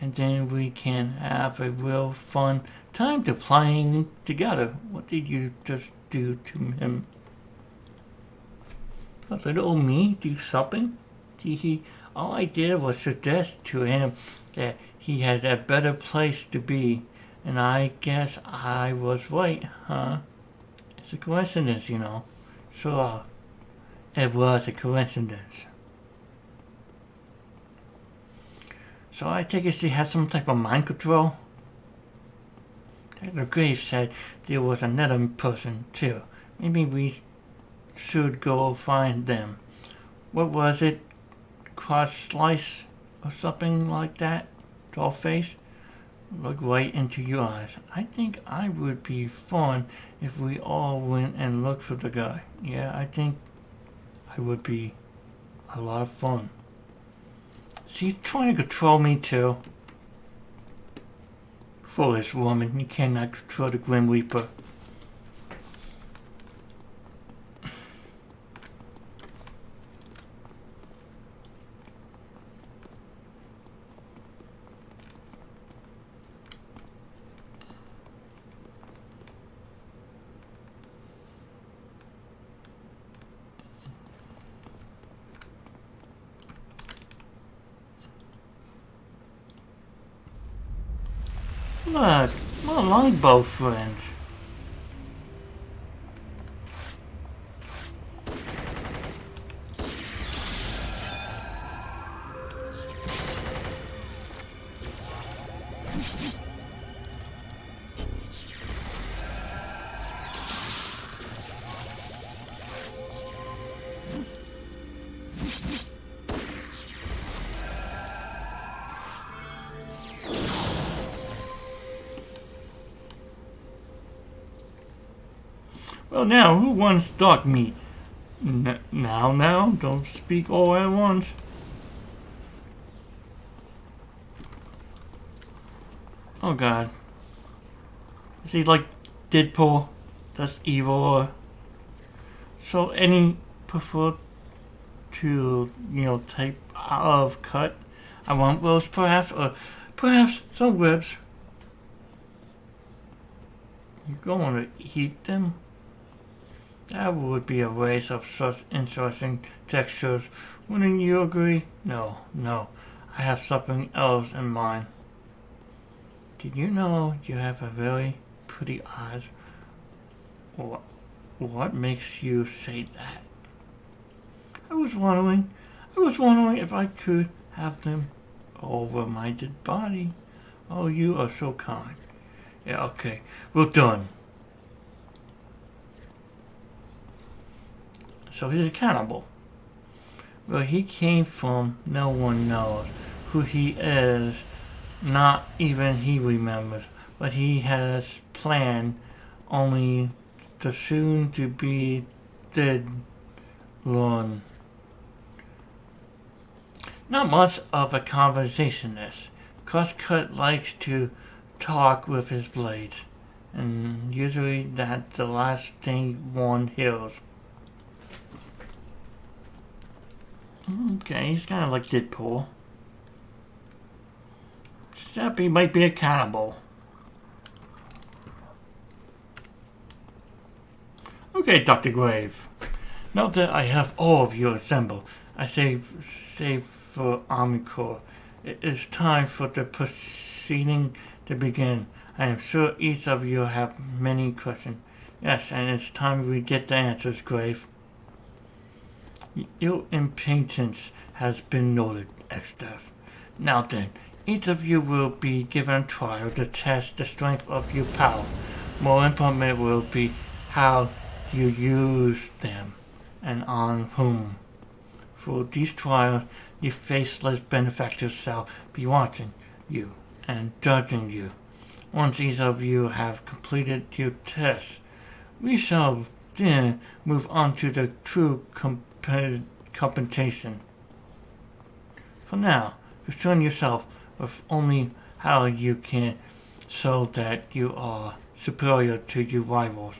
and then we can have a real fun time to playing together. What did you just do to him? Let little me do something? All I did was suggest to him that he had a better place to be, and I guess I was right, huh? It's a coincidence, you know. Sure, it was a coincidence. So I take it she has some type of mind control? Dr. Graves said there was another person too. Maybe we should go find them. What was it? Cross slice or something like that? Tall face? Look right into your eyes. I think I would be fun if we all went and looked for the guy. Yeah, I think I would be a lot of fun. She's trying to control me too. Foolish woman, you cannot control the Grim Reaper. Look, my longbow friends. Well, now, who wants dog meat? Now, don't speak all at once. Oh god. Is he like Deadpool? That's evil, or... So, any prefer to, type of cut? I want roast perhaps, or perhaps some ribs. You going to eat them? That would be a waste of such interesting textures. Wouldn't you agree? No, no. I have something else in mind. Did you know you have a very pretty eyes? What makes you say that? I was wondering if I could have them over my dead body. Oh, you are so kind. Yeah, okay. We're done. So he's a cannibal. Where he came from, no one knows. Who he is, not even he remembers. But he has planned only the soon to be dead learn. Not much of a conversationist. Crosscut likes to talk with his blades, and usually that's the last thing one hears. Okay, he's kind of like Deadpool. Except he might be a cannibal. Okay, Dr. Grave. Now that I have all of you assembled, I save for Army Corps. It is time for the proceeding to begin. I am sure each of you have many questions. Yes, and it's time we get the answers, Grave. Your impatience has been noted, ExDeath. Now then, each of you will be given a trial to test the strength of your power. More important will be how you use them and on whom. For these trials, your faceless benefactors shall be watching you and judging you. Once each of you have completed your tests, we shall then move on to the true compensation. For now, concern yourself with only how you can show that you are superior to your rivals.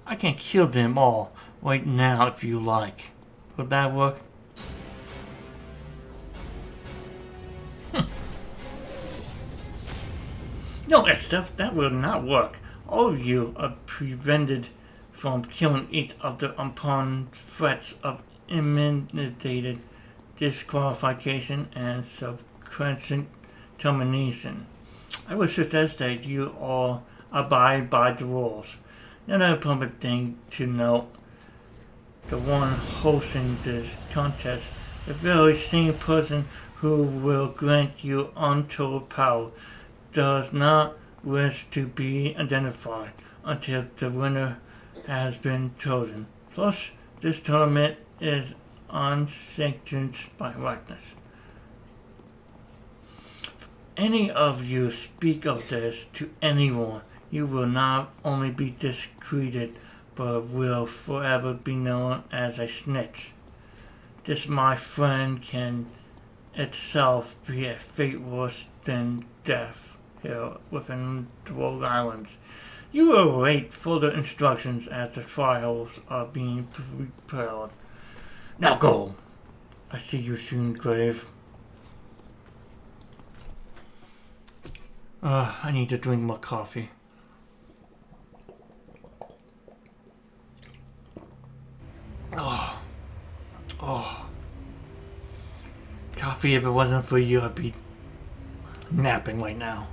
I can kill them all right now if you like. Would that work? No, ExDeath, that will not work. All of you are prevented from killing each other upon threats of imminent disqualification and subsequent termination. I would suggest that you all abide by the rules. Another important thing to note, the one hosting this contest, the very same person who will grant you untold power, does not wish to be identified until the winner has been chosen. Plus, this tournament is unsanctioned by Darkness. If any of you speak of this to anyone, you will not only be discredited, but will forever be known as a snitch. This, my friend, can itself be a fate worse than death here within the Rogue Islands. You will await further instructions as the trials are being prepared. Now go. I see you soon, Grave. I need to drink more coffee. Oh. Coffee, if it wasn't for you, I'd be napping right now.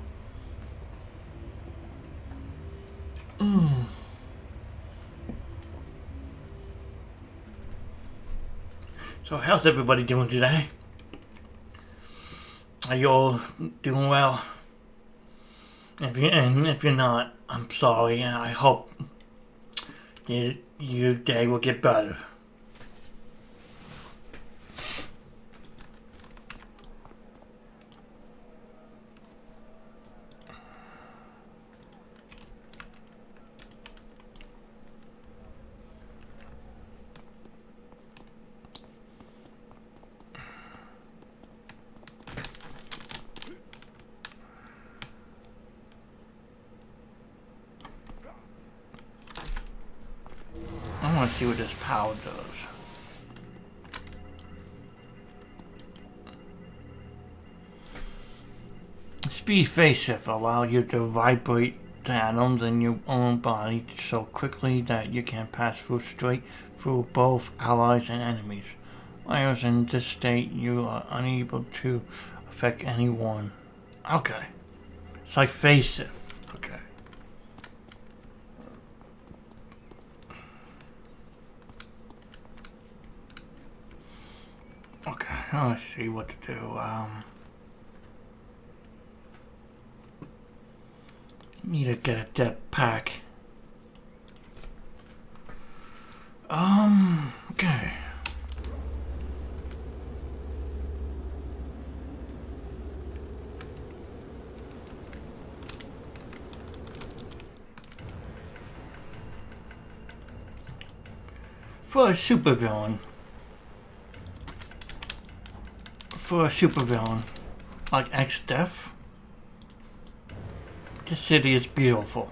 So how's everybody doing today? Are you all doing well? If you're not, I'm sorry, and I hope that your day will get better. I want to see what this power does. Speed facelift allow you to vibrate the atoms in your own body so quickly that you can pass straight through both allies and enemies. While in this state, you are unable to affect anyone. Okay. It's like facelift. Okay. Okay, let's see what to do. Need to get a depth pack. Okay. For a supervillain. Like ExDeath, the city is beautiful.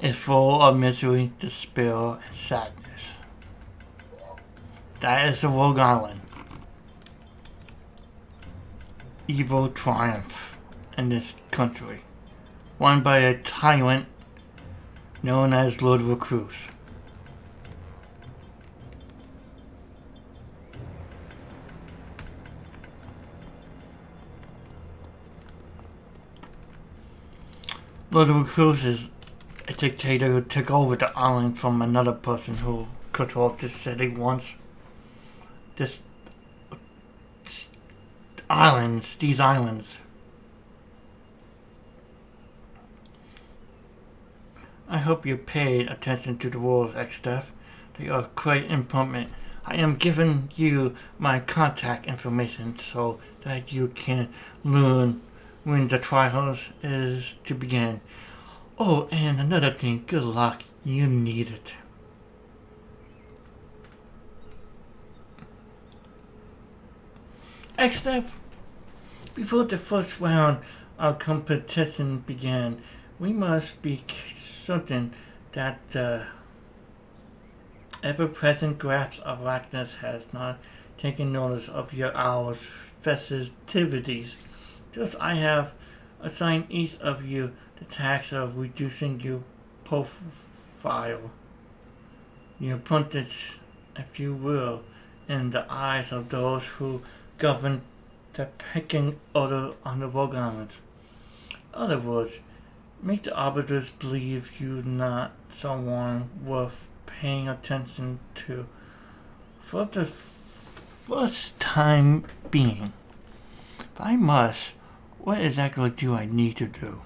It's full of misery, despair, and sadness. That is the Rogue Island. Evil triumph in this country, won by a tyrant known as Lord Recluse. Lord Recluse is a dictator who took over the island from another person who controlled this city once. These islands. I hope you paid attention to the rules, ExDeath. They are quite important. I am giving you my contact information so that you can learn when the trials is to begin. Oh, and another thing, good luck. You need it. ExDeath, before the first round of competition began, we must be certain that the ever-present grasp of Arachnus has not taken notice of your hour's festivities. Thus I have assigned each of you the task of reducing your profile, your apprentice, if you will, in the eyes of those who govern the pecking order on the Rogue Islands. In other words, make the arbiters believe you're not someone worth paying attention to for the first time being. If I must, what exactly do I need to do?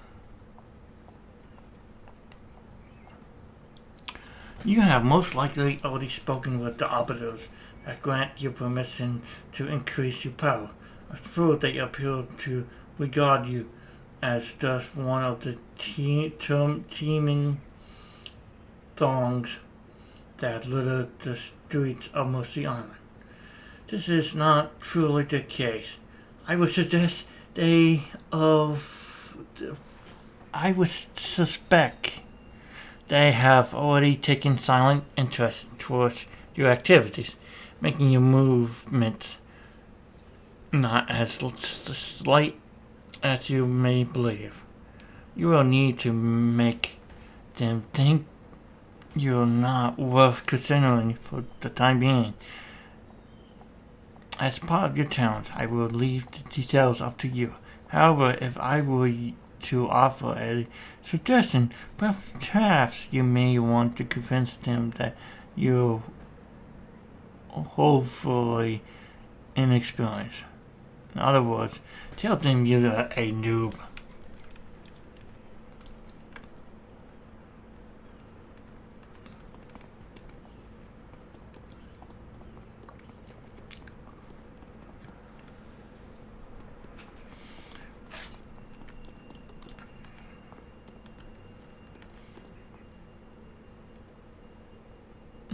You have most likely already spoken with the arbiters that grant you permission to increase your power. I feel they appear to regard you as just one of the teeming throngs that litter the streets of Mercy Island. This is not truly the case. I would suggest suspect they have already taken silent interest towards your activities, making your movements not as slight as you may believe. You will need to make them think you're not worth considering for the time being. As part of your challenge, I will leave the details up to you. However, if I were to offer a suggestion, perhaps you may want to convince them that you're hopefully inexperienced. In other words, tell them you're a noob.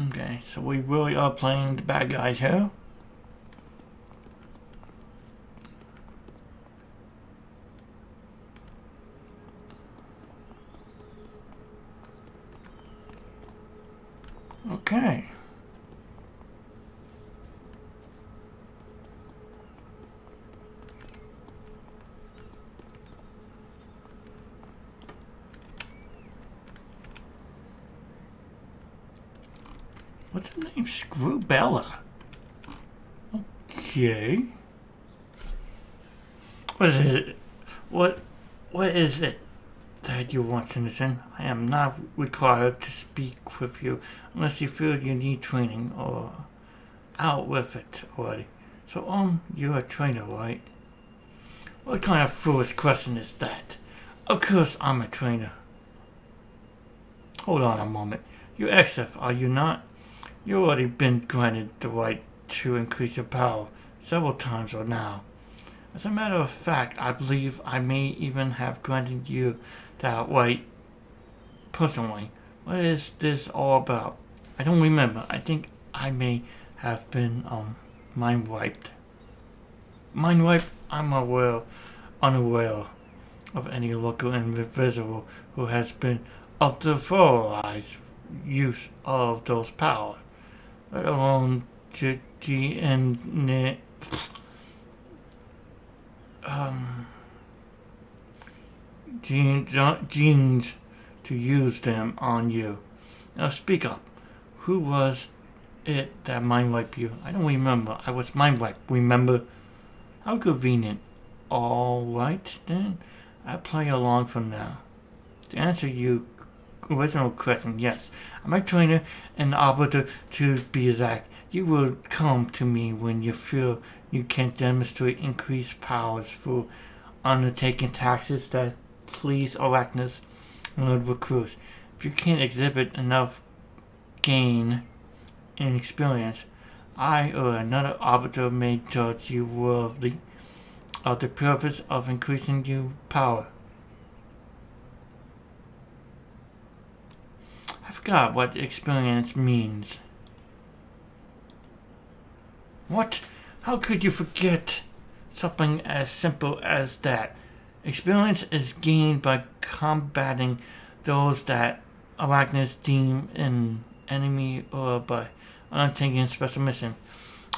Okay, so we really are playing the bad guys here. Okay. What's her name? Screw Bella. Okay. What is it? What is it that you want, citizen? I am not required to speak with you unless you feel you need training or out with it already. So, you're a trainer, right? What kind of foolish question is that? Of course I'm a trainer. Hold on a moment. You're ExDeath, are you not? You've already been granted the right to increase your power several times or now. As a matter of fact, I believe I may even have granted you that right personally. What is this all about? I don't remember. I think I may have been mind wiped. Mind wiped? I'm unaware of any local individual who has been authorized use of those powers, let alone genes to use them on you. Now speak up. Who was it that mind wiped you? I don't remember. I was mind wiped. Remember? How convenient. All right then. I'll play along from now. To answer your original question, yes, I'm a trainer and arbiter to be exact. You will come to me when you feel you can demonstrate increased powers through undertaking taxes that please arachnids and recruits. If you can't exhibit enough gain in experience, I or another arbiter may judge you worthy of the purpose of increasing your power. I forgot what experience means. What? How could you forget something as simple as that? Experience is gained by combating those that arachnids deem an enemy or by undertaking a special mission.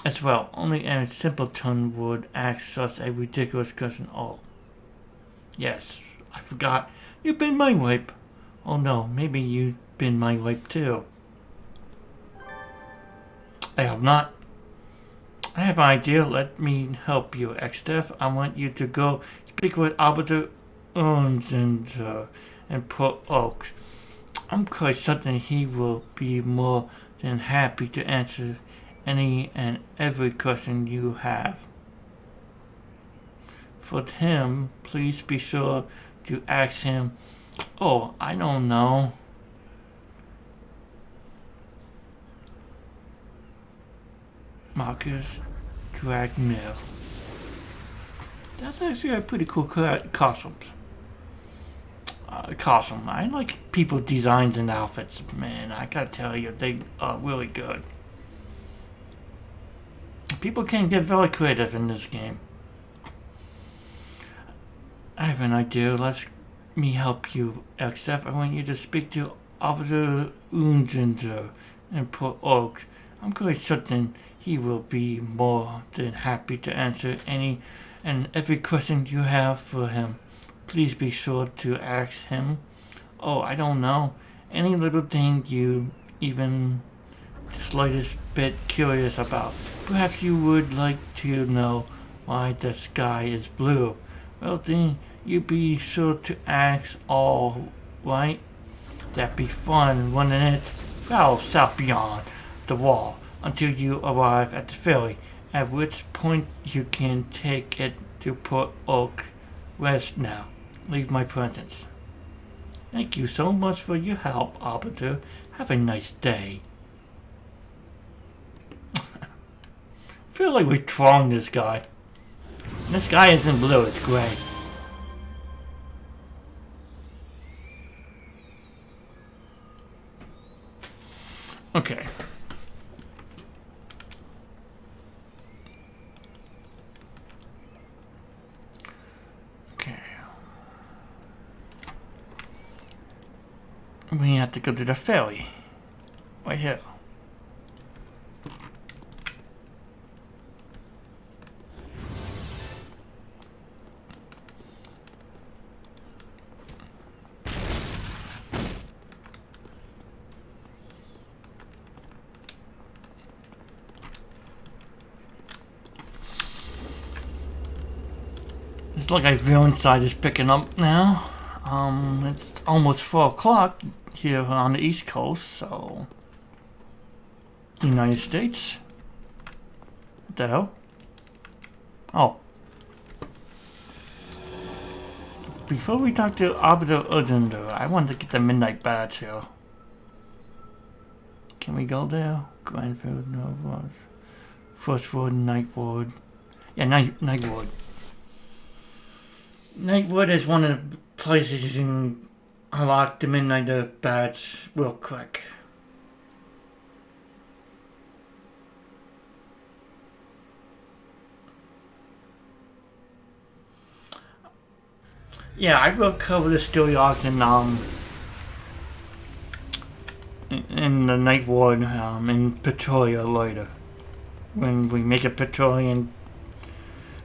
As well, only a simpleton would ask such a ridiculous question. Oh, yes, I forgot. You've been mind wiped. Oh no, maybe you've been mind wiped too. I have not. I have an idea. Let me help you, ExDeath. I want you to go speak with Arbiter Owns and Pro Oaks. I'm quite certain he will be more than happy to answer any and every question you have. For him, please be sure to ask him, oh, I don't know. Marcus Dragmill. That's actually a pretty cool costume. I like people designs and outfits, man. I gotta tell you, they are really good. People can get very creative in this game. I have an idea. Let me help you, ExDeath. I want you to speak to Officer Unzinger and Port Oaks. I'm quite certain he will be more than happy to answer any and every question you have for him. Please be sure to ask him. Oh, I don't know. Any little thing you even the slightest bit curious about. Perhaps you would like to know why the sky is blue. Well then, you be sure to ask all, right? That'd be fun, wouldn't it? Travel south beyond the wall until you arrive at the ferry, at which point you can take it to Port Oak. Rest now. Leave my presence. Thank you so much for your help, Arbiter. Have a nice day. I feel like we trolled this guy. This guy isn't blue, it's gray. Okay. Okay. We have to go to the ferry. Right here. looks like Villein side is picking up now. It's almost 4 o'clock here on the East Coast, so United States. What the hell? Oh. Before we talk to Arbiter Urgender, I want to get the Midnight Bats here. Can we go there? Grandfield, no, First Ward, Night Ward. Yeah, Night Ward. Night Ward is one of the places you can unlock the Midnight Bats real quick. Yeah, I will cover the story arcs in the Night Ward in Pretoria later. When we make a Praetorian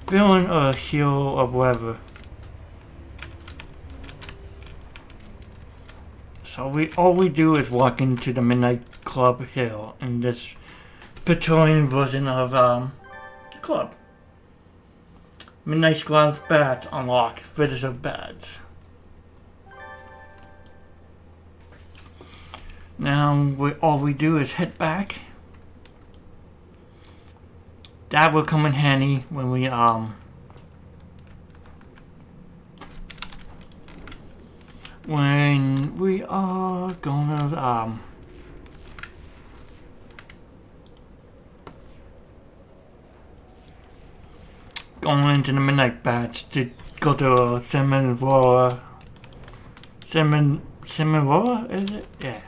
villain or a hero or whatever. So all we do is walk into the Midnight Club Hill in this Praetorian version of the club. Midnight Squad's bats unlock visitor bats. Now all we do is head back. That will come in handy when we are gonna going into the Midnight Bats to go to Seminora. Seminora, is it? Yeah.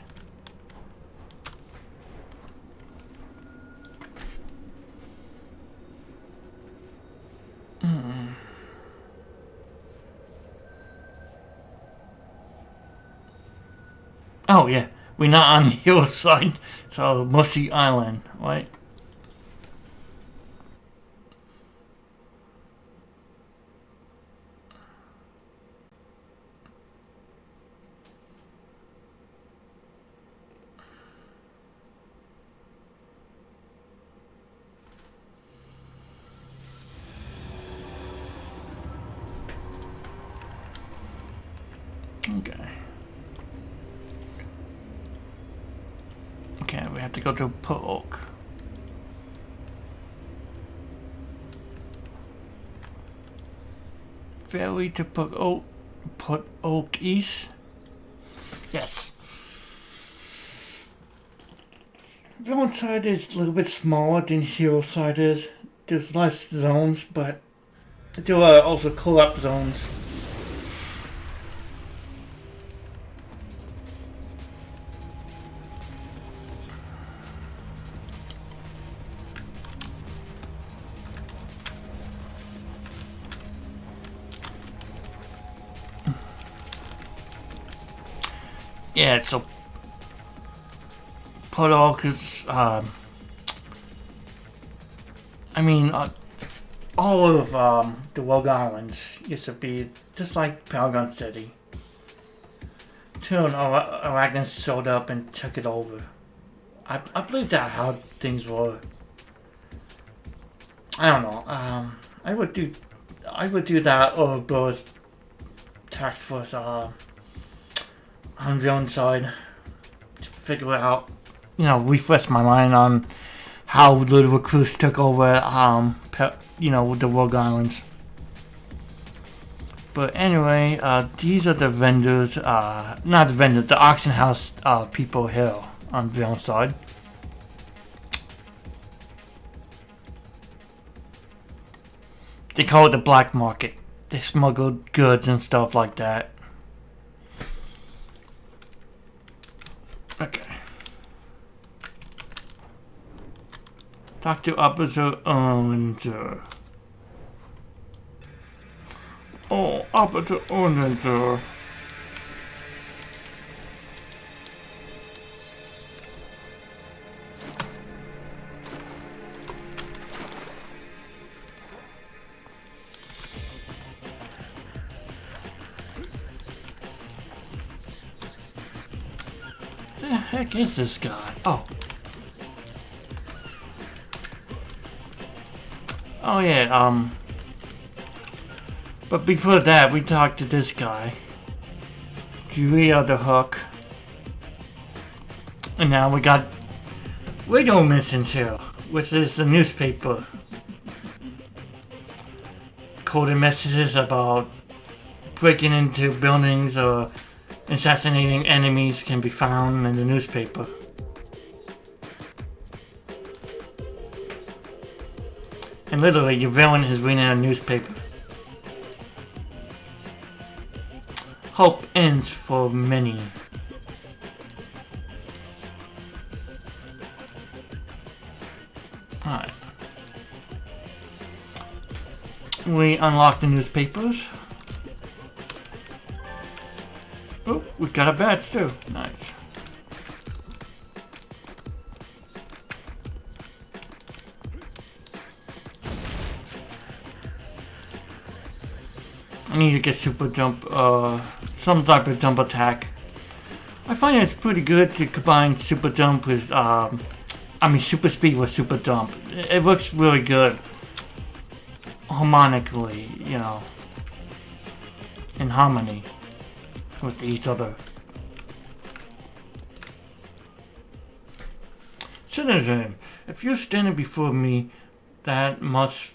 Oh yeah, we're not on the hillside, so Musty Island, right? Okay. Okay, we have to go to Put Oak. Ferry to Put Oak East. Yes. Villain side is a little bit smaller than Hero side is. There's less zones, but there are also co-op zones. Yeah, so Put Oak is, all of the Rogue Islands used to be just like Paragon City. Till Arachnids showed up and took it over. I believe that's how things were. I don't know. I would do that or Burr's task force on the inside to figure out, refresh my mind on how the recruits took over, the Rogue Islands. But anyway, these are the vendors, not the vendors, the auction house people here on the outside. They call it the black market. They smuggle goods and stuff like that. Okay. Talk to Officer Urgender. Oh, Officer Urgender. The heck is this guy? Oh yeah, But before that, we talked to this guy, Julia the Hook. And now we got radio missions here, which is the newspaper. Coded messages about breaking into buildings or assassinating enemies can be found in the newspaper. And literally, your villain is reading a newspaper. Hope ends for many. Alright. We unlock the newspapers. Oh, we got a badge too. Nice. I need to get super jump, some type of jump attack. I find it's pretty good to combine super jump with, super speed with super jump. It works really good. Harmonically, you know. In harmony with each other. Citizen, if you're standing before me, that must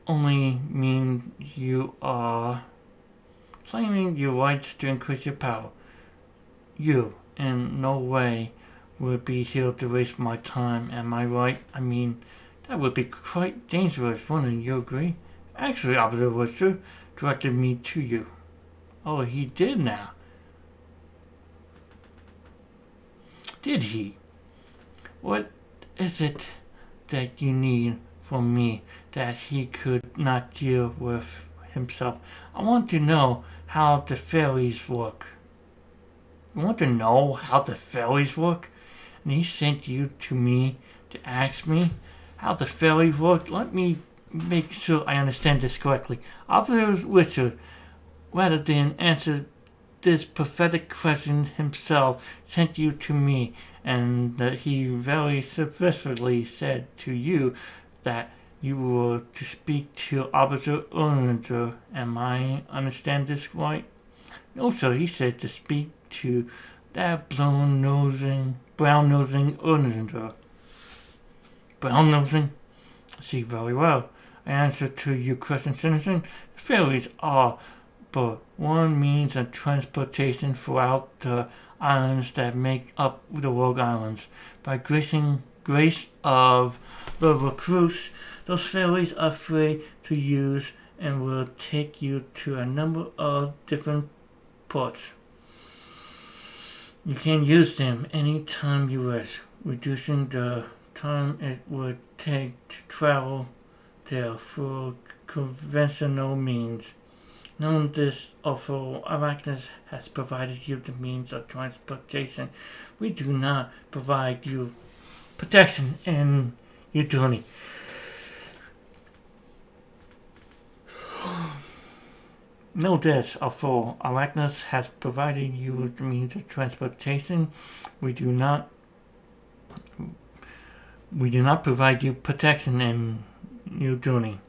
only mean you are claiming your rights to increase your power. You, in no way, would be here to waste my time. Am I right? I mean, that would be quite dangerous, wouldn't you agree? Actually, Officer Wooster directed me to you. Oh, he did now. Did he? What is it that you need from me that he could not deal with himself? I want to know how the fairies work. You want to know how the fairies work? And he sent you to me to ask me how the fairies work? Let me make sure I understand this correctly. Officer Richard, rather than answer this pathetic question himself, sent you to me, and that he very specifically said to you that you were to speak to Officer Erlanger. Am I understand this right? No, sir. He said to speak to that brown-nosing Erlanger. Brown-nosing? I see very well. I answer to your question, citizen. Ferries are but one means of transportation throughout the islands that make up the Rogue Islands. By grace of the recruits, those ferries are free to use and will take you to a number of different ports. You can use them anytime you wish, reducing the time it would take to travel there through conventional means. Knowing this, although Arachnus has provided you the means of transportation, we do not provide you protection in your journey. Know this, although Arachnus has provided you with the means of transportation, we do not provide you protection in your journey.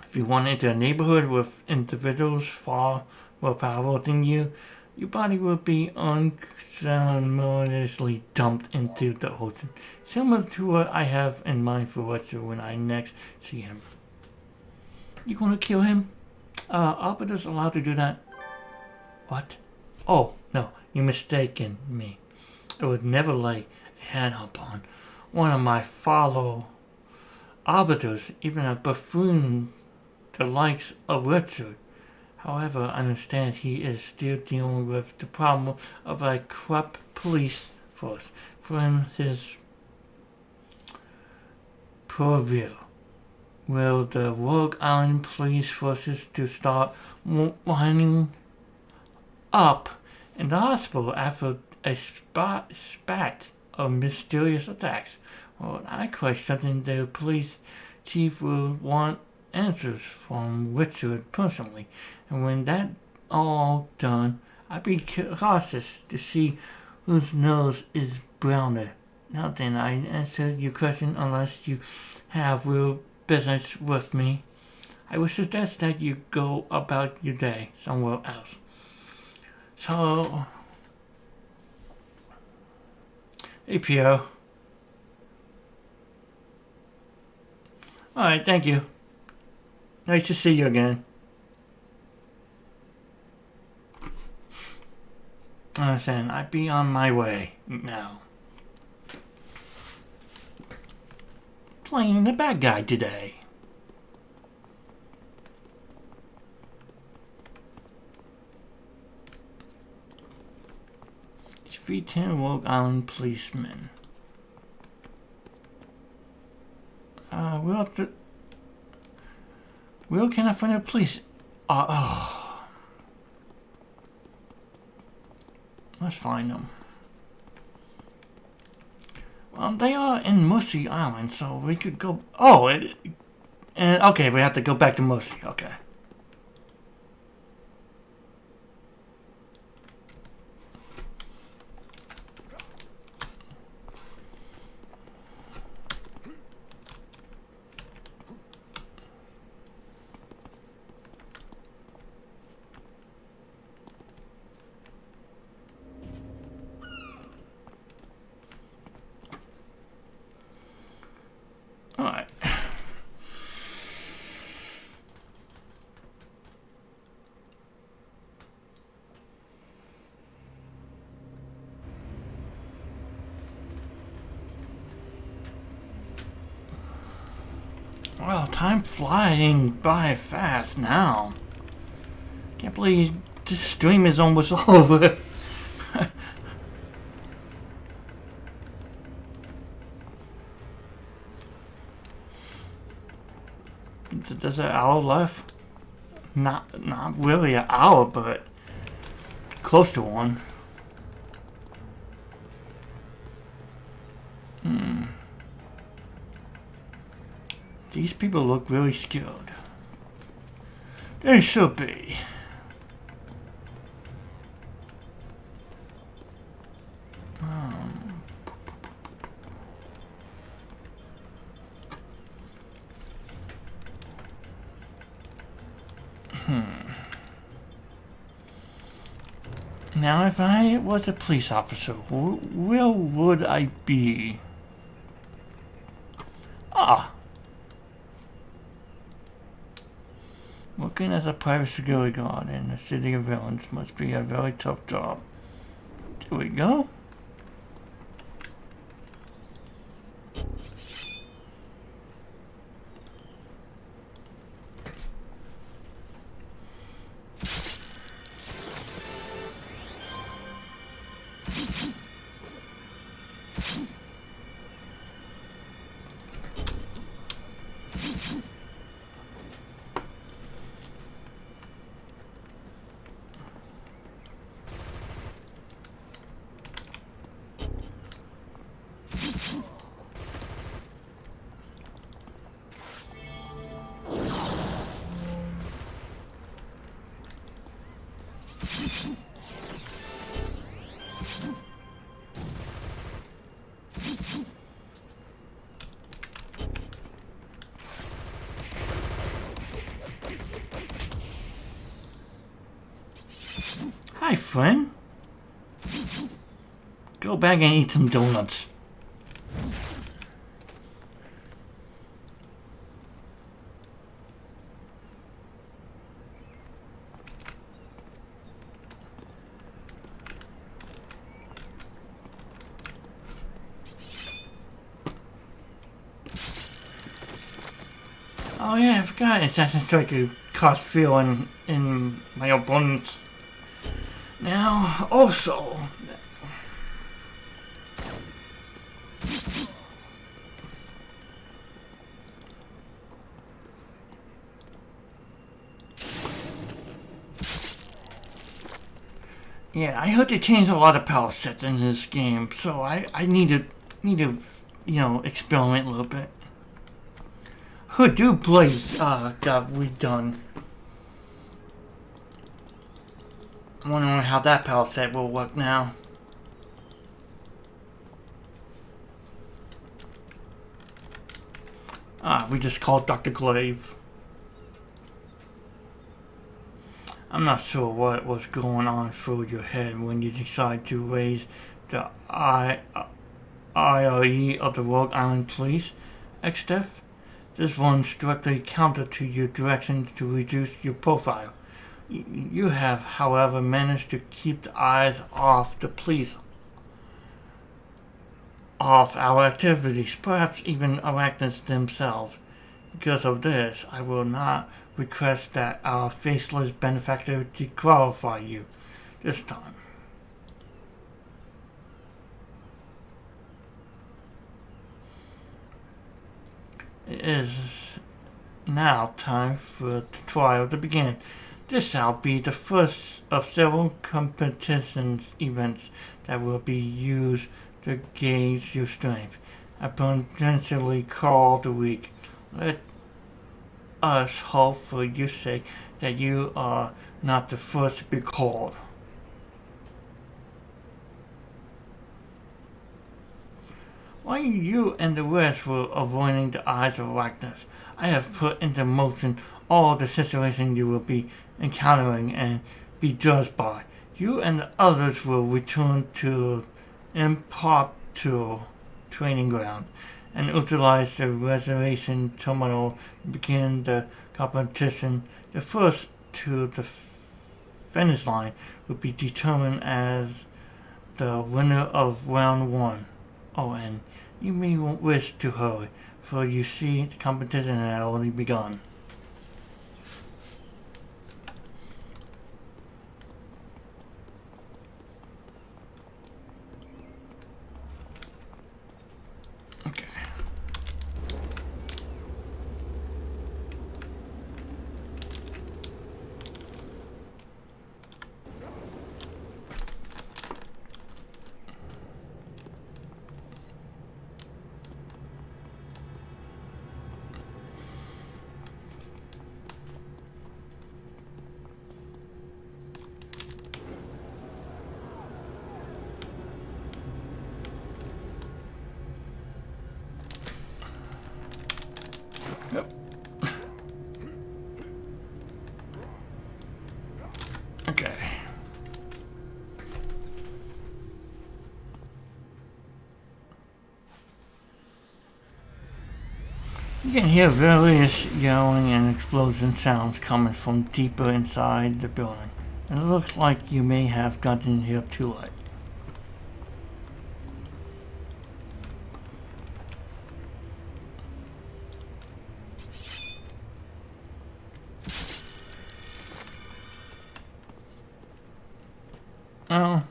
If you want into a neighborhood with individuals far more powerful than you, your body will be unceremoniously dumped into the ocean, similar to what I have in mind for Webster when I next see him. You gonna kill him? Arbiter's allowed to do that. What? Oh, no, you're mistaken me. I would never lay a hand upon one of my fellow arbiters, even a buffoon the likes of Richard. However, I understand he is still dealing with the problem of a corrupt police force from his purview. Will the Rogue Island police forces to start winding up in the hospital after a spat of mysterious attacks? Well, I question the police chief will want answers from Richard personally, and when that all done, I'd be cautious to see whose nose is browner. Now then, I answer your question unless you have real business with me. I would suggest that you go about your day somewhere else. So, hey Pierre. Alright, thank you. Nice to see you again. I understand. I'd be on my way now. Playing the bad guy today. Defeat 10 Rogue Island policemen. We'll have to... Where can I find the police? Let's find them. Well, they are in Mercy Island, so we could go... okay, we have to go back to Mercy. Okay. Alright. Well, time flying by fast now. Can't believe this stream is almost over. There's an hour left. Not really an hour, but close to one. These people look really skilled. They should be. Now, if I was a police officer, where would I be? Working as a private security guard in the city of Villein must be a very tough job. There we go. Hi, friend. Go back and eat some donuts. Oh yeah, I forgot Assassin's Strike could cost fuel in my opponents. Now, also... Yeah, I heard they changed a lot of power sets in this game, so I need to, you know, experiment a little bit. Hadoop Blaze got redone. I'm wondering how that power set will work now. We just called Dr. Glaive. I'm not sure what was going on through your head when you decided to raise the IRE of the Rogue Island Police, ExDeath. This runs directly counter to your directions to reduce your profile. You have, however, managed to keep the eyes off the police, off our activities, perhaps even arachnids themselves. Because of this, I will not request that our faceless benefactor disqualify you this time. It is now time for the trial to begin. This shall be the first of several competition events that will be used to gauge your strength, and potentially call the weak. Let us hope for your sake that you are not the first to be called. While you and the rest were avoiding the eyes of Arachnids, I have put into motion all the situations you will be encountering and be judged by. You and the others will return to impromptu training ground and utilize the reservation terminal to begin the competition. The first to the finish line will be determined as the winner of round 1. Oh, and you may wish to hurry, for you see the competition had already begun. Okay. Yep. Okay. You can hear various yelling and explosion sounds coming from deeper inside the building. It looks like you may have gotten here too late. Oh.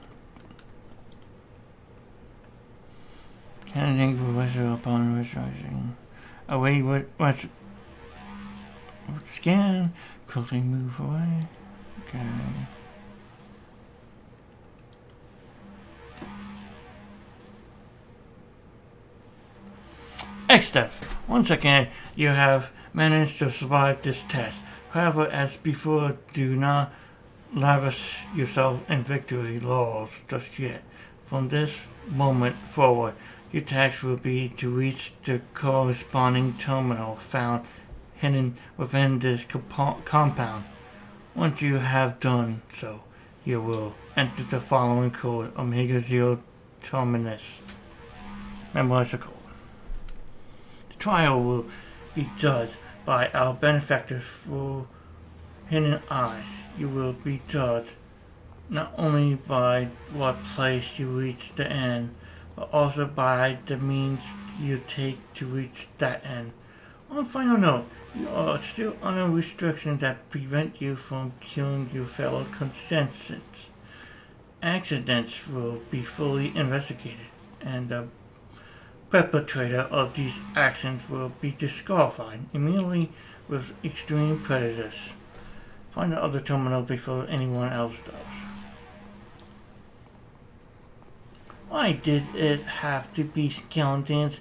Can't think of whether upon researching. Oh wait, what's scan? Quickly move away. Okay. ExDeath. Once again, you have managed to survive this test. However, as before, do not lavish yourself in victory laurels just yet. From this moment forward, your task will be to reach the corresponding terminal found hidden within this compound. Once you have done so, you will enter the following code: Omega Zero Terminus. Memorize the code. The trial will be judged by our benefactor through hidden eyes. You will be judged not only by what place you reach the end, but also by the means you take to reach that end. On a final note, you are still under restrictions that prevent you from killing your fellow contestants. Accidents will be fully investigated, and the perpetrator of these actions will be disqualified immediately with extreme prejudice. Find the other terminal before anyone else does. Why did it have to be skeletons?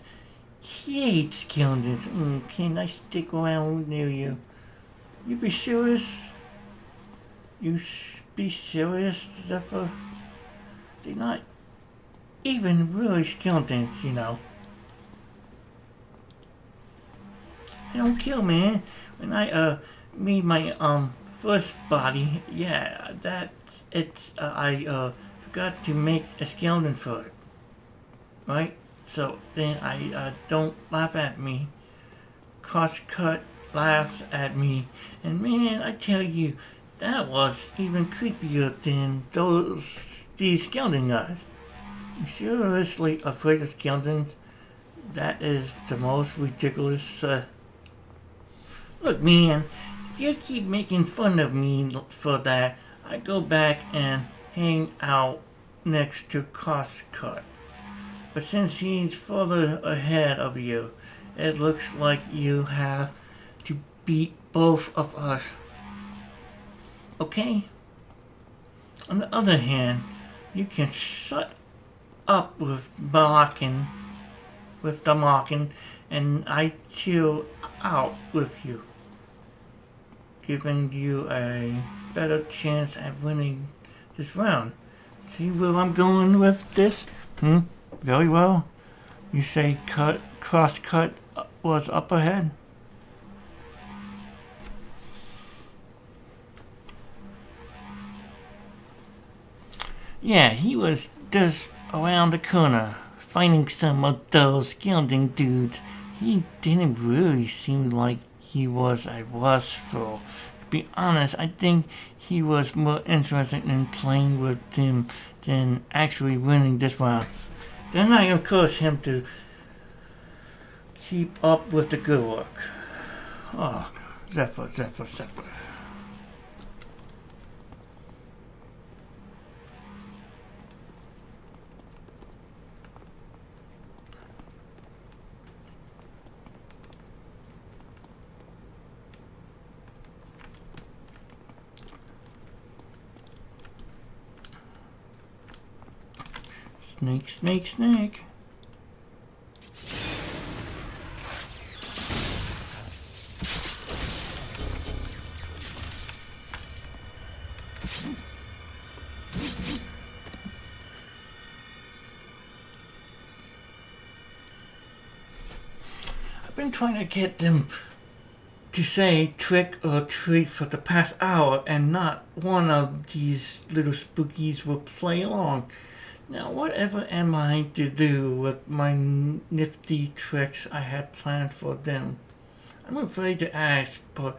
Hate skeletons. Can I stick around near you? You be serious? You be serious, Zephyr? They're not even really skeletons, you know. I don't kill, man. When I made my first body, yeah, that's it. I forgot to make a skeleton for it, right? So then I don't laugh at me. Crosscut laughs at me, and man, I tell you, that was even creepier than these skeleton guys. I'm seriously afraid of skeletons. That is the most ridiculous. Look, man, if you keep making fun of me for that, I go back and hang out next to Crosscut. But since he's further ahead of you, it looks like you have to beat both of us. Okay? On the other hand, you can shut up with the mocking, and I chill out with you, giving you a better chance at winning this round. See where I'm going with this? Very well. You say Crosscut was up ahead? Yeah, he was just around the corner, finding some of those skeleton dudes. He didn't really seem like he was a rustful. To be honest, I think he was more interested in playing with them than actually winning this round. Then I encourage him to keep up with the good work. Oh, Zephyr. Snake. I've been trying to get them to say trick or treat for the past hour, and not one of these little spookies will play along. Now, whatever am I to do with my nifty tricks I had planned for them? I'm afraid to ask, but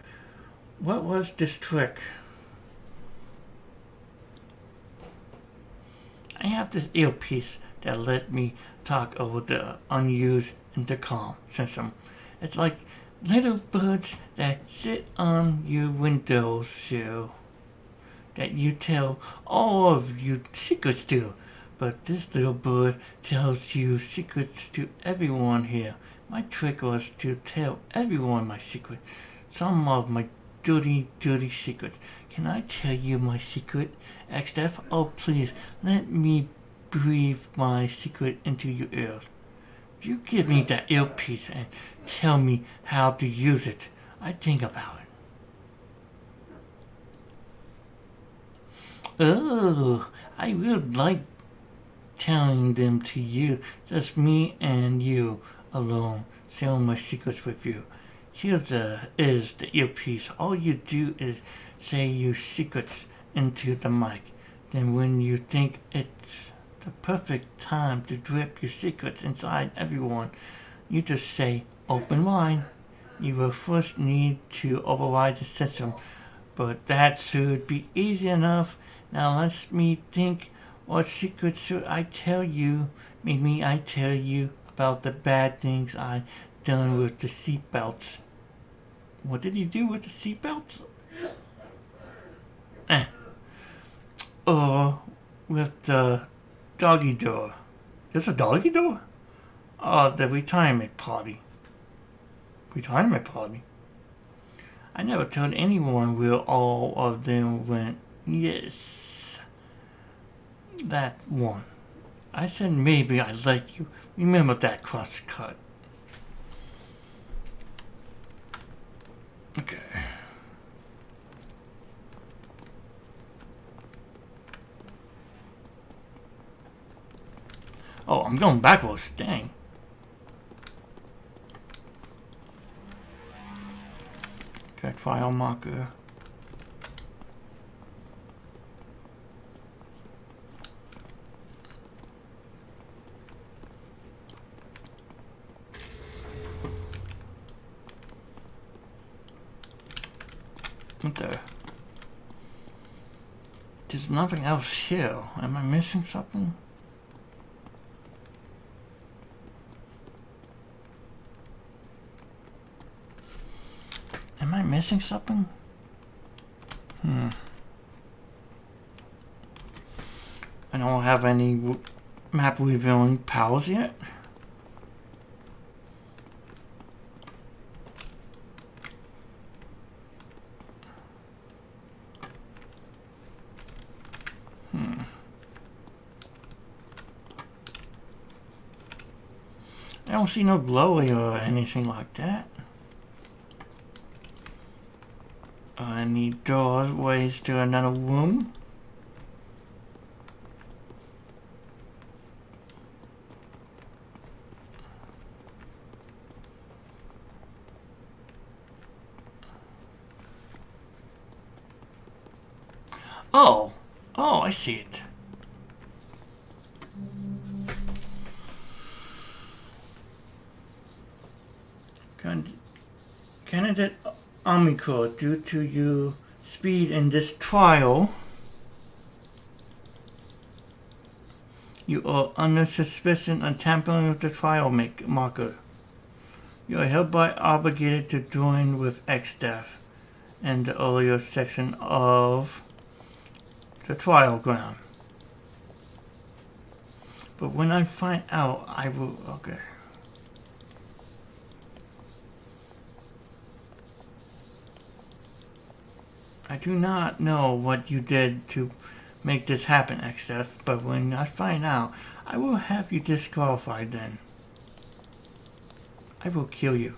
what was this trick? I have this earpiece that let me talk over the unused intercom system. It's like little birds that sit on your windowsill that you tell all of your secrets to. But this little bird tells you secrets to everyone here. My trick was to tell everyone my secret. Some of my dirty secrets. Can I tell you my secret, ExDeath? Oh, please, let me breathe my secret into your ears. You give me that earpiece and tell me how to use it. I think about it. Oh, I would like telling them to you, just me and you alone, sharing my secrets with you. Here is the earpiece. All you do is say your secrets into the mic. Then when you think it's the perfect time to drip your secrets inside everyone, you just say, open wide. You will first need to override the system, but that should be easy enough. Now let me think. What secrets should I tell you? Maybe I tell you about the bad things I done with the seatbelts. What did he do with the seatbelts? Or with the doggy door. There's a doggy door? Oh, the retirement party. Retirement party? I never told anyone where all of them went. Yes. That one. I said maybe I'd let you remember that Crosscut. Okay. Oh, I'm going backwards. Dang. Track file marker. What the? There's nothing else here. Am I missing something? Am I missing something? I don't have any map revealing powers yet. I don't see no glowy or anything like that. Any doorways to another room? Oh, I see it. Candidate Army Corps, due to your speed in this trial, you are under suspicion of tampering with the trial marker. You are hereby obligated to join with ExDeath in the earlier section of the trial ground. But when I find out, I will... Okay. I do not know what you did to make this happen, ExDeath, but when I find out, I will have you disqualified then. I will kill you.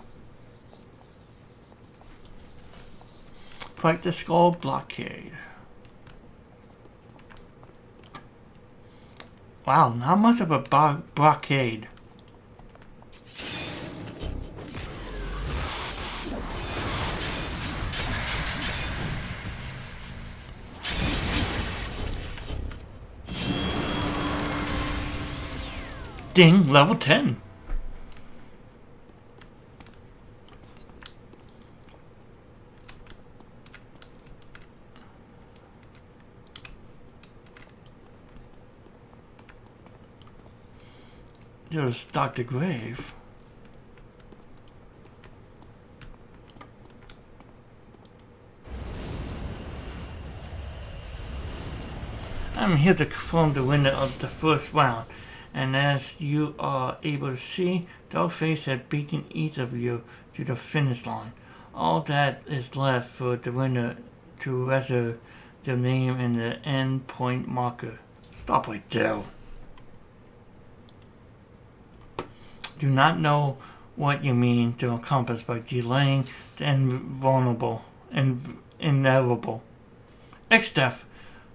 Fight the Skull Blockade. Wow, not much of a blockade. Ding, level 10. There's Dr. Grave. I'm here to confirm the winner of the first round, and as you are able to see, Dollface had beaten each of you to the finish line. All that is left for the winner to register their name in the end point marker. Stop right there. Do not know what you mean to accomplish by delaying the inevitable. ExDeath,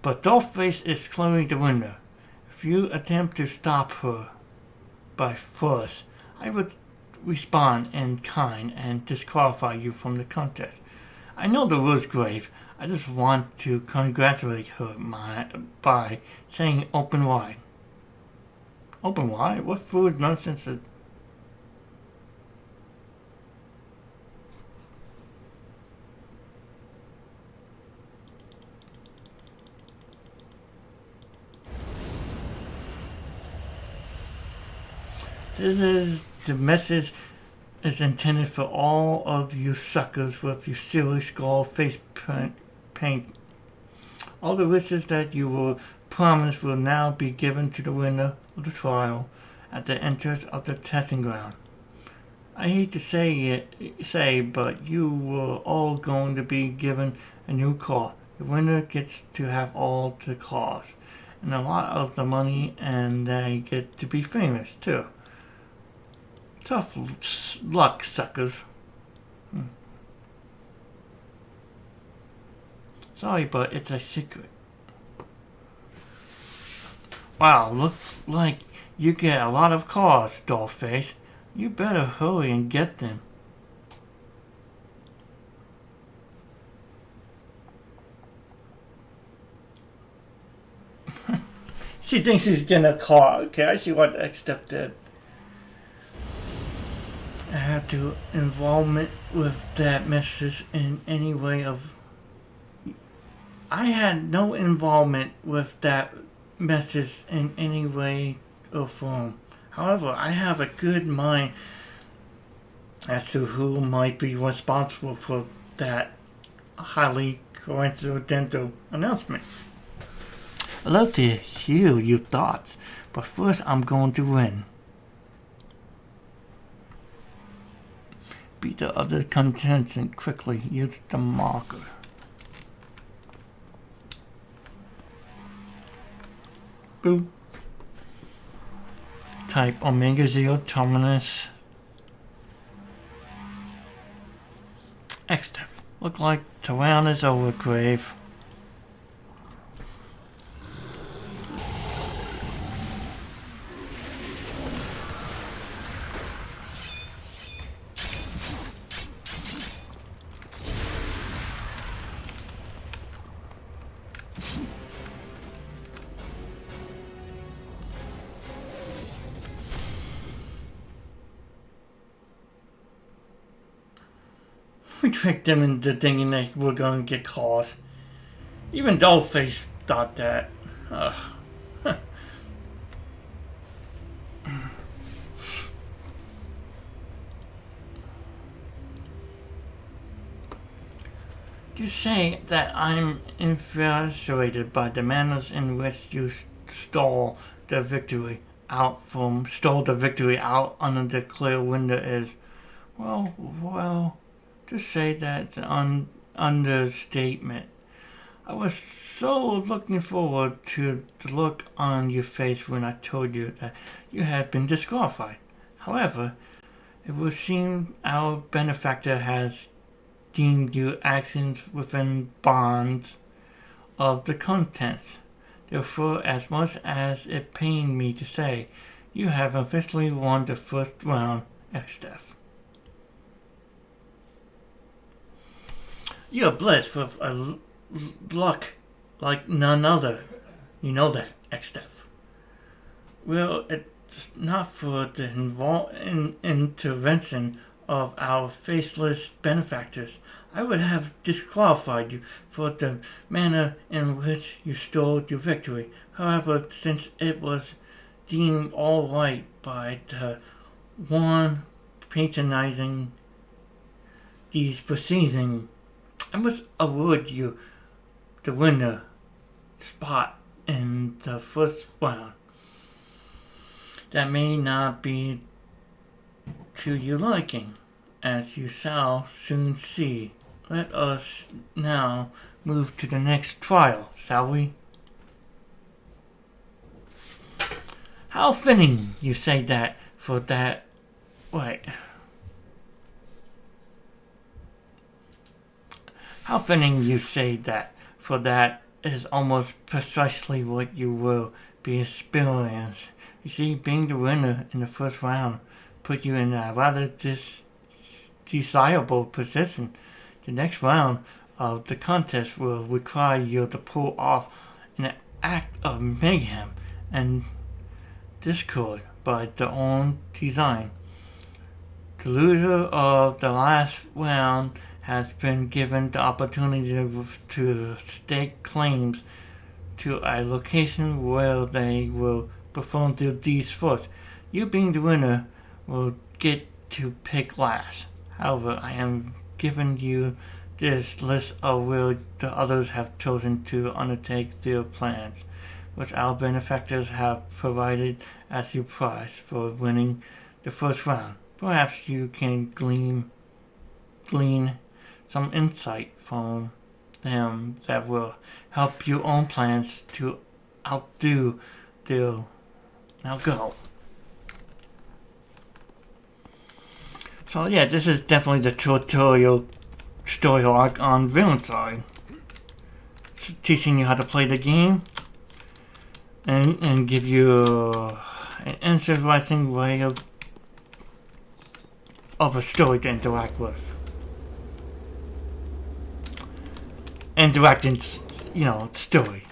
but Dollface is clearly the winner. If you attempt to stop her by force, I would respond in kind and disqualify you from the contest. I know the rules, Grave. I just want to congratulate her by saying open wide. Open wide? What foolish nonsense is... The message is intended for all of you suckers with your silly skull face paint. All the wishes that you were promised will now be given to the winner of the trial at the entrance of the testing ground. I hate to say, but you were all going to be given a new car. The winner gets to have all the cars and a lot of the money, and they get to be famous too. Tough luck, suckers. Sorry, but it's a secret. Wow, looks like you get a lot of cars, Dollface. You better hurry and get them. She thinks she's getting a car. Okay, I see what ExDeath did. I had to involvement with that message in any way of I had no involvement with that message in any way or form. However, I have a good mind as to who might be responsible for that highly coincidental announcement. I'd love to hear your thoughts, but first I'm going to win. Beat the other contestant quickly. Use the marker. Boop. Type Omega Zero Terminus. ExDeath. Look like Taran is over, grave. We tricked them into thinking they were going to get caught. Even Dollface thought that. You say that I'm infatuated by the manners in which you stole the victory out under the clear window is, well, to say that's an understatement. I was so looking forward to the look on your face when I told you that you had been disqualified. However, it would seem our benefactor has deemed your actions within bonds of the contents. Therefore, as much as it pained me to say, you have officially won the first round, ExDeath. You're blessed with a luck like none other. You know that, ExDeath. Well, it's not for the intervention of our faceless benefactors. I would have disqualified you for the manner in which you stole your victory. However, since it was deemed all right by the one patronizing these proceedings, I must award you the winner spot in the first round. That may not be to your liking, as you shall soon see. Let us now move to the next trial, shall we? How fitting you say that for that. Wait. How fitting you say that, for that is almost precisely what you will be experiencing. You see, being the winner in the first round put you in a rather desirable position. The next round of the contest will require you to pull off an act of mayhem and discord by their own design. The loser of the last round has been given the opportunity to stake claims to a location where they will perform their deeds first. You, being the winner, will get to pick last. However, I am giving you this list of where the others have chosen to undertake their plans, which our benefactors have provided as your prize for winning the first round. Perhaps you can glean some insight from them that will help your own plans to outdo their. Now go. So yeah, this is definitely the tutorial story arc on Villein side. It's teaching you how to play the game and give you an interesting way of a story to interact with. Interacting, story.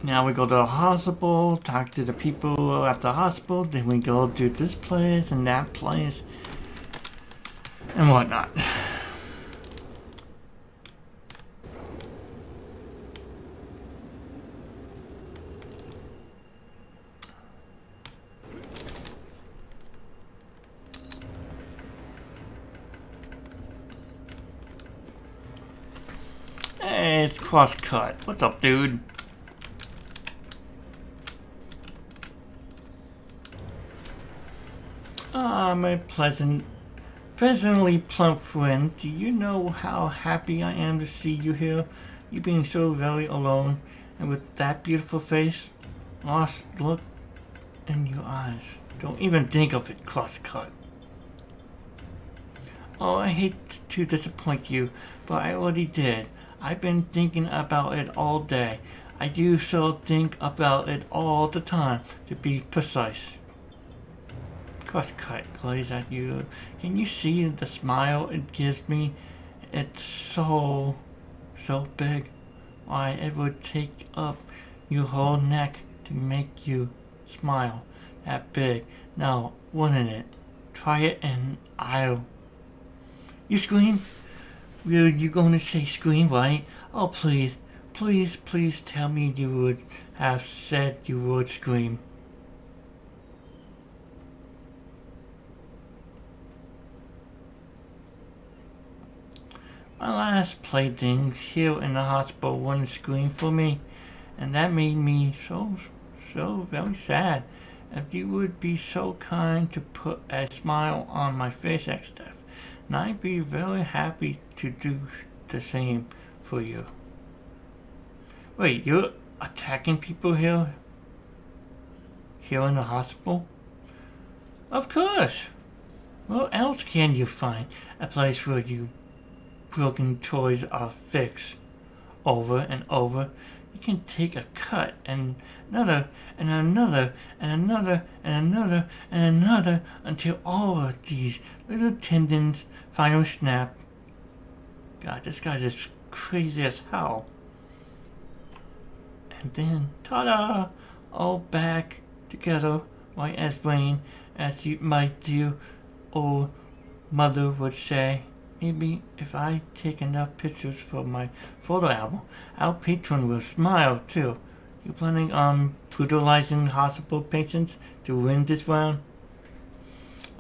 Now we go to the hospital, talk to the people at the hospital, then we go to this place and that place, and whatnot. it's Crosscut. What's up, dude? Ah, my pleasantly plump friend, do you know how happy I am to see you here? You being so very alone, and with that beautiful face, lost look in your eyes. Don't even think of it, Crosscut. Oh, I hate to disappoint you, but I already did. I've been thinking about it all day. I do so think about it all the time, to be precise. Crosscut glares at you. Can you see the smile it gives me? It's so big. Why, it would take up your whole neck to make you smile that big. Now, wouldn't it? Try it and I'll... You scream? Really, you going to say scream, right? Oh, please, please, please tell me you would have said you would scream. My last plaything here in the hospital wouldn't scream for me, and that made me so very sad. If you would be so kind to put a smile on my face, ExDeath, and I'd be very happy to do the same for you. Wait, you're attacking people here? Here in the hospital? Of course! Where else can you find a place where you broken toys are fixed over and over? You can take a cut and another and another and another and another and another until all of these little tendons finally snap. God, this guy's just crazy as hell. And then, ta-da! All back together, right as Villein, as my dear old mother would say. Maybe if I take enough pictures for my photo album, our patron will smile too. You planning on brutalizing hospital patients to win this round?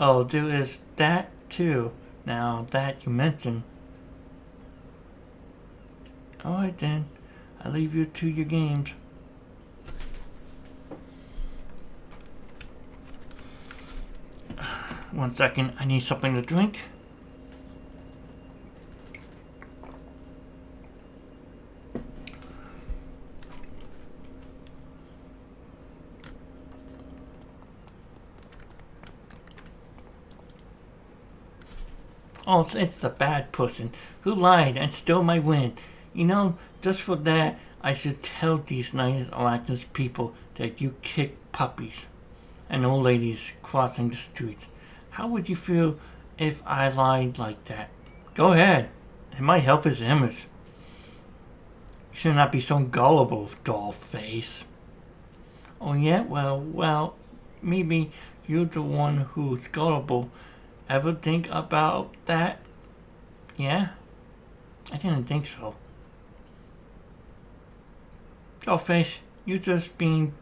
Oh, there is that too, now that you mention. Alright then, I leave you to your games. One second, I need something to drink. Oh, it's the bad person who lied and stole my win. You know, just for that, I should tell these nice arachnid people that you kick puppies and old ladies crossing the streets. How would you feel if I lied like that? Go ahead. It might help his image. You should not be so gullible, doll face. Oh yeah? Well, maybe you're the one who's gullible. Ever think about that? Yeah? I didn't think so. Dollface, you're just being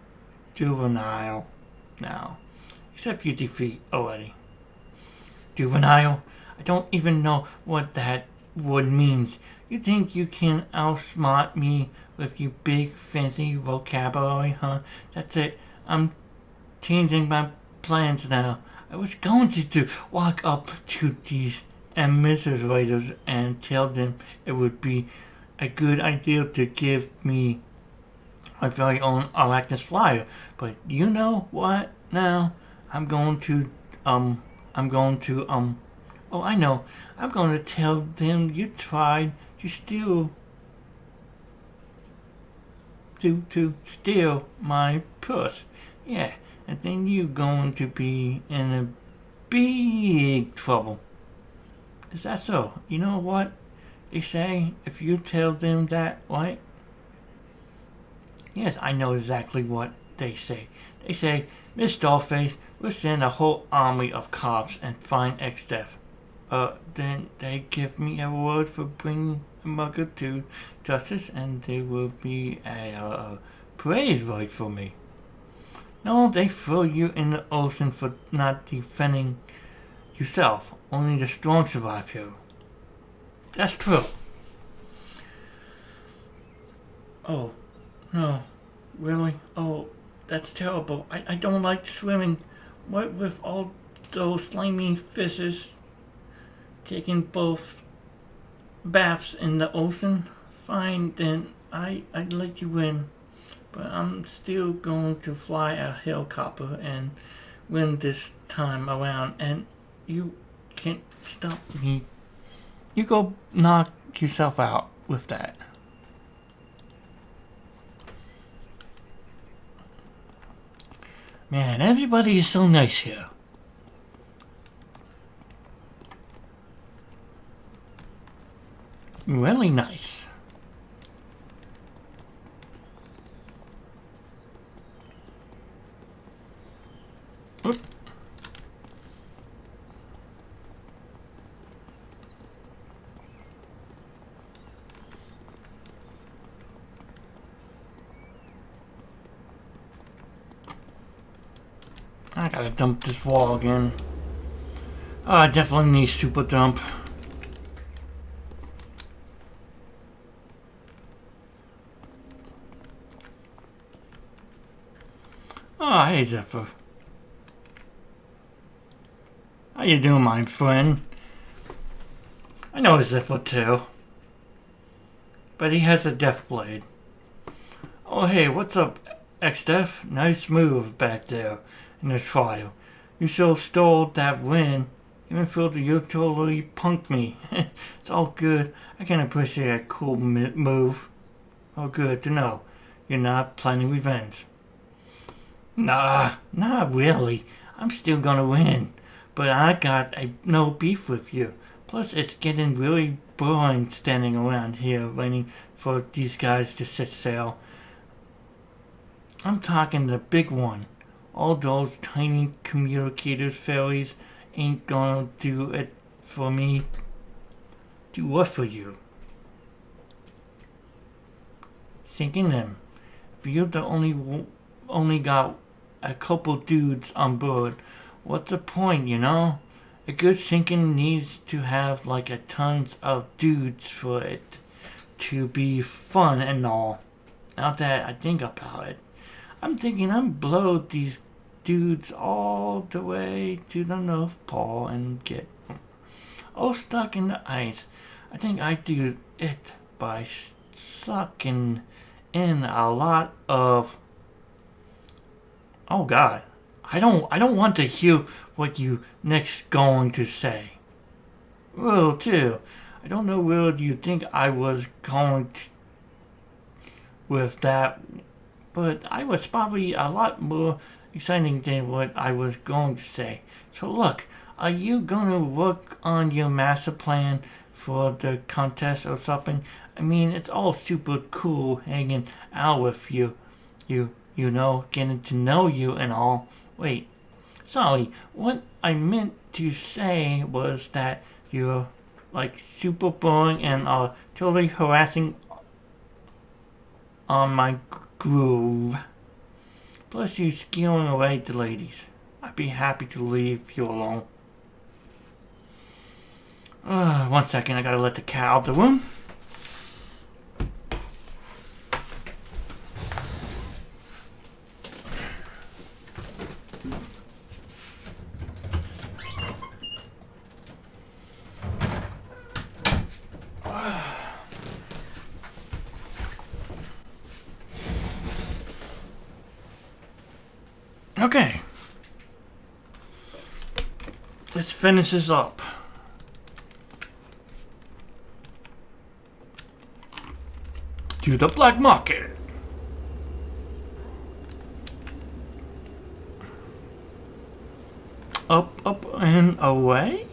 juvenile now. Accept your defeat already. Juvenile? I don't even know what that word means. You think you can outsmart me with your big fancy vocabulary, huh? That's it. I'm changing my plans now. I was going to walk up to these administrators and tell them it would be a good idea to give me my very own arachnid flyer. But you know what now? I'm going to, oh I know. I'm going to tell them you tried to steal, to steal my purse. Yeah. And then you're going to be in a big trouble. Is that so? You know what they say if you tell them that, right? Yes, I know exactly what they say. They say, Miss Dollface, we'll send a whole army of cops and find ExDeath. Then they give me a reward for bringing a mugger to justice, and there will be a parade right for me. No, they throw you in the ocean for not defending yourself. Only the strong survive here. That's true. Oh, no. Really? Oh, that's terrible. I don't like swimming. What with all those slimy fishes taking both baths in the ocean? Fine, then I'd let you win. But I'm still going to fly a helicopter and win this time around, and you can't stop me. You go knock yourself out with that. Man, everybody is so nice here. Really nice. Oop. I gotta dump this wall again. Oh, I definitely need super dump. Oh, hey Zephyr. How you doing, my friend? I know Zephyr too. But he has a death blade. Oh hey, what's up, ExDeath? Nice move back there in the trial. You sure stole that win. Even though you totally punked me. It's all good. I can appreciate a cool move. Oh, good to know. You're not planning revenge. Nah, not really. I'm still gonna win. But I got no beef with you. Plus, it's getting really boring standing around here waiting for these guys to set sail. I'm talking the big one. All those tiny communicators fairies ain't gonna do it for me. Do what for you? Sinking them. If you're the only got a couple dudes on board, what's the point, you know? A good sinking needs to have like a tons of dudes for it to be fun and all. Now that I think about it, I'm thinking I'm blow these dudes all the way to the North Pole and get all stuck in the ice. I think I do it by sucking in a lot of. Oh God, I don't want to hear what you next going to say. Well, too, I don't know where you think I was going with that, but I was probably a lot more exciting than what I was going to say. So look, are you gonna work on your master plan for the contest or something? I mean, it's all super cool hanging out with you. You know, getting to know you and all. Wait, sorry, what I meant to say was that you're like super boring and are totally harassing on my groove. Plus you scaring away the ladies. I'd be happy to leave you alone. 1 second, I gotta let the cat out of the room. Okay. Let's finish this up. To the black market. Up, and away?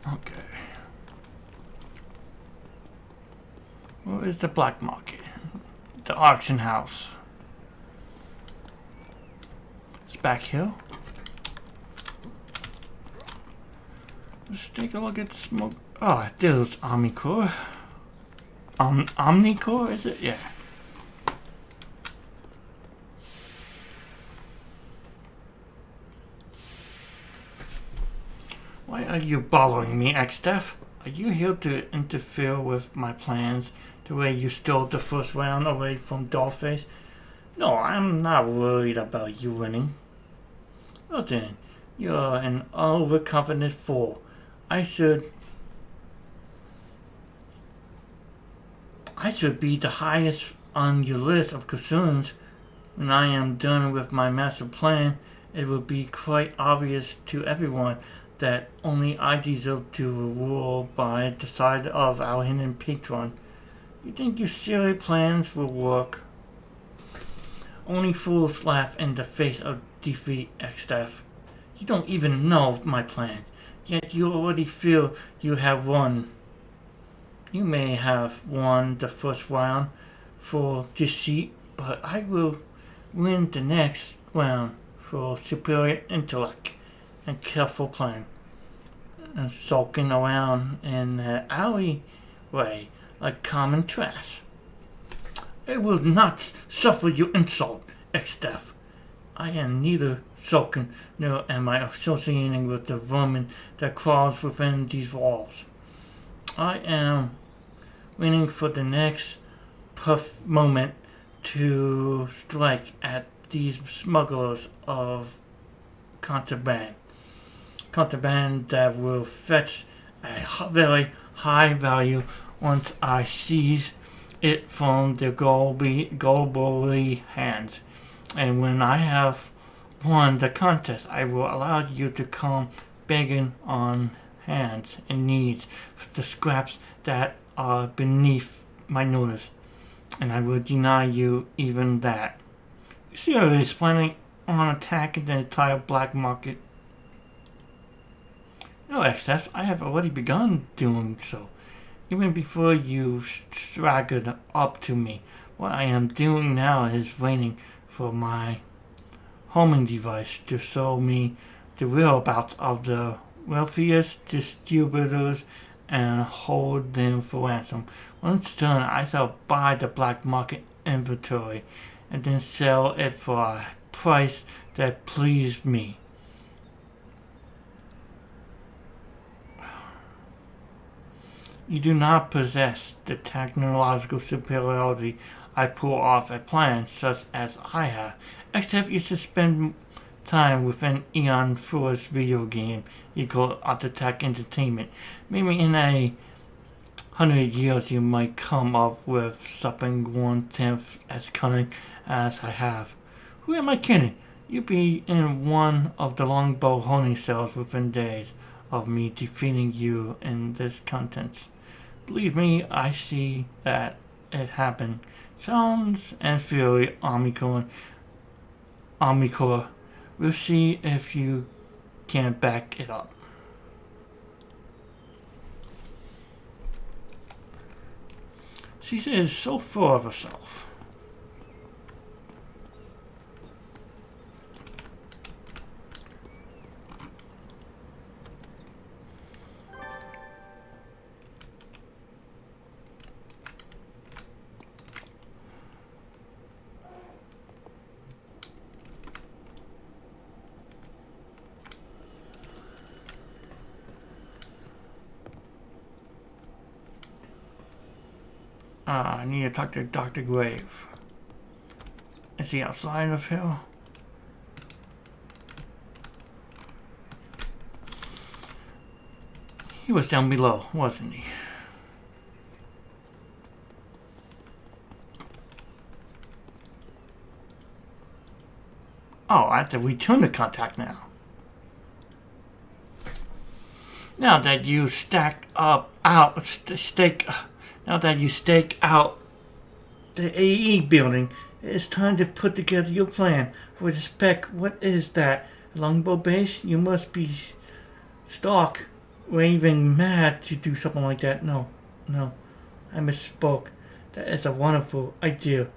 Okay. Where is the black market? The auction house. It's back here. Let's take a look at the smoke. Oh, there's Omnicore. Omnicore, is it? Yeah. Why are you bothering me, ExDeath? Are you here to interfere with my plans the way you stole the first round away from Dollface? No, I'm not worried about you winning. Well then, you're an overconfident fool. I should be the highest on your list of concerns. When I am done with my master plan, it will be quite obvious to everyone that only I deserve to rule by the side of our hidden patron. You think your silly plans will work? Only fools laugh in the face of defeat, ExDeath. You don't even know my plan, yet you already feel you have won. You may have won the first round for deceit, but I will win the next round for superior intellect and careful plan. And sulking around in the alleyway like common trash. I will not suffer your insult, ExDeath. I am neither sulking nor am I associating with the vermin that crawls within these walls. I am waiting for the next moment to strike at these smugglers of contraband. Contraband that will fetch a very high value once I seize it from their gullible hands. And when I have won the contest, I will allow you to come begging on hands and knees for the scraps that are beneath my notice. And I will deny you even that. You seriously planning on attacking the entire black market? No, ExDeath, I have already begun doing so. Even before you staggered up to me, what I am doing now is waiting for my homing device to show me the whereabouts of the wealthiest distributors and hold them for ransom. Once done, I shall buy the black market inventory and then sell it for a price that pleased me. You do not possess the technological superiority I pull off a plan such as I have, except you should spend time with an Eon Force video game equal Autotech Entertainment. Maybe in 100 years you might come up with something 1/10 as cunning as I have. Who am I kidding? You'll be in one of the longbow honing cells within days of me defeating you in this contest. Believe me, I see that it happened. Sounds and Fury Omnicore. We'll see if you can back it up. She is so full of herself. I need to talk to Dr. Grave. Is he outside of here? He was down below, wasn't he? Oh, I have to return the contact now. Now that you stake out the AE building, it's time to put together your plan. For the spec, what is that? A longbow base? You must be stark, raving mad to do something like that. No, I misspoke. That is a wonderful idea.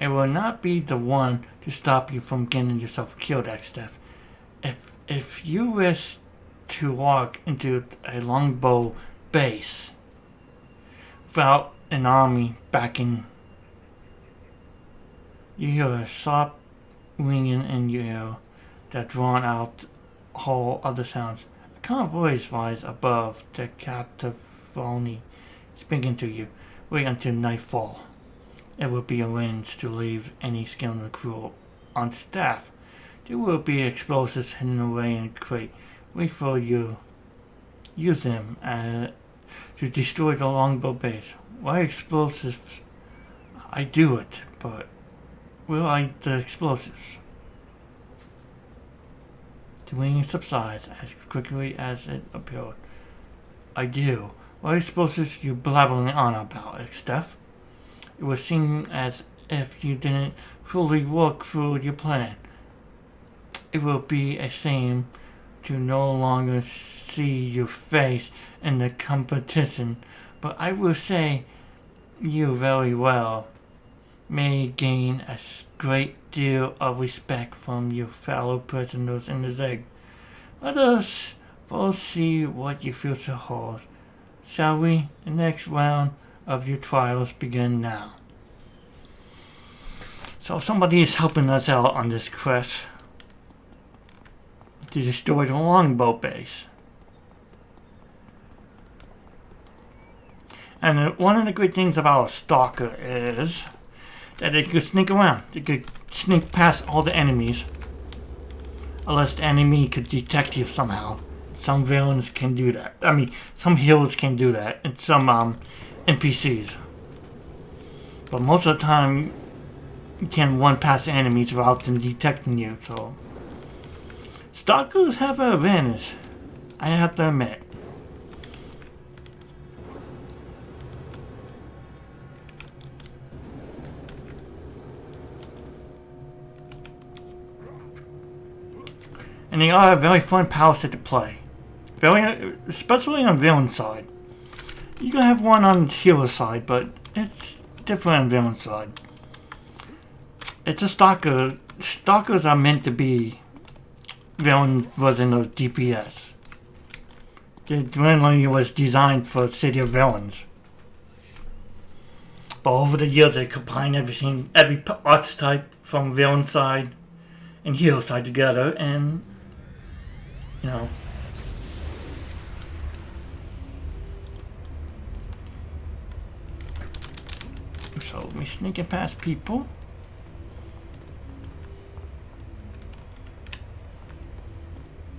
It will not be the one to stop you from getting yourself killed, ExDeath. If you wish to walk into a longbow base without an army backing You hear a soft ringing in your ear that drawn out whole other sounds. A calm voice rises above the cacophony, speaking to you. Wait until nightfall. It will be arranged to leave any skeleton crew on staff. There will be explosives hidden away in a crate. Wait for you. Use them to destroy the longbow base. Why explosives? I do it, but where are the explosives? The ringing subsides as quickly as it appeared. I do. What explosives you blabbering on about, ExDeath? It would seem as if you didn't fully work through your plan. It will be a shame to no longer see your face in the competition, but I will say you very well may gain a great deal of respect from your fellow prisoners in the Zig. Let us both see what your future holds. Shall we? The next round of your trials begin now. So somebody is helping us out on this quest to destroy the longbow base. And one of the great things about a stalker is that they could sneak around. They could sneak past all the enemies. Unless the enemy could detect you somehow. Some villains can do that. I mean, some heroes can do that. And some NPCs. But most of the time, you can run past the enemies without them detecting you. So, stalkers have an advantage. I have to admit. And they are a very fun palace to play. Very, especially on Villein side. You can have one on hero side, but it's different on Villein side. It's a stalker. Stalkers are meant to be Villein version of DPS. The Villein was designed for City of Villains. But over the years, they combine everything, every archetype from Villein side and hero side together, and you know. So we're sneaking past people.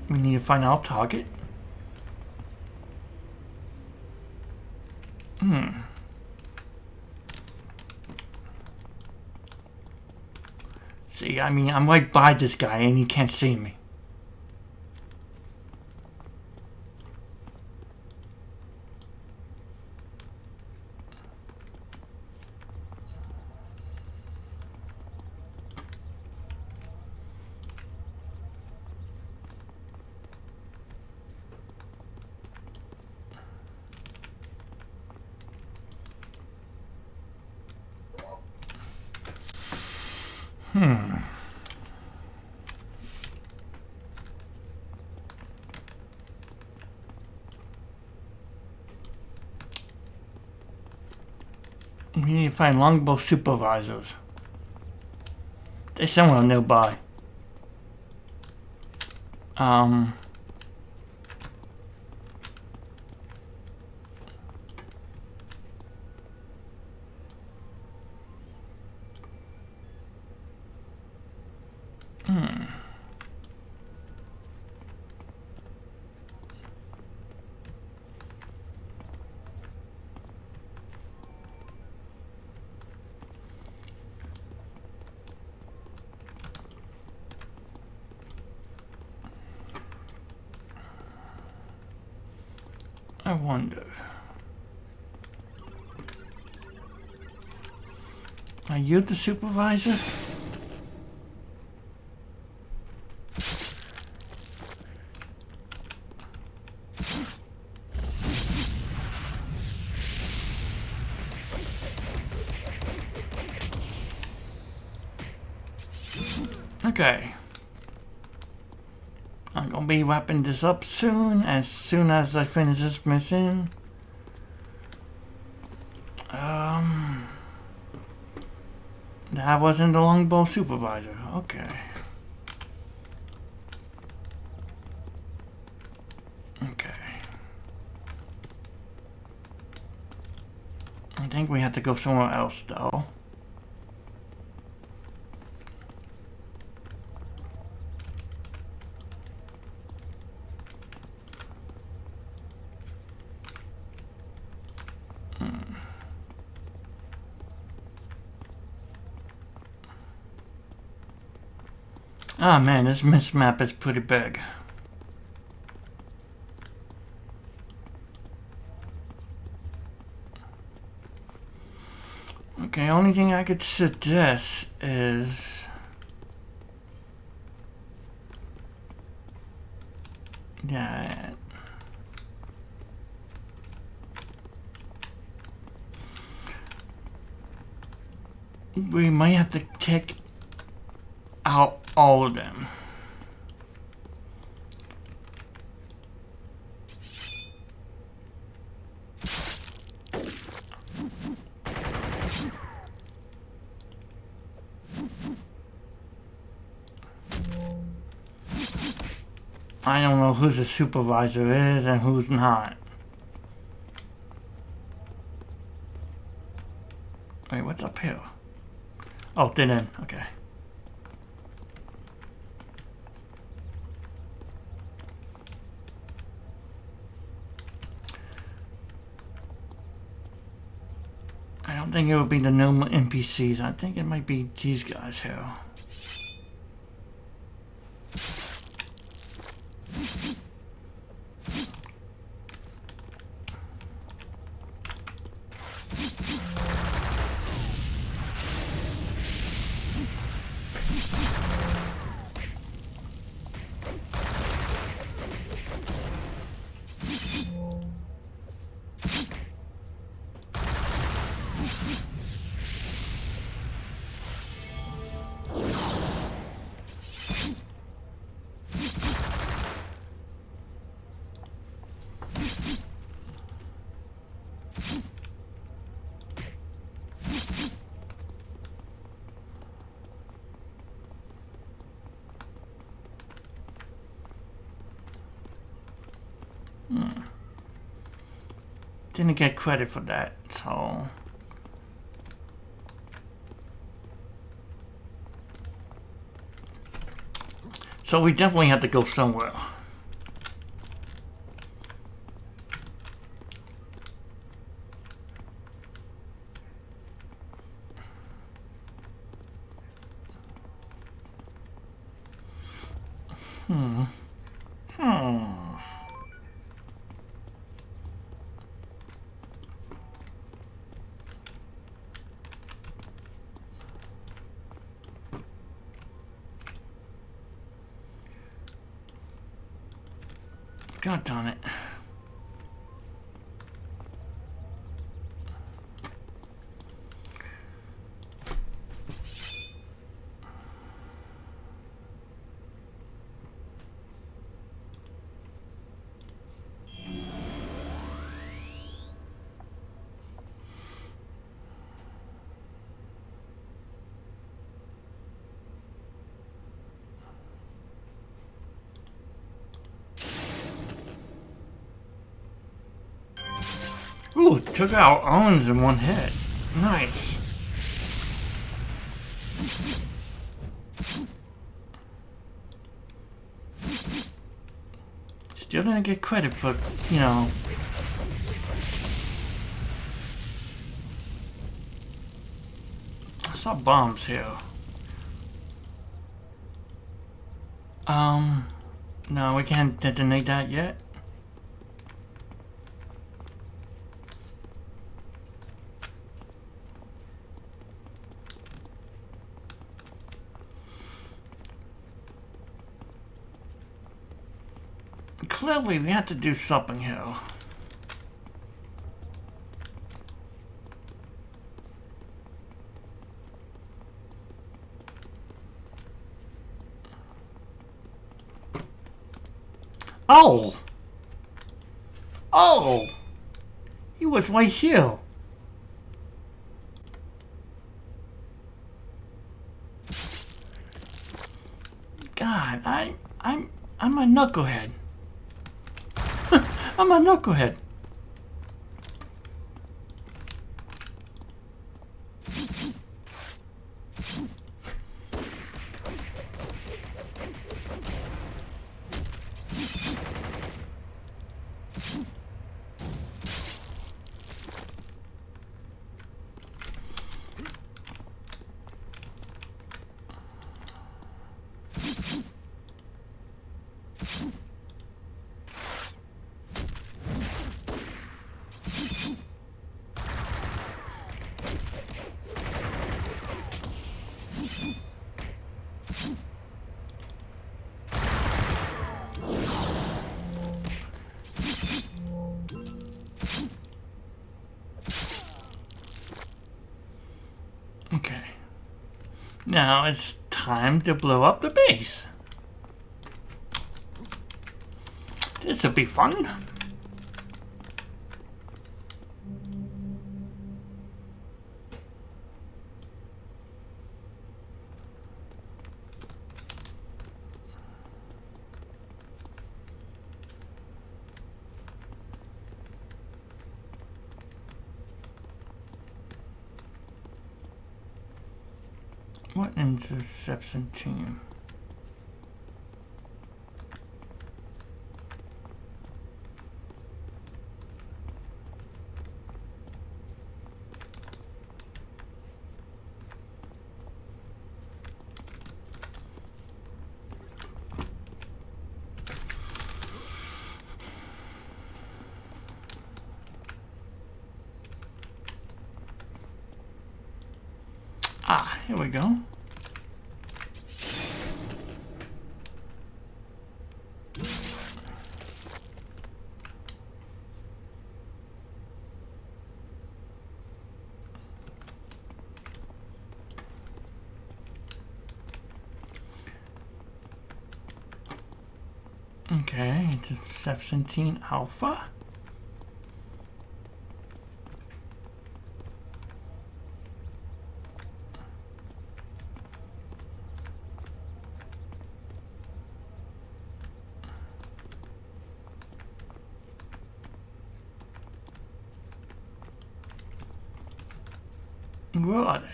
We need to find our target. See, I mean, I'm right by this guy and he can't see me. We need to find longbow supervisors. There's someone nearby. I wonder. Are you the supervisor? Okay. I'm gonna be wrapping this up soon as I finish this mission. That wasn't the longbow supervisor. Okay. Okay. I think we have to go somewhere else, though. Oh man, this map is pretty big. Okay, only thing I could suggest is... yeah. We might have to take out all of them. I don't know who the supervisor is and who's not. Wait, what's up here? Oh, dead end. Okay. I don't think it would be the normal NPCs. I think it might be these guys here. Didn't get credit for that, so... So we definitely have to go somewhere. God darn it. Ooh, took out Owens in one hit. Nice. Still didn't get credit for, you know... I saw bombs here. No, we can't detonate that yet. Clearly, we have to do something here. Oh! Oh! He was right here. God, I'm a knucklehead. I'm a knucklehead. Okay. Now it's time to blow up the base. This'll be fun. What interception team? Ah, here we go. Okay, interception team alpha. Where are they?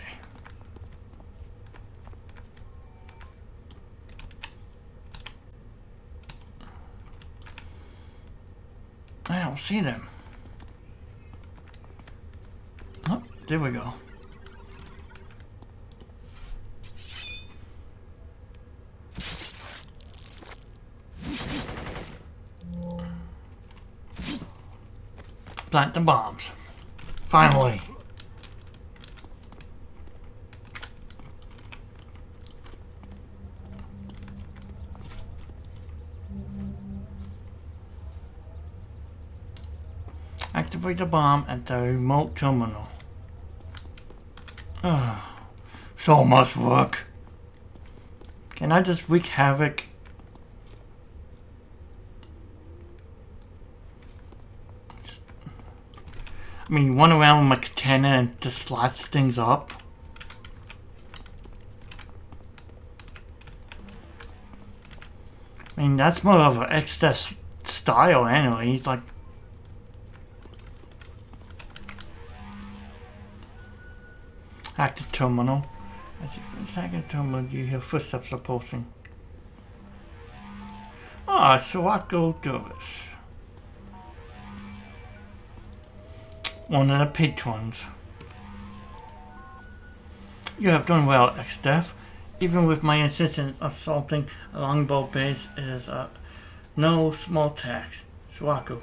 I don't see them. Oh, there we go. Plant the bombs. Finally. Activate the bomb at the remote terminal. So much work. Can I just wreak havoc? I mean, run around with my katana and just slice things up. I mean, that's more of an ExDeath style anyway. He's like... Active terminal. As you finish active terminal, you hear footsteps approaching. Ah, Saga Doris. One of the patrons. You have done well, ExDeath. Even with my insistence, assaulting a longbow base is no small task. Saga,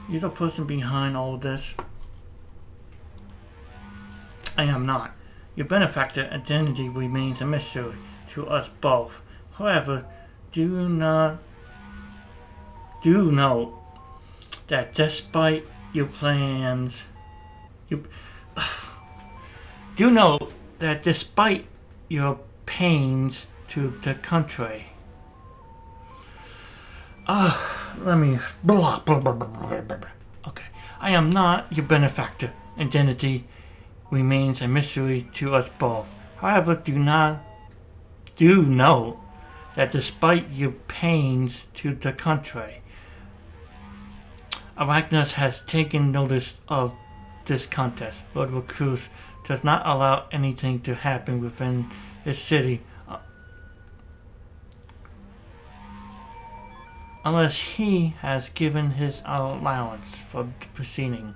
you're the person behind all this. I am not. Your benefactor identity remains a mystery to us both. However, do know that despite your plans, do know that despite your pains to the country. Let me blah blah blah blah blah blah. Okay, I am not your benefactor. Identity remains a mystery to us both. However, do know that despite your pains to the contrary, Arachnos has taken notice of this contest. Lord Recluse does not allow anything to happen within his city unless he has given his allowance for the proceeding.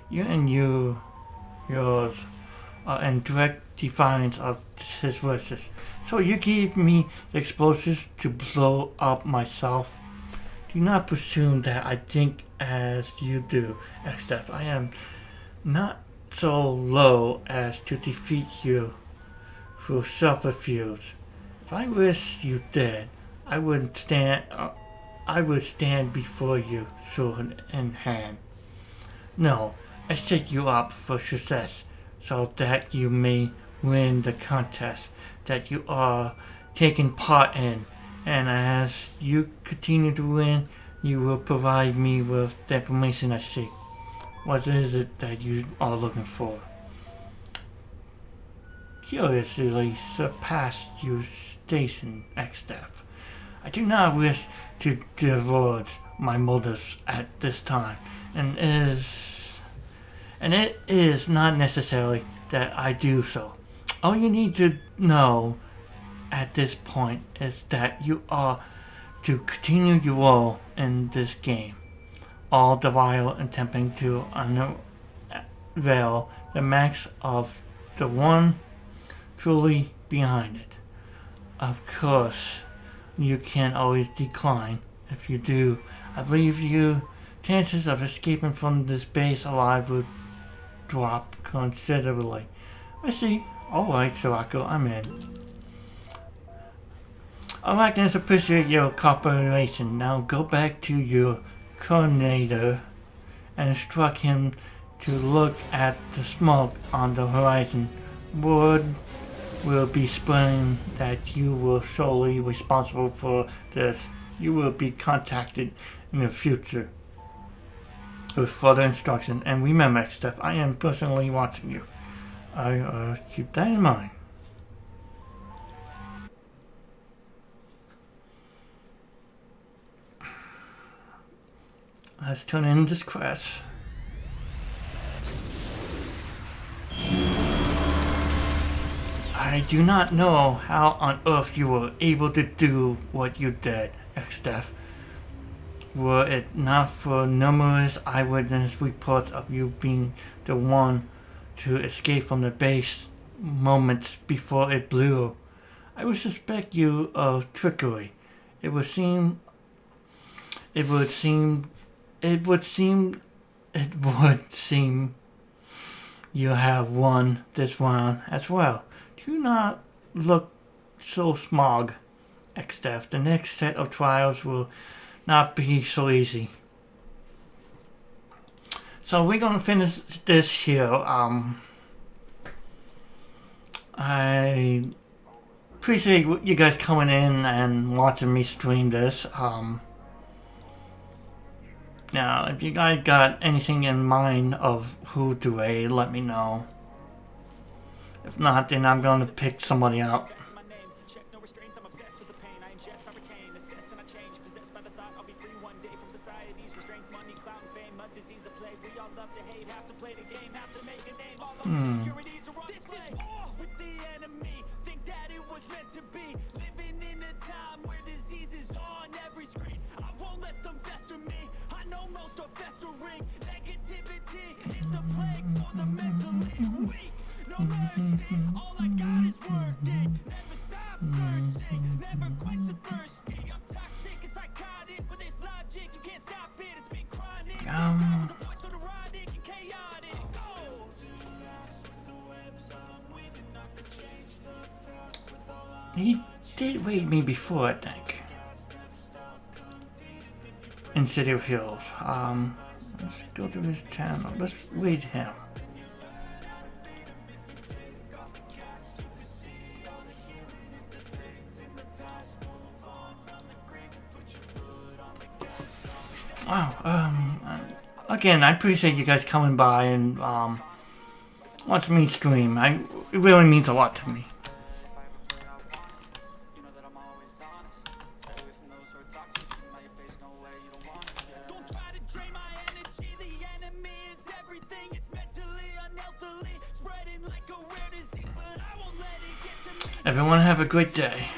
You and yours are in direct defiance of his wishes. So you gave me the explosives to blow up myself? Do not presume that I think as you do, ExDeath. I am not so low as to defeat you through subterfuge. If I wish you dead, I would stand before you, sword in hand. No, I set you up for success, so that you may win the contest that you are taking part in, and as you continue to win, you will provide me with the information I seek. What is it that you are looking for? Curiously surpassed your station, ExDeath. I do not wish to divulge my motives at this time, and it is not necessary that I do so. All you need to know at this point is that you are to continue your role in this game, all the while attempting to unveil the max of the one truly behind it. Of course, you can always decline. If you do, I believe your chances of escaping from this base alive will drop considerably. I see. Alright, Sirocco, I'm in. Arachnos, appreciate your cooperation. Now go back to your coordinator and instruct him to look at the smoke on the horizon. Word will be spreading that you were solely responsible for this. You will be contacted in the future with further instruction. And remember, ExDeath, I am personally watching you. I keep that in mind. Let's turn in this quest. I do not know how on earth you were able to do what you did, ExDeath. Were it not for numerous eyewitness reports of you being the one to escape from the base moments before it blew, I would suspect you of trickery. It would seem you have won this round as well. Do not look so smug, ExDeath. The next set of trials will not be so easy. So we're gonna finish this here. I appreciate you guys coming in and watching me stream this. Now, if you guys got anything in mind of who to raid, let me know. If not, then I'm gonna pick somebody out. All I got is working. Never stop searching. Never quite so thirsty. I'm toxic and psychotic. With this logic, you can't stop it. It's been chronic. Sometimes a voice so neurotic and chaotic. He did raid me before, I think. In City of Hills. Let's go to his channel. Let's raid him. Wow, again, I appreciate you guys coming by and, watching me stream. It really means a lot to me. Everyone have a great day.